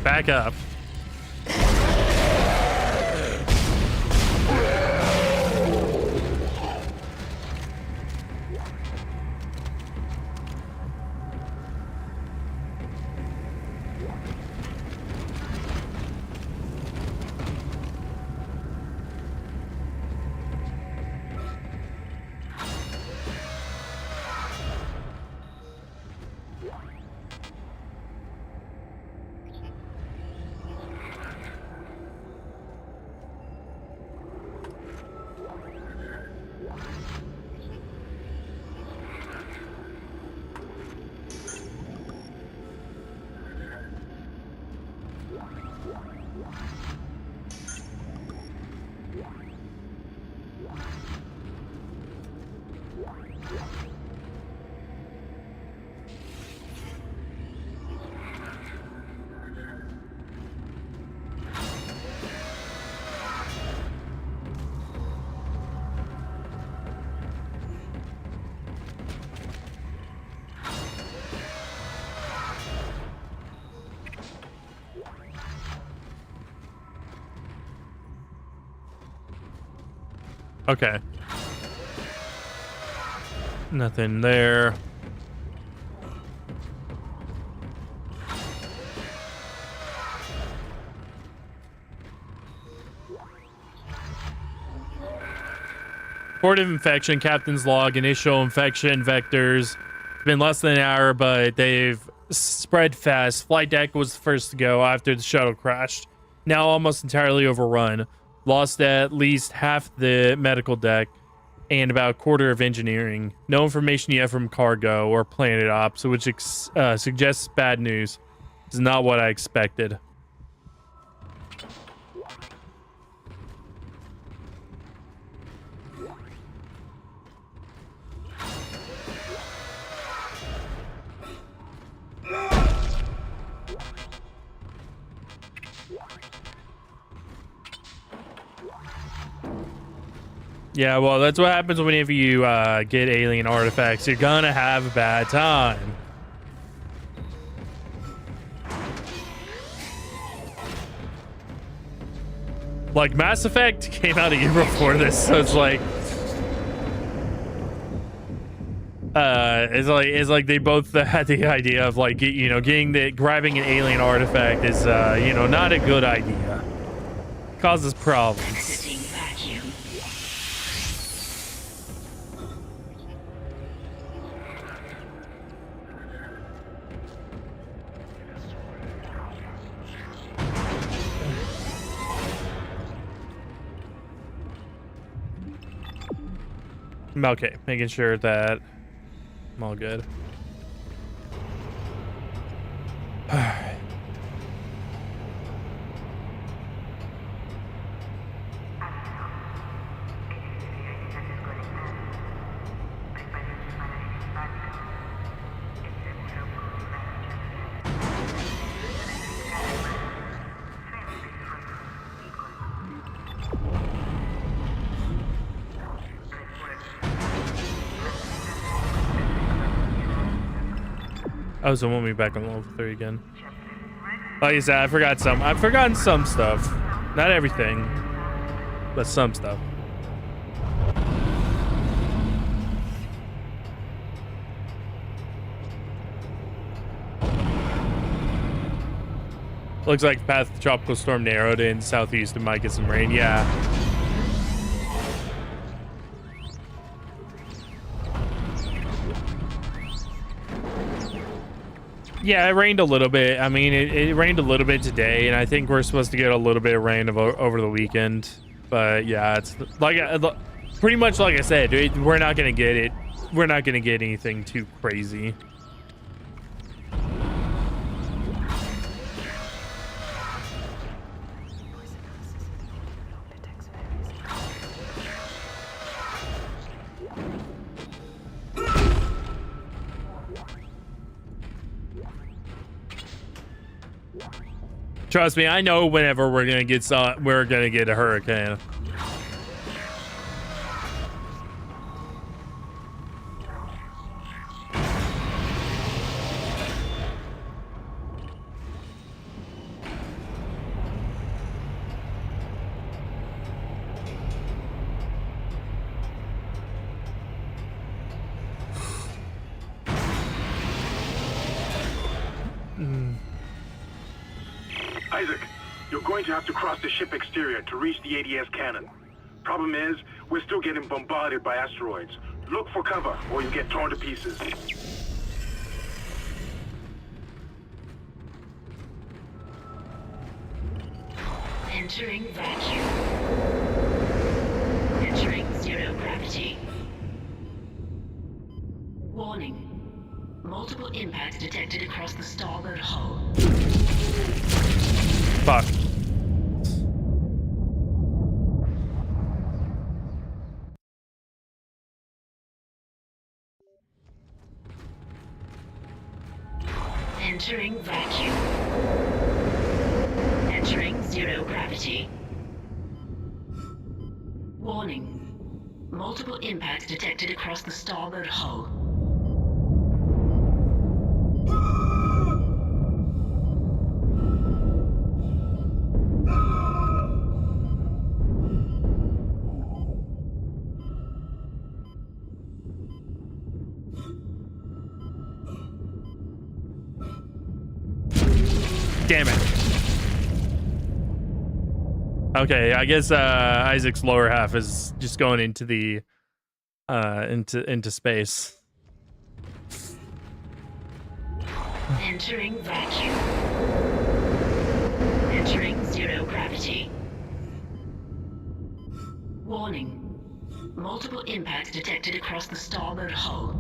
S1: Back up. Okay. Nothing there. Report of infection, captain's log, initial infection vectors. It's been less than an hour, but they've spread fast. Flight deck was the first to go after the shuttle crashed. Now almost entirely overrun. Lost at least half the medical deck and about a quarter of engineering. No information yet from cargo or planet ops, which suggests bad news. This is not what I expected. Yeah, well, that's what happens whenever you get alien artifacts. You're gonna have a bad time. Like, Mass Effect came out a year before this, so it's like... it's like they both had the idea of, like, you know, grabbing an alien artifact is, you know, not a good idea. Causes problems. Okay, making sure that I'm all good. Oh, so we'll be back on level 3 again. Like I said, I've forgotten some stuff. Not everything, but some stuff. Looks like the path of the tropical storm narrowed in southeast and might get some rain. Yeah. Yeah, it rained a little bit. I mean, it rained a little bit today, and I think we're supposed to get a little bit of rain over the weekend. But yeah, it's like pretty much like I said, we're not gonna get it. We're not gonna get anything too crazy. Trust me, I know whenever we're gonna get a hurricane.
S13: Isaac, you're going to have to cross the ship exterior to reach the ADS cannon. Problem is, we're still getting bombarded by asteroids. Look for cover, or you get torn to pieces.
S10: Entering vacuum. Entering zero gravity. Warning. Multiple impacts detected across the starboard hull.
S1: Fuck.
S10: Entering vacuum. Entering zero gravity. Warning. Multiple impacts detected across the starboard hull.
S1: Damn it. Okay, I guess Isaac's lower half is just going into the into space.
S10: Entering vacuum. Entering zero gravity. Warning. Multiple impacts detected across the starboard hull.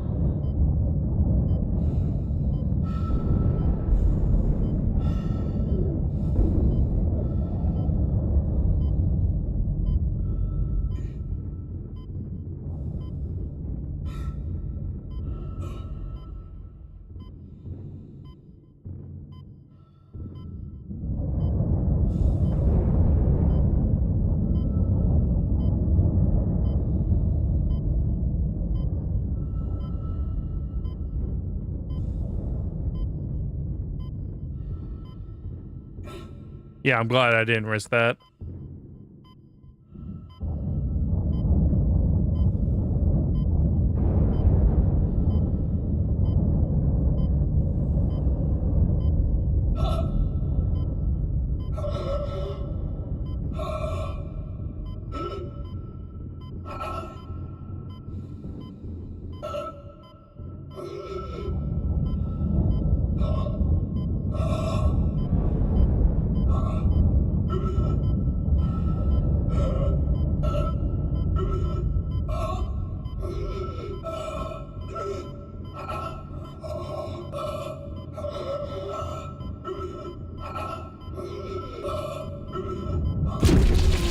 S1: Yeah, I'm glad I didn't risk that.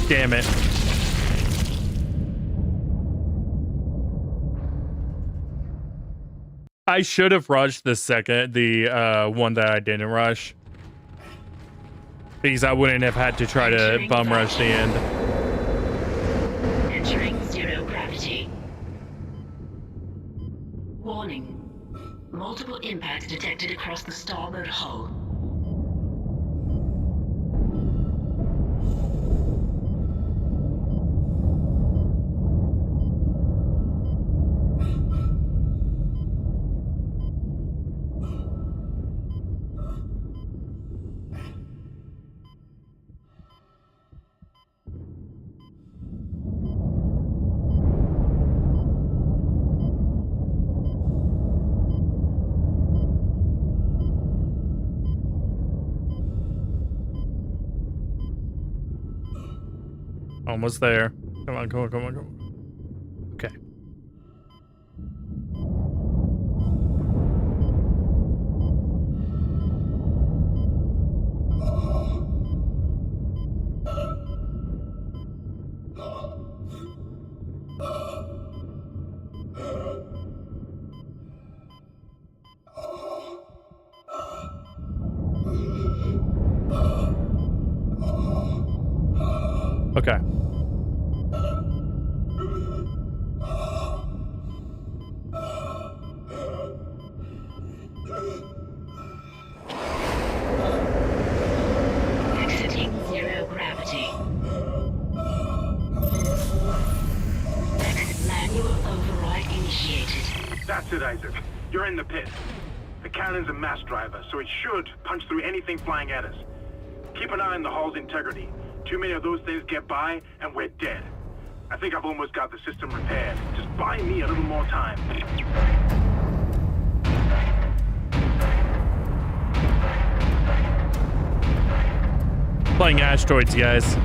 S1: Damn it. I should have rushed the one that I didn't rush. Because I wouldn't have had to try to bum rush the end.
S10: Entering zero gravity. Warning. Multiple impacts detected across the starboard hull.
S1: Almost there. Come on, come on, come on, come on. Okay. Okay.
S10: Exiting zero gravity. Exit manual override initiated.
S13: That's it, Isaac. You're in the pit. The cannon's a mass driver, so it should punch through anything flying at us. Keep an eye on the hull's integrity. Too many of those things get by, and we're dead. I think I've almost got the system repaired. Just buy me a little more time.
S1: Playing asteroids, guys.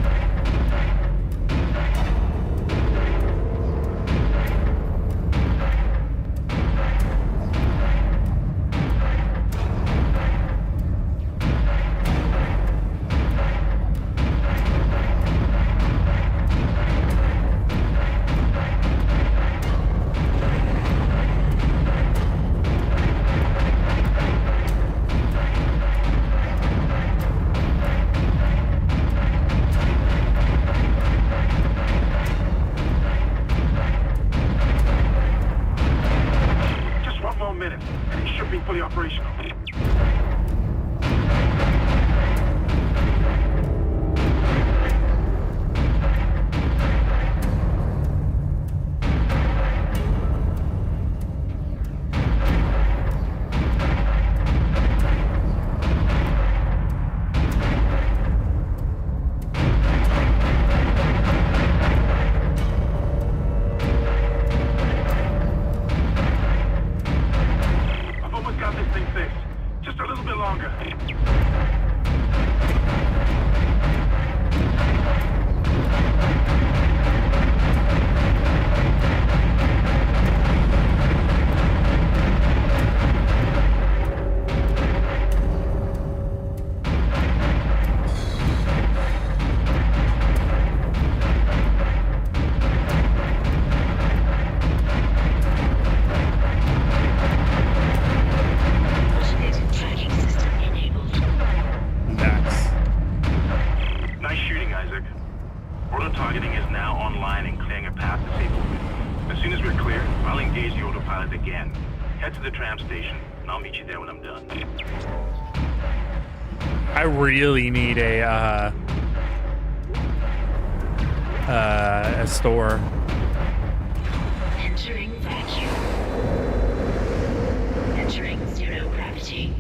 S13: thing fixed. Just a little bit longer.
S4: Nice shooting, Isaac. Auto-targeting is now online and clearing a path to safe orbit. As soon as we're clear, I'll engage the autopilot again. Head to the tram station, and I'll meet you there when I'm done.
S1: I really need a store.
S10: Entering vacuum. Entering zero gravity.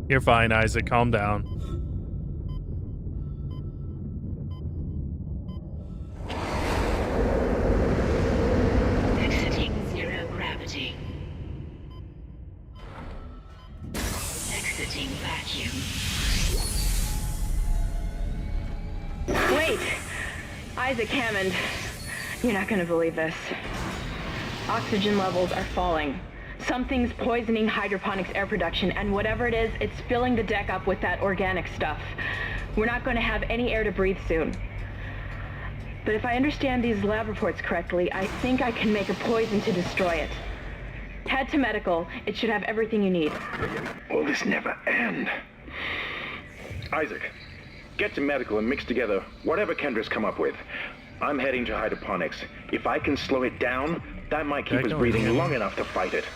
S1: You're fine, Isaac. Calm down.
S10: Exiting zero gravity. Exiting vacuum.
S16: Wait! Isaac Hammond. You're not gonna believe this. Oxygen levels are falling. Something's poisoning hydroponics air production, and whatever it is, it's filling the deck up with that organic stuff. We're not going to have any air to breathe soon. But if I understand these lab reports correctly, I think I can make a poison to destroy it. Head to medical. It should have everything you need.
S11: Will this never end? Isaac, get to medical and mix together whatever Kendra's come up with. I'm heading to hydroponics. If I can slow it down, that might keep us breathing long enough to fight it.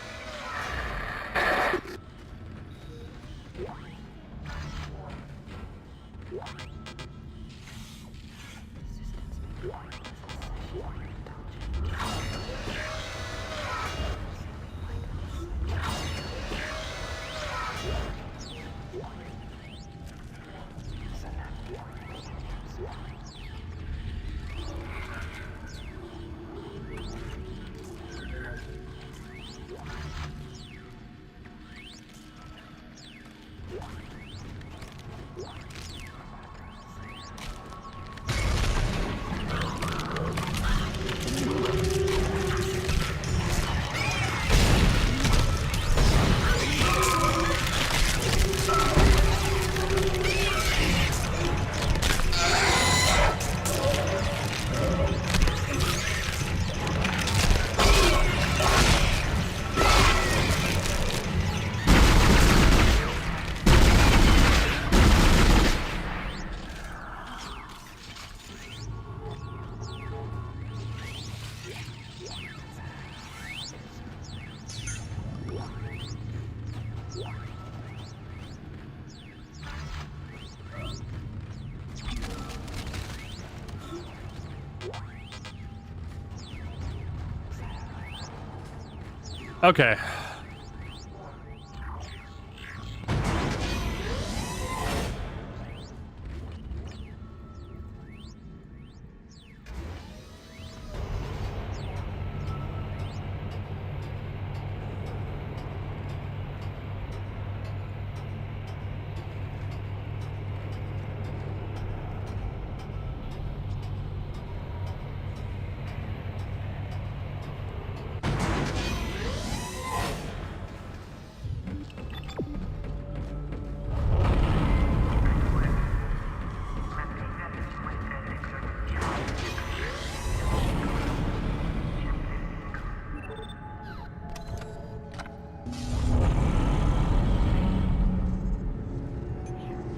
S1: Okay.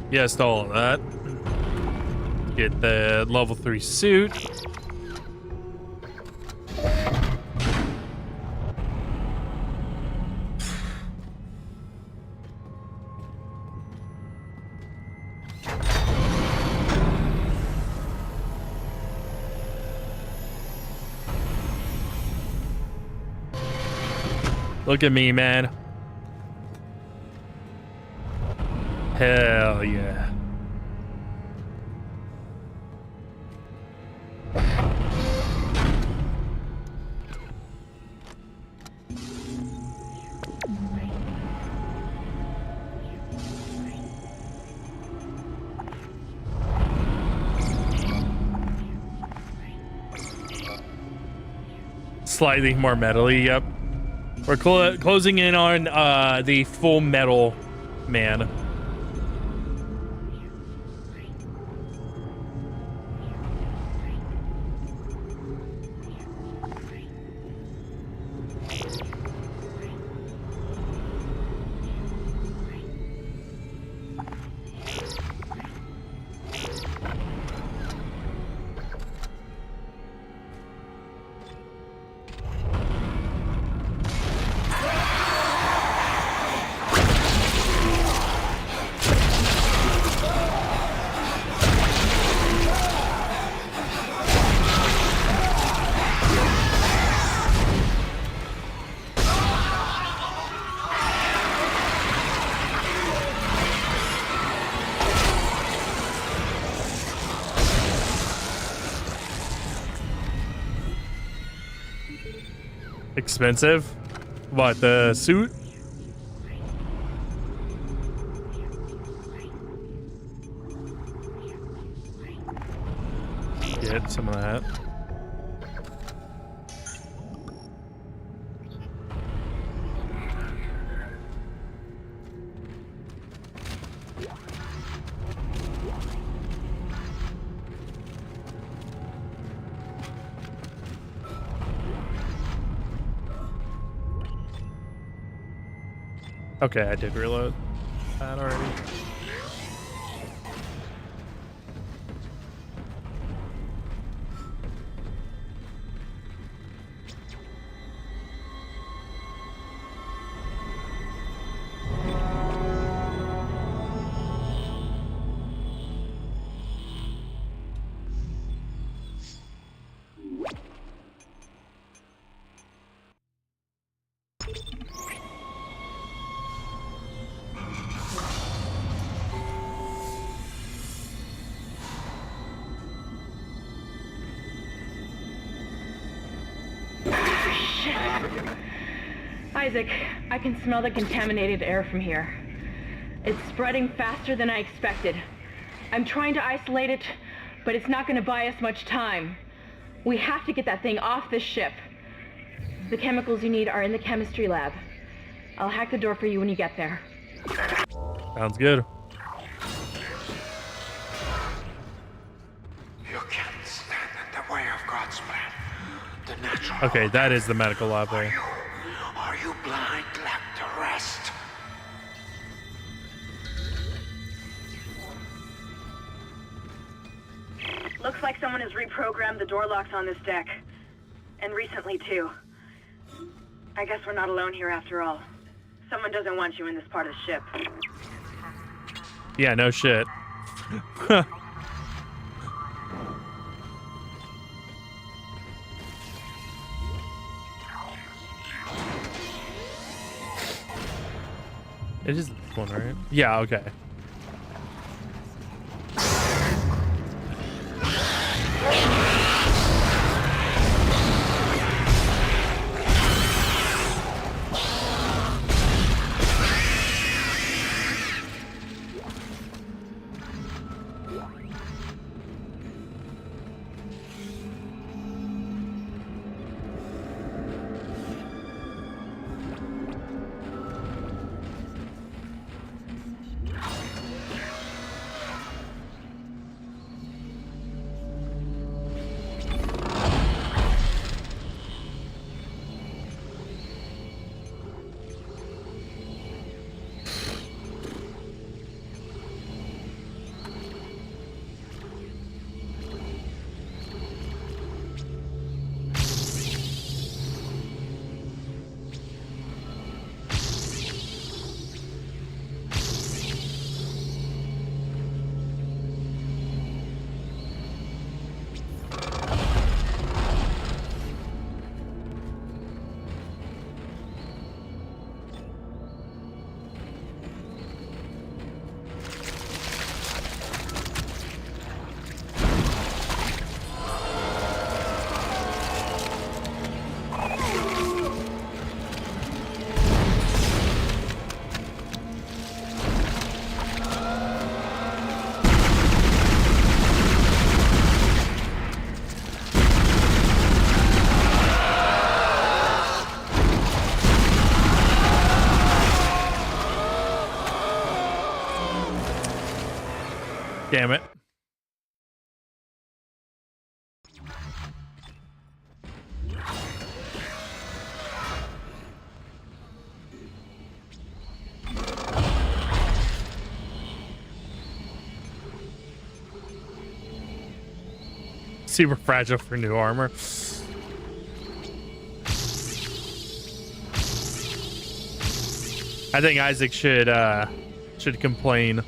S1: Yes to all of that. Get the level 3 suit. Look at me, man. Hell yeah. Slightly more metally, yep. We're closing in on the full metal man. Expensive? What, the suit? Get some of that. Okay, I did reload that already.
S16: Isaac, I can smell the contaminated air from here. It's spreading faster than I expected. I'm trying to isolate it, but it's not going to buy us much time. We have to get that thing off this ship. The chemicals you need are in the chemistry lab. I'll hack the door for you when you get there.
S1: Sounds good.
S19: You can't stand in the way of God's plan. The natural.
S1: Okay, that is the medical lab there.
S19: Are you blind? Left to rest.
S9: Looks like someone has reprogrammed the door locks on this deck. And recently, too. I guess we're not alone here after all. Someone doesn't want you in this part of the ship.
S1: Yeah, no shit. It is this one, right? Yeah, okay. Damn it. Super fragile for new armor. I think Isaac should complain.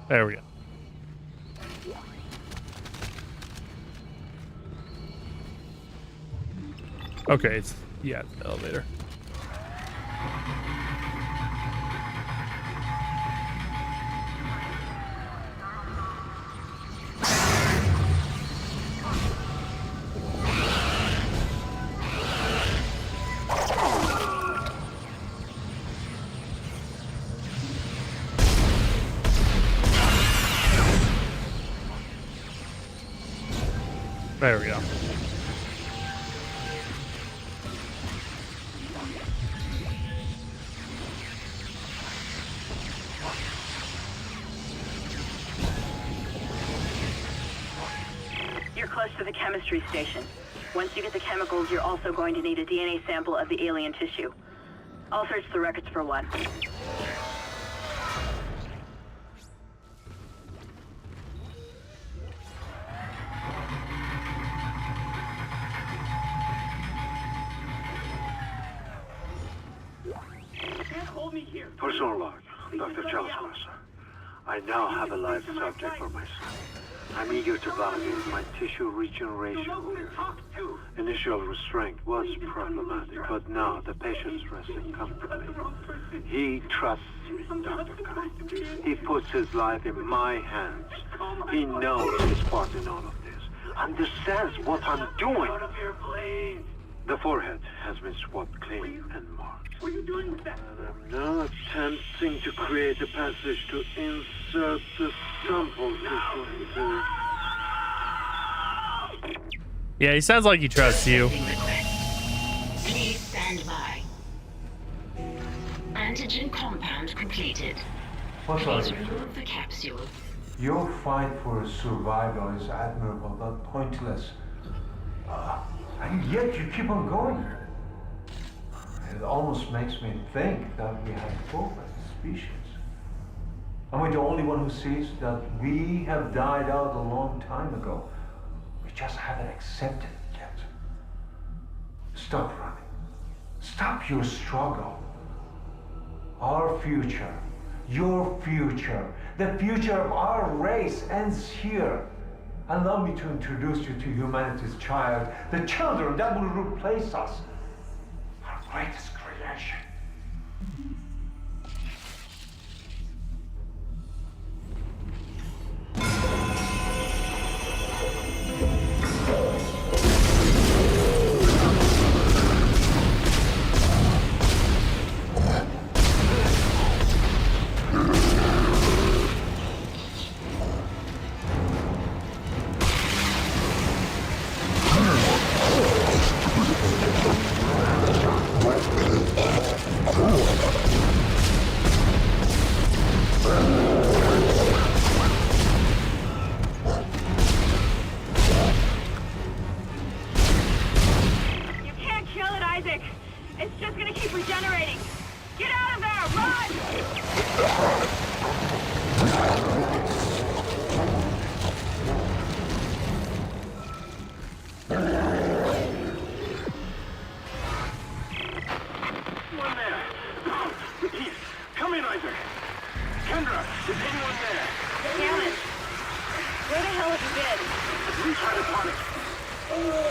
S1: There we go. Okay, it's the elevator. There we go.
S9: You're close to the chemistry station. Once you get the chemicals, you're also going to need a DNA sample of the alien tissue. I'll search the records for one.
S19: Personal log, Dr. Charles Mercer. I now have a live subject for myself. I'm eager to validate my tissue regeneration theory. Initial restraint was problematic, but now the patient's resting comfortably. He trusts me, Dr. Kine. He puts his life in my hands. He knows his part in all of this. Understands what I'm doing. The forehead has been swabbed clean and marked.
S8: What are you doing with that?
S19: And I'm now attempting to create a passage to insert the sample tissue into...
S1: Yeah, he sounds like he trusts you.
S10: Please stand by. Antigen compound completed. Please remove the capsule.
S20: Your fight for survival is admirable but pointless. And yet you keep on going. It almost makes me think that we have progressed as a species. Am I the only one who sees that we have died out a long time ago? We just haven't accepted it yet. Stop running. Stop your struggle. Our future, your future, the future of our race ends here. Allow me to introduce you to humanity's child, the children that will replace us. Our greatest creation.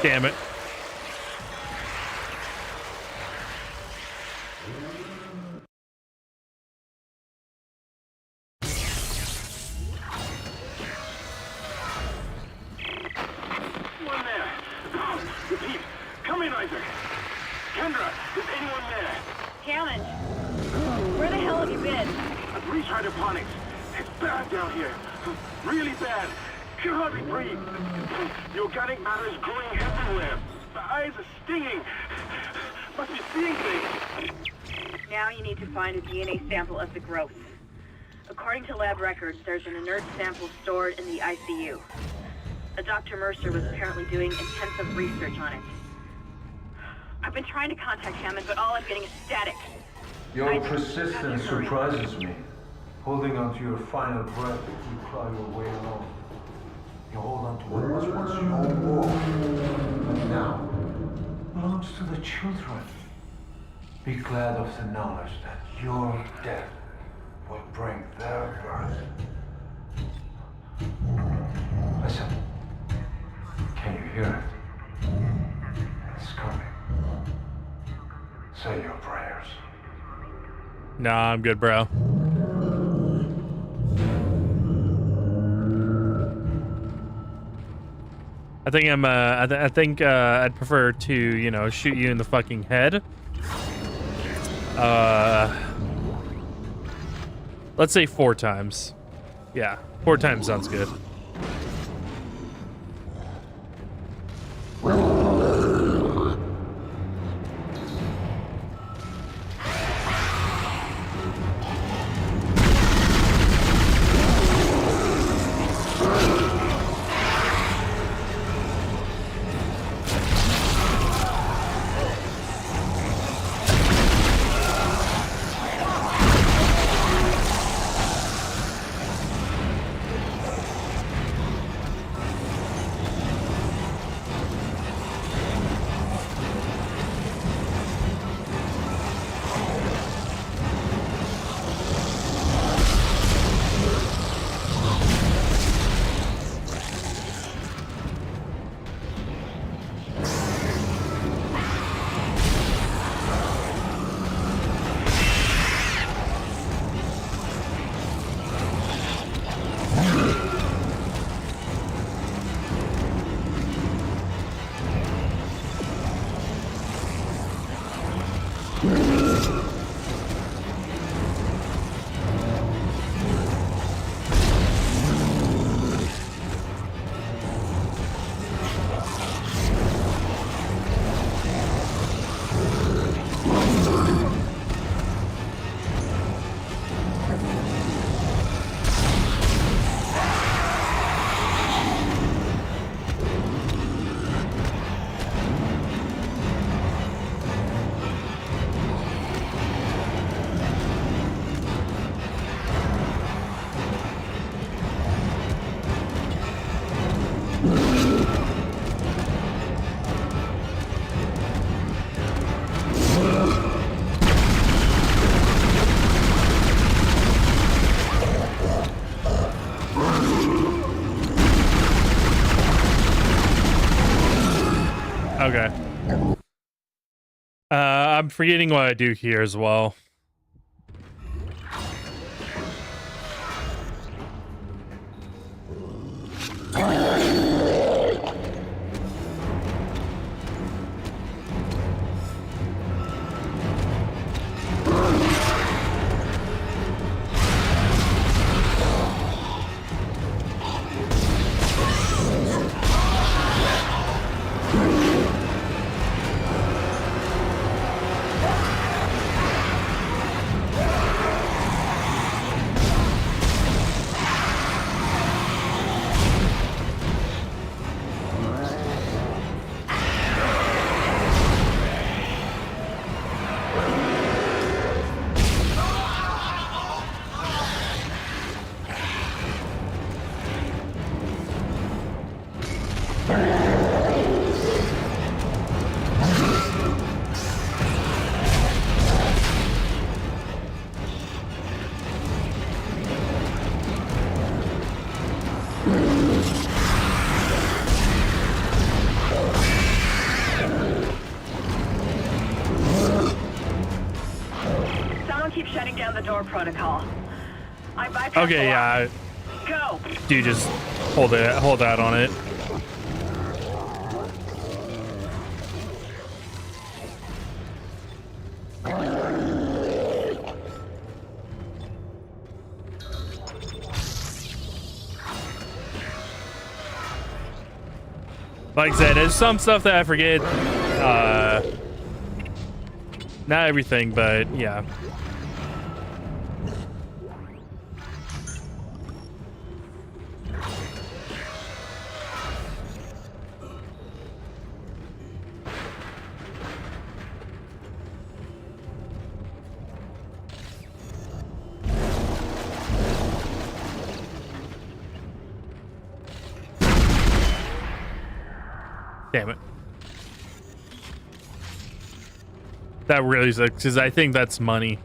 S1: Damn it.
S13: in, Isaac. Kendra, is anyone there?
S9: Hammond, where the hell have you been?
S13: I've reached hydroponics. It's bad down here. Really bad. Can hardly breathe. The organic matter is growing everywhere. My eyes are stinging. Must be seeing things.
S9: Now you need to find a DNA sample of the growth. According to lab records, there's an inert sample stored in the ICU. A Dr. Mercer was apparently doing intensive research on it. I've been trying to contact Hammond, but all I'm getting is static.
S20: Your persistence surprises me. Holding on to your final breath as you claw your way along. You hold on to what was once your world, but now belongs to the children. Be glad of the knowledge that your death will bring their birth. Listen. Can you hear it? It's coming. Say your prayers.
S1: Nah, I'm good, bro. I think I think I'd prefer to, you know, shoot you in the fucking head. Let's say 4 times. Yeah, 4 times sounds good. Okay. I'm forgetting what I do here as well.
S9: Protocol. I bypassed
S1: Okay, yeah.
S9: Go.
S1: Dude, just hold out on it. Like I said, there's some stuff that I forget. Not everything, but yeah. Damn it. That really sucks, because I think that's money.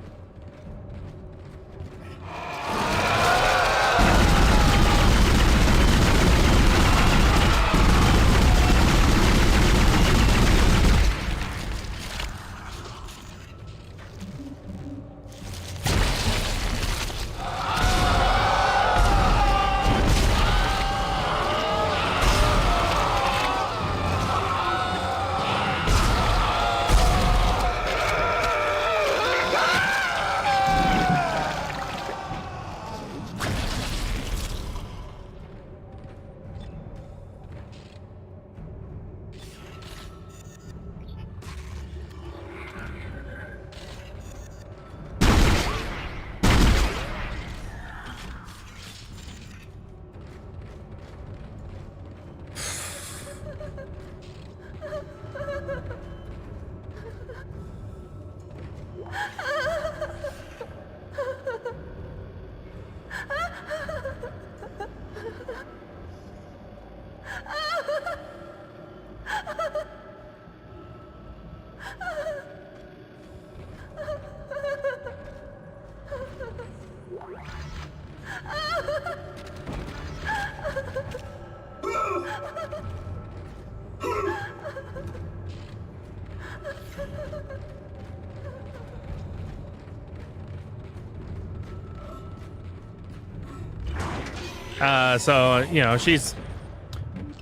S1: So you know, she's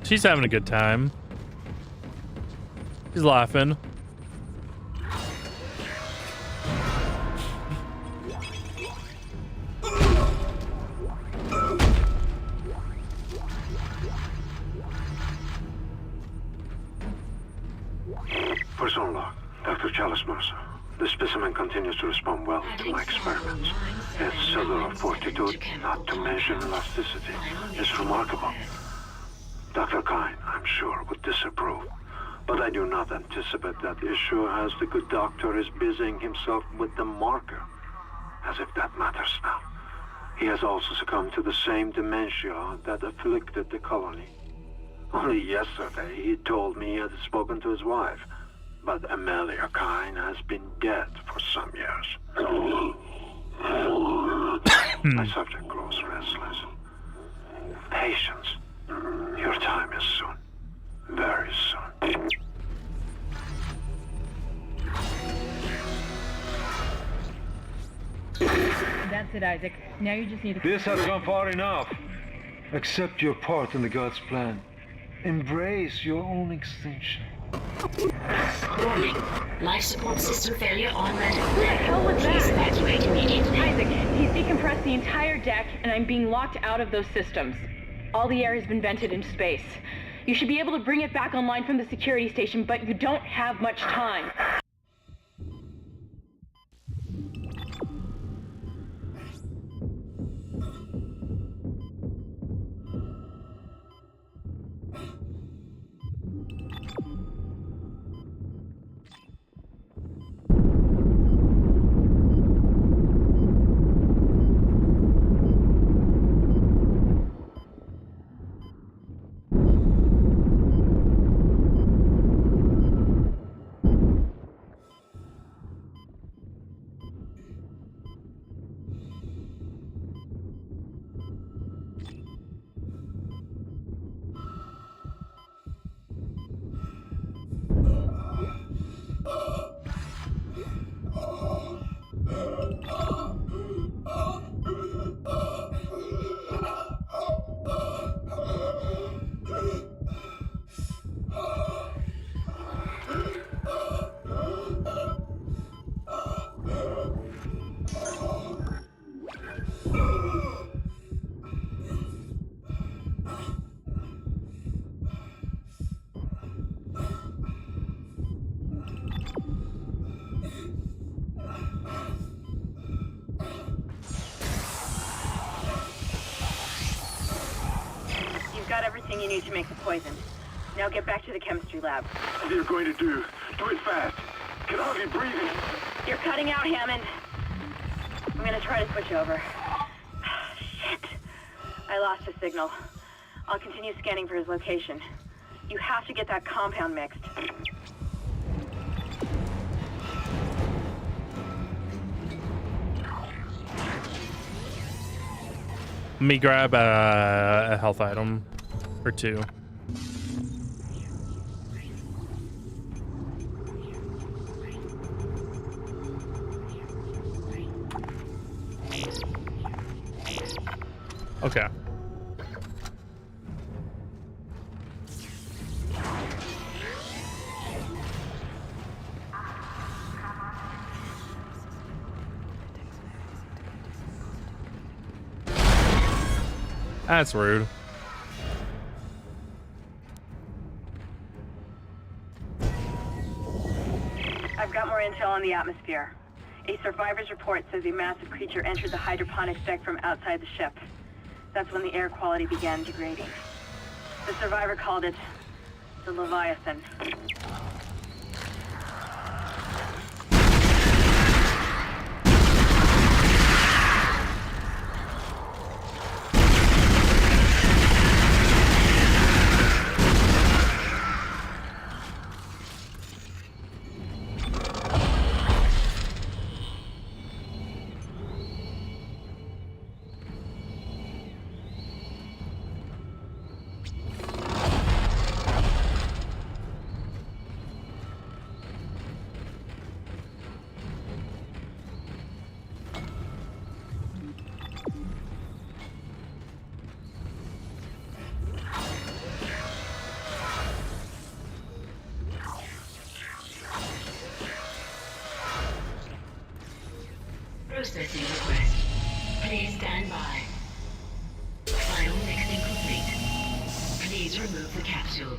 S1: having a good time. She's laughing.
S19: Personal log, Dr. Chalice Mercer. The specimen continues to respond well to my experiments. Its cellular fortitude, not to mention elasticity, is remarkable. Dr. Kine, I'm sure, would disapprove. But I do not anticipate that issue, as the good doctor is busying himself with the marker. As if that matters now. He has also succumbed to the same dementia that afflicted the colony. Only yesterday he told me he had spoken to his wife. But Amelia Kine has been dead for some years. My subject grows restless. Patience. Your time is soon. Very soon.
S16: That's it, Isaac. Now you just need to...
S20: This has gone far enough. Accept your part in the God's plan. Embrace your own extinction.
S10: Warning. Life support system failure on red.
S16: What the hell was that?
S10: Please evacuate immediately.
S16: Isaac, he's decompressed the entire deck, and I'm being locked out of those systems. All the air has been vented into space. You should be able to bring it back online from the security station, but you don't have much time.
S9: everything you need to make the poison. Now get back to the chemistry lab.
S13: What are you going to do? Do it fast. Can hardly breathe.
S9: You're cutting out, Hammond. I'm gonna try to switch over. Shit. I lost his signal. I'll continue scanning for his location. You have to get that compound mixed.
S1: Let me grab a health item or two. Okay. That's rude.
S9: I've got more intel on the atmosphere. A survivor's report says a massive creature entered the hydroponics deck from outside the ship. That's when the air quality began degrading. The survivor called it the Leviathan.
S10: Processing request. Please stand by. Final mixing complete. Please remove the capsule.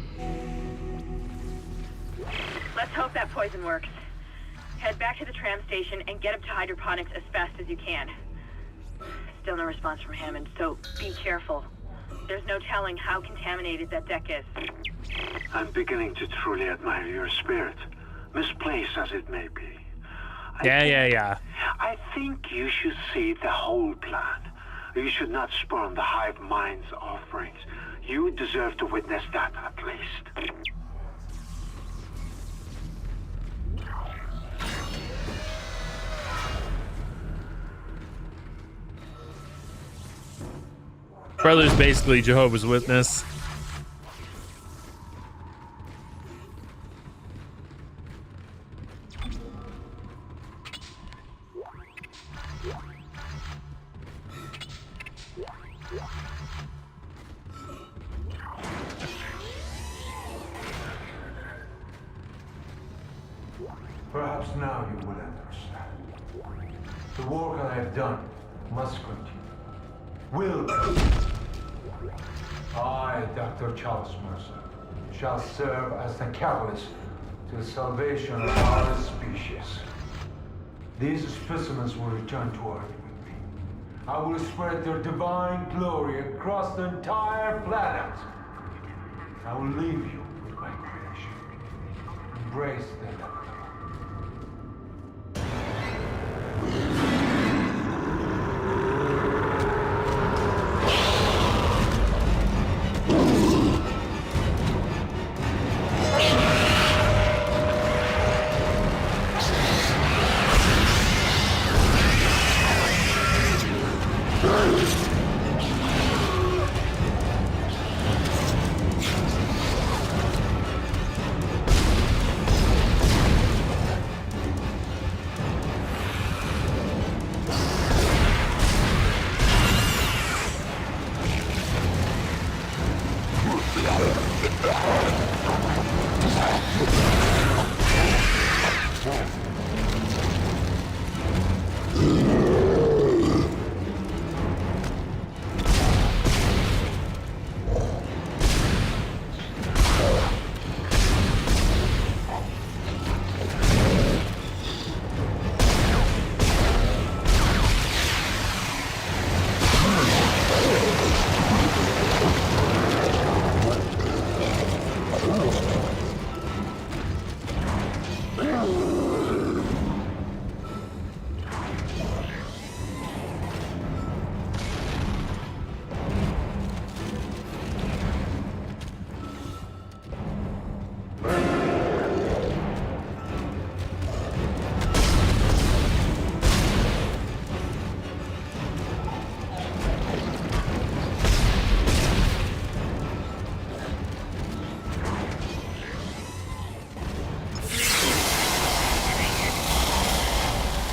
S9: Let's hope that poison works. Head back to the tram station and get up to hydroponics as fast as you can. Still no response from Hammond, so be careful. There's no telling how contaminated that deck is.
S19: I'm beginning to truly admire your spirit, misplaced as it may be.
S1: Yeah.
S19: I think you should see the whole plan. You should not spurn the hive mind's offerings. You deserve to witness that, at least.
S1: Brother's basically Jehovah's Witness.
S20: Perhaps now you will understand. The work I have done must continue. Will continue. I, Dr. Charles Mercer, shall serve as the catalyst to the salvation of our species. These specimens will return to Earth with me. I will spread their divine glory across the entire planet. I will leave you with my creation. Embrace the inevitable.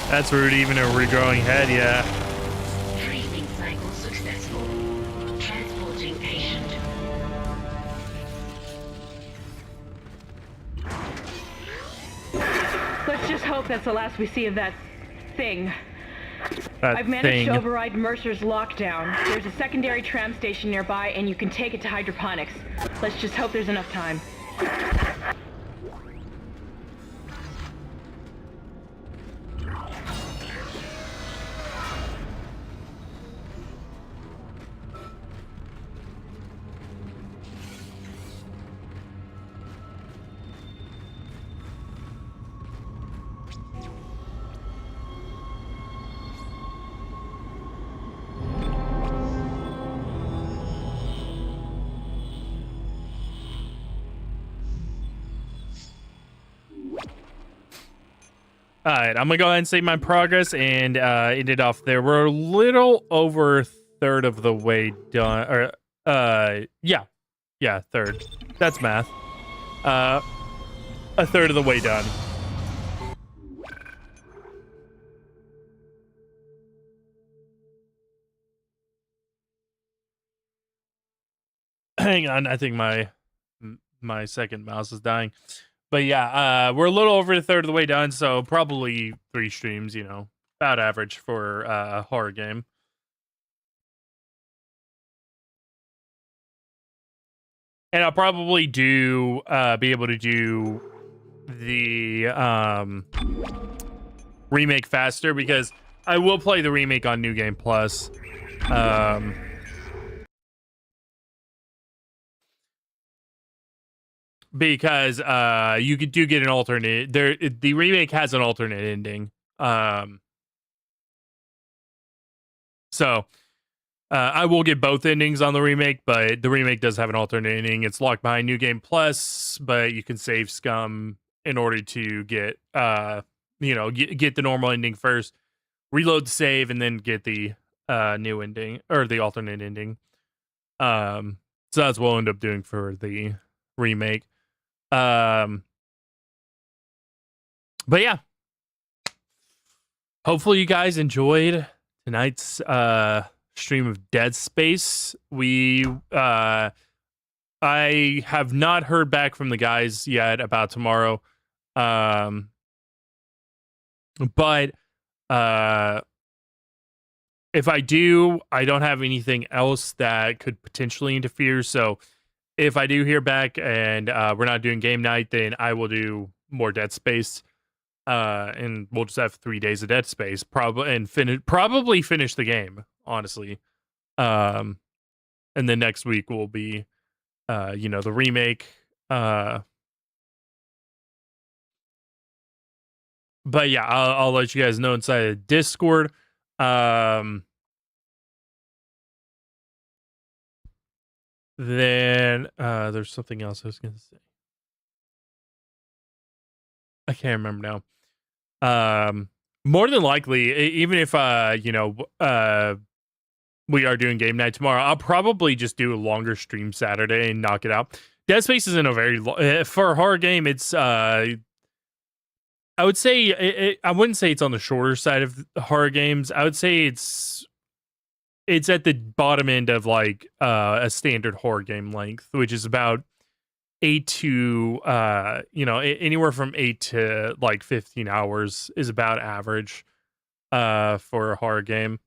S1: That's rude, even a regrowing head, yeah.
S10: Freezing cycle successful. Transporting patient.
S16: Let's just hope that's the last we see of that thing.
S1: That
S16: I've managed
S1: thing.
S16: to override Mercer's lockdown. There's a secondary tram station nearby, and you can take it to hydroponics. Let's just hope there's enough time.
S1: All right, I'm gonna go ahead and save my progress and end it off there. We're a little over a third of the way done, or yeah, third. That's math. A third of the way done. Hang on, I think my second mouse is dying. But yeah, we're a little over a third of the way done, so probably 3 streams, you know, about average for a horror game. And I'll probably be able to do the remake faster because I will play the remake on New Game Plus. Because you do get an alternate. The remake has an alternate ending. So I will get both endings on the remake, but the remake does have an alternate ending. It's locked behind New Game Plus, but you can save Scum in order to get get the normal ending first, reload the save, and then get the new ending or the alternate ending. So that's what we'll end up doing for the remake. But yeah, hopefully you guys enjoyed tonight's stream of Dead Space. I have not heard back from the guys yet about tomorrow. But if I do, I don't have anything else that could potentially interfere. So if I do hear back and we're not doing game night, then I will do more Dead Space. And we'll just have 3 days of Dead Space, probably finish the game, honestly. And then next week will be, the remake. But yeah, I'll let you guys know inside the Discord. Then there's something else I was gonna say. I can't remember now. More than likely, even if we are doing game night tomorrow, I'll probably just do a longer stream Saturday and knock it out. Dead Space isn't a very for a horror game. It's I would say I wouldn't say it's on the shorter side of horror games. I would say it's at the bottom end of like a standard horror game length, which is about 8 to anywhere from 8 to like 15 hours is about average for a horror game.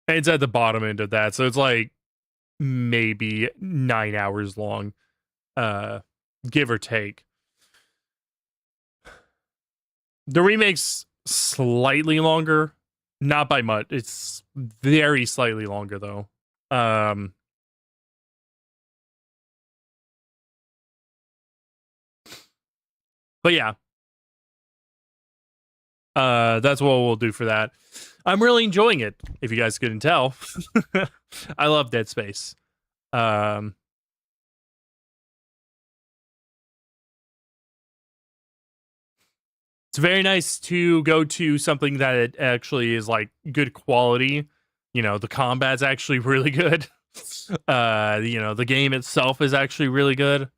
S1: It's at the bottom end of that, so it's like maybe 9 hours long, give or take. The remake's slightly longer, not by much. It's very slightly longer though. But yeah, that's what we'll do for that. I'm really enjoying it, if you guys couldn't tell. I love Dead Space. It's very nice to go to something that it actually is like good quality. You know, the combat's actually really good. The game itself is actually really good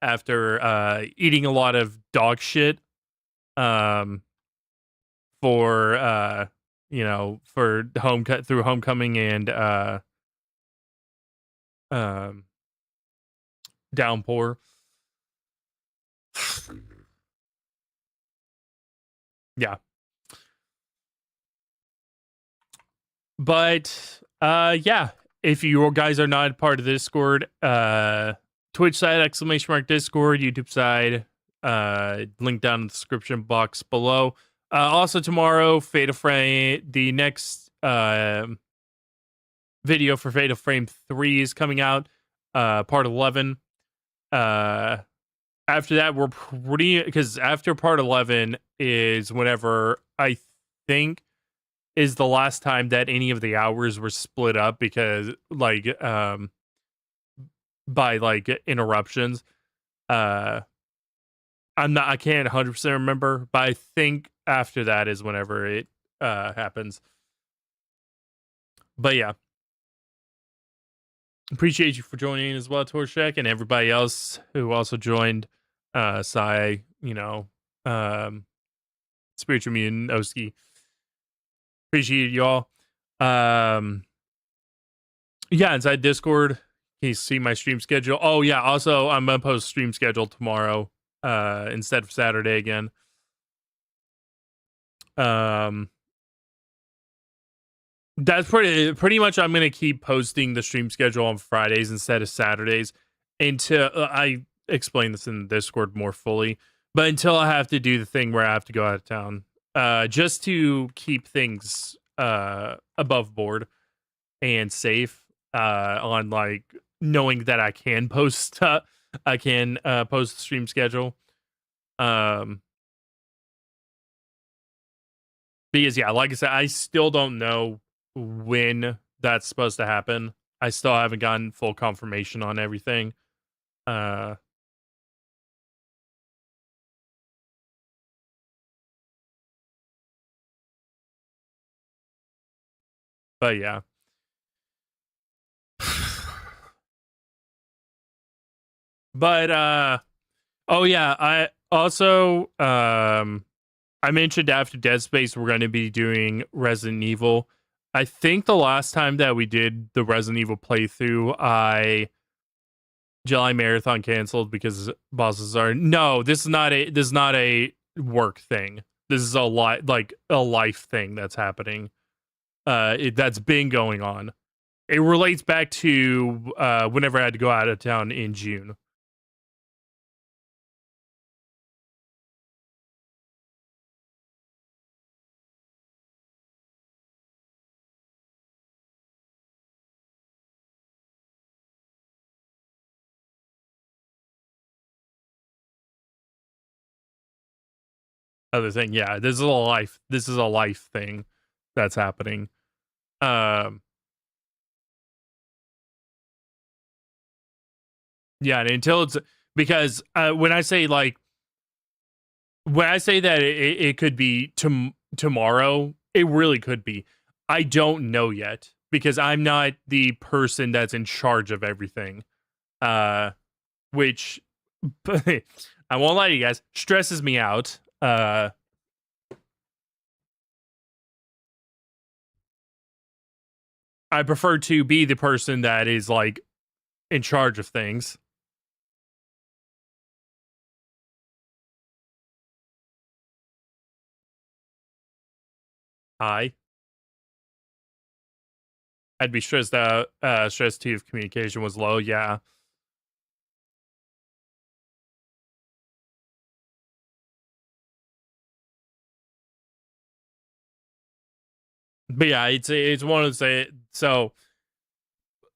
S1: after eating a lot of dog shit for through Homecoming and Downpour. Yeah. But yeah, if you guys are not part of the Discord, Twitch side, !Discord, YouTube side, link down in the description box below. Also tomorrow, Fatal Frame, the next video for Fatal Frame 3 is coming out, part 11. After that, we're because after part 11 is whenever I think is the last time that any of the hours were split up because by interruptions. I can't 100% remember, but I think after that is whenever it happens. But yeah. Appreciate you for joining as well, Torshek, and everybody else who also joined. Sai, Spiritual Mutant, Oski. Appreciate y'all. Yeah, inside Discord, you see my stream schedule. Oh yeah, also I'm gonna post stream schedule tomorrow, instead of Saturday again. That's pretty much. I'm gonna keep posting the stream schedule on Fridays instead of Saturdays until I explain this in the Discord more fully. But until I have to do the thing where I have to go out of town, just to keep things above board and safe, on knowing that I can post post the stream schedule. Because yeah, like I said, I still don't know when that's supposed to happen. I still haven't gotten full confirmation on everything. But yeah. But oh yeah, I also I mentioned after Dead Space we're going to be doing Resident Evil. I think the last time that we did the Resident Evil playthrough, July Marathon canceled because bosses are this is not a work thing. This is a life thing that's happening. That's been going on. It relates back to whenever I had to go out of town in June. Other thing, yeah, this is a life thing that's happening. Yeah, and until it's because when I say that it could be tomorrow, it really could be. I don't know yet because I'm not the person that's in charge of everything. Which I won't lie to you guys, stresses me out. I prefer to be the person that is in charge of things. I'd be stressed out, stressed too if communication was low. Yeah. But yeah, it's one of those. So,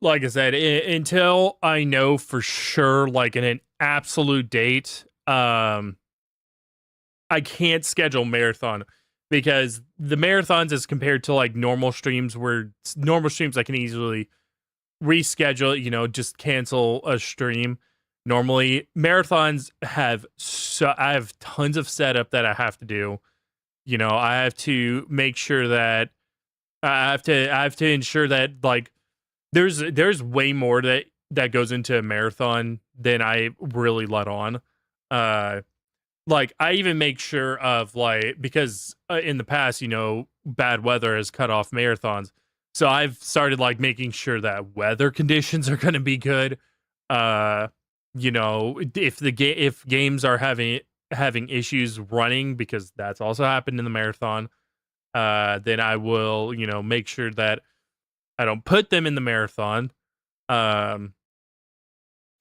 S1: like I said, until I know for sure, in an absolute date, I can't schedule marathon because the marathons, as compared to normal streams, where normal streams I can easily reschedule. Just cancel a stream. Normally, marathons I have tons of setup that I have to do. I have to make sure that I have to ensure that there's way more that goes into a marathon than I really let on. Like I even make sure of like because in the past, bad weather has cut off marathons. So I've started like making sure that weather conditions are going to be good. Uh, if games are having issues running because that's also happened in the marathon, then I will, make sure that I don't put them in the marathon. Um,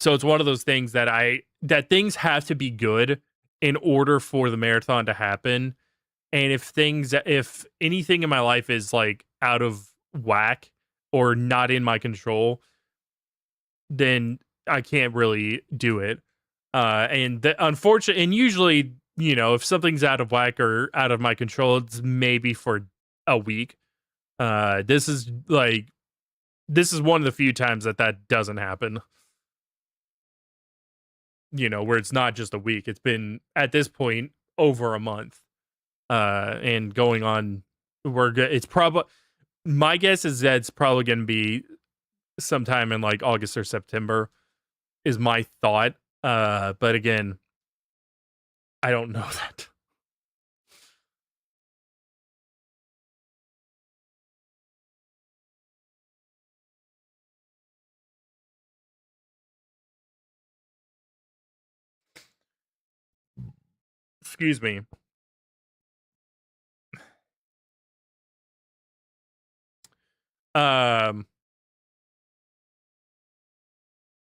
S1: so it's one of those things that things have to be good in order for the marathon to happen. And if anything in my life is like out of whack or not in my control, then I can't really do it. And usually, if something's out of whack or out of my control, it's maybe for a week. This is one of the few times that doesn't happen. Where it's not just a week. It's been at this point over a month. And going on, it's probably, my guess is that it's probably going to be sometime in like August or September is my thought. But again, I don't know that. Excuse me.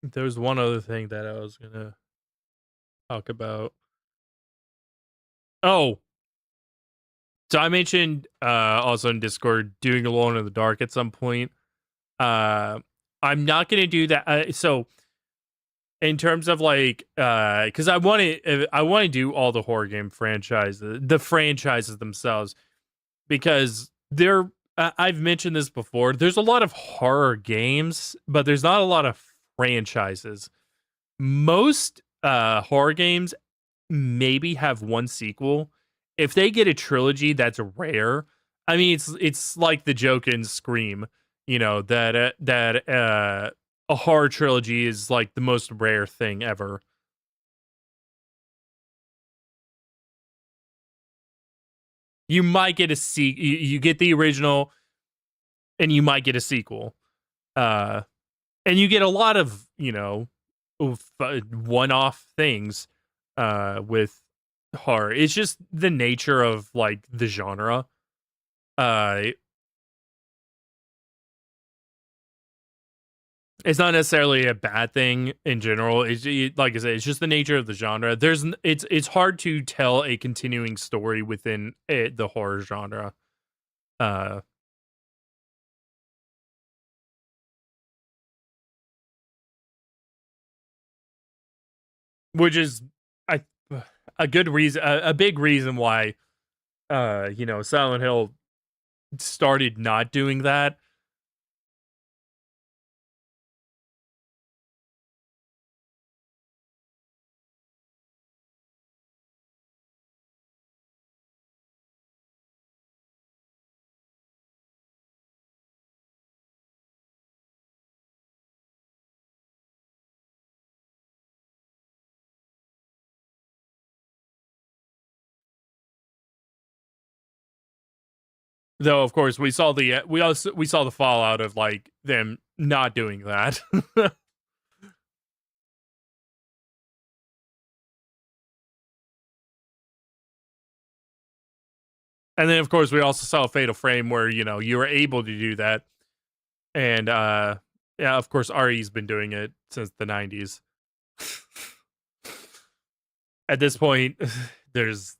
S1: There's one other thing that I was gonna talk about. Oh, so I mentioned also in Discord doing Alone in the Dark at some point. I'm not gonna do that. So in terms of like, because I want to do all the horror game franchises, the franchises themselves, because I've mentioned this before. There's a lot of horror games, but there's not a lot of franchises. Most horror games maybe have one sequel. If they get a trilogy, that's rare. I mean, it's like the joke in Scream, that a horror trilogy is like the most rare thing ever. You might get you get the original, and you might get a sequel. And you get a lot of one-off things with horror. It's just the nature of like the genre. It's not necessarily a bad thing in general. Like I said, it's just the nature of the genre. It's hard to tell a continuing story within the horror genre. Which is a good reason, a big reason why Silent Hill started not doing that. Though, of course, we saw the fallout of like them not doing that. And then, of course, we also saw Fatal Frame where, you were able to do that. And, yeah, of course, RE's been doing it since the 90s. At this point, there's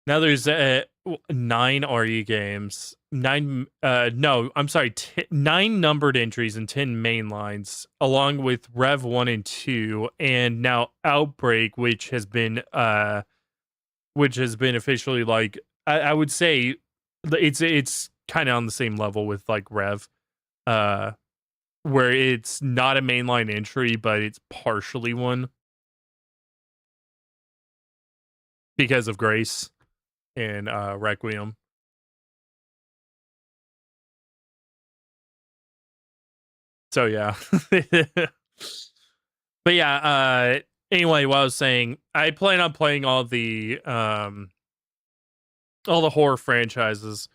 S1: 9 RE games. 9 9 numbered entries and 10 main lines, along with Rev 1 and 2, and now Outbreak, which has been officially like I would say it's kind of on the same level with like Rev, where it's not a mainline entry, but it's partially one because of Grace and Requiem. So yeah. But yeah, anyway, what I was saying, I plan on playing all the horror franchises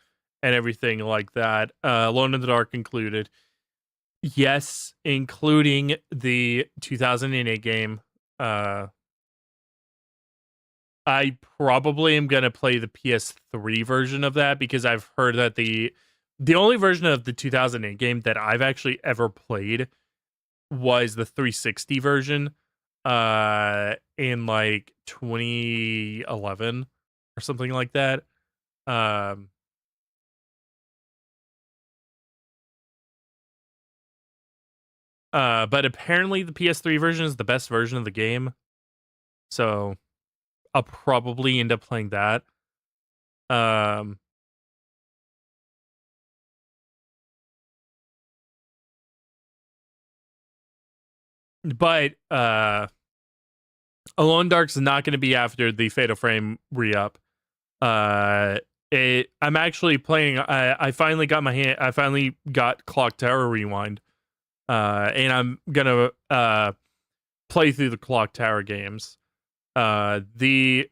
S1: and everything like that, Alone in the Dark included. Yes, including the 2008 game. I probably am gonna play the PS3 version of that because I've heard that the only version of the 2008 game that I've actually ever played was the 360 version in like 2011 or something like that. But apparently the PS3 version is the best version of the game. So I'll probably end up playing that. But Alone Dark's not going to be after the Fatal Frame re-up. I'm actually playing. I finally got I finally got Clock Tower Rewind, and I'm gonna play through the Clock Tower games. The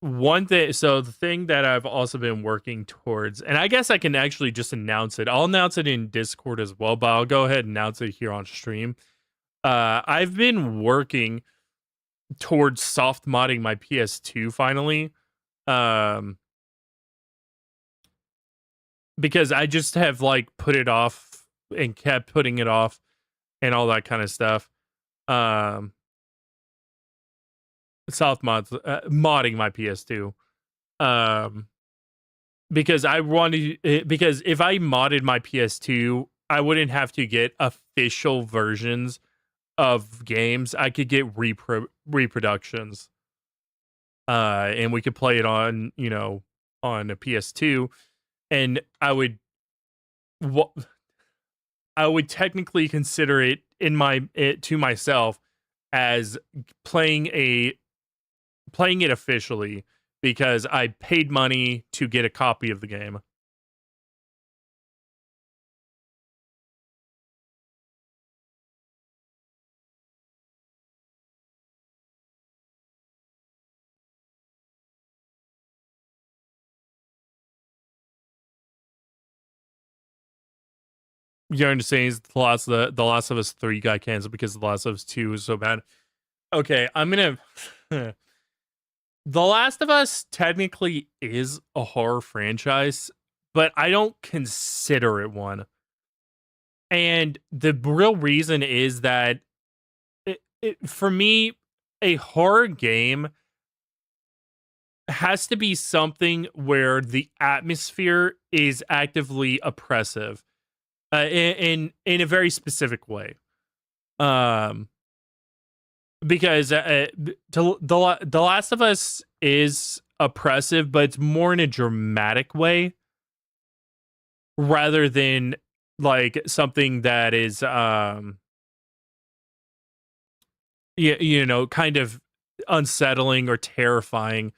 S1: one thing, so the thing that I've also been working towards, and I guess I can actually just announce it. I'll announce it in Discord as well, but I'll go ahead and announce it here on stream. I've been working towards soft modding my PS2 finally. Because I just have like put it off and kept putting it off and all that kind of stuff. Soft mods, modding my PS2. Because I wanted, because if I modded my PS2, I wouldn't have to get official versions of games. I could get reproductions. And we could play it on, on a PS2. And I would technically consider it to myself as playing it officially because I paid money to get a copy of the game. You're understanding the Last of Us 3 got canceled because The Last of Us 2 was so bad. Okay, I'm gonna The Last of Us technically is a horror franchise, but I don't consider it one. And the real reason is that for me, a horror game has to be something where the atmosphere is actively oppressive. In a very specific way, because the Last of Us is oppressive, but it's more in a dramatic way rather than like something that is kind of unsettling or terrifying.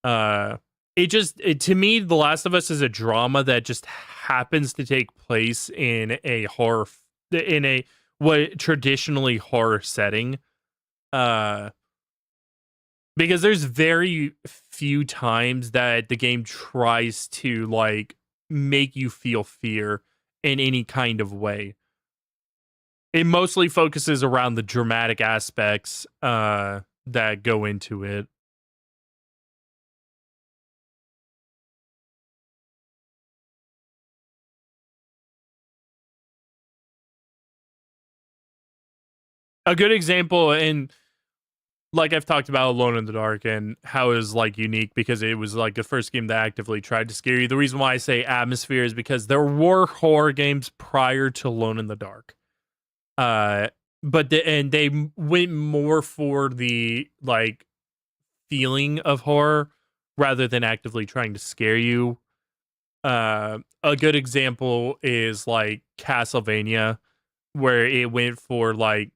S1: To me, The Last of Us is a drama that just happens to take place in a what traditionally horror setting. Because there's very few times that the game tries to like make you feel fear in any kind of way. It mostly focuses around the dramatic aspects that go into it. A good example, and like I've talked about Alone in the Dark and how it was like unique because it was like the first game that actively tried to scare you. The reason why I say atmosphere is because there were horror games prior to Alone in the Dark. But they went more for the like feeling of horror rather than actively trying to scare you. A good example is like Castlevania, where it went for like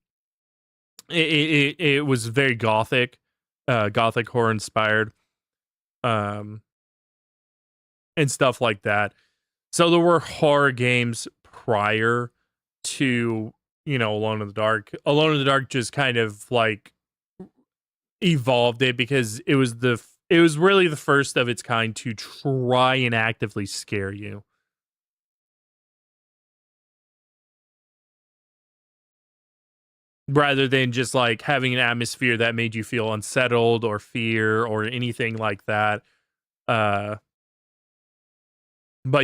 S1: it was very gothic horror inspired, and stuff like that. So there were horror games prior to, Alone in the Dark. Alone in the Dark just kind of like evolved it because it was really the first of its kind to try and actively scare you. Rather than just like having an atmosphere that made you feel unsettled or fear or anything like that. But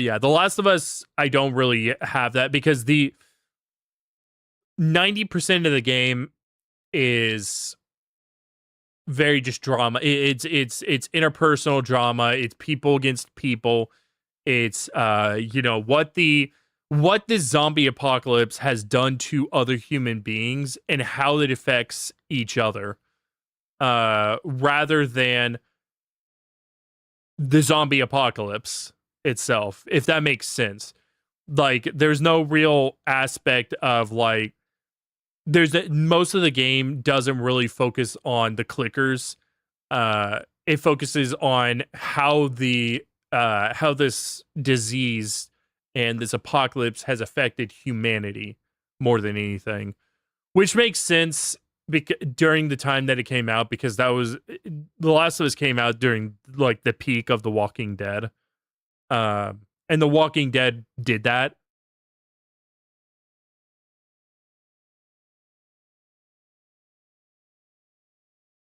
S1: yeah, The Last of Us, I don't really have that because the 90% of the game is very just drama. It's interpersonal drama. It's people against people. It's what the zombie apocalypse has done to other human beings and how it affects each other, rather than the zombie apocalypse itself, if that makes sense. Like, there's no real aspect of like, most of the game doesn't really focus on the clickers. It focuses on how this disease and this apocalypse has affected humanity more than anything, which makes sense during the time that it came out, because that was The Last of Us came out during like the peak of The Walking Dead, and The Walking Dead did that.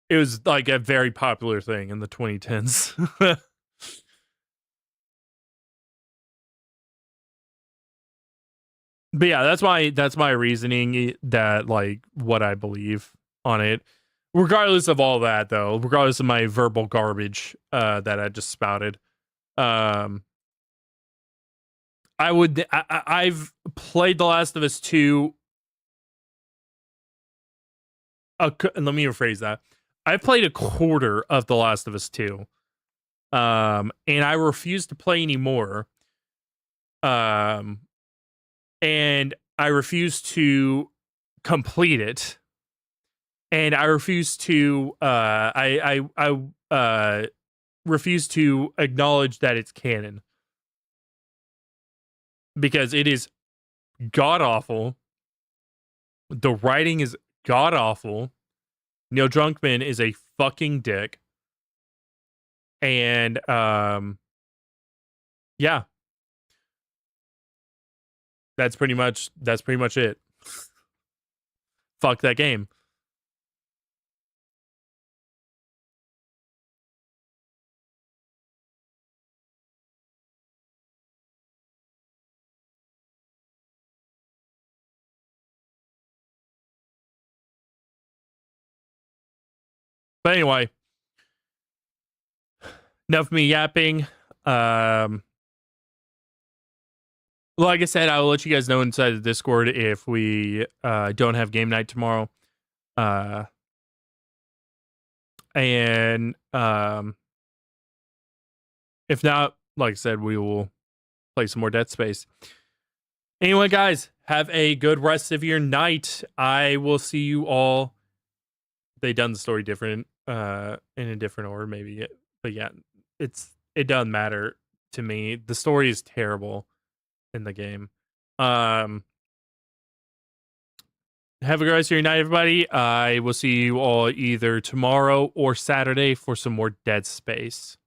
S1: It was like a very popular thing in the 2010s. But yeah, that's my reasoning, that like what I believe on it. Regardless of all that, though, regardless of my verbal garbage that I just spouted, I've played The Last of Us 2. Let me rephrase that. I've played a quarter of The Last of Us 2, and I refuse to play anymore. And I refuse to complete it, and I refuse to refuse to acknowledge that it's canon, because it is god awful. The writing is god awful. Neil Druckmann is a fucking dick, and yeah. That's pretty much it. Fuck that game. But anyway, enough of me yapping. Like I said, I will let you guys know inside the Discord if we don't have game night tomorrow. And if not, like I said, we will play some more Dead Space. Anyway, guys, have a good rest of your night. I will see you all. They done the story different, in a different order, maybe. But yeah, it doesn't matter to me. The story is terrible in the game. Have a good rest of your night, everybody. I will see you all either tomorrow or Saturday for some more Dead Space.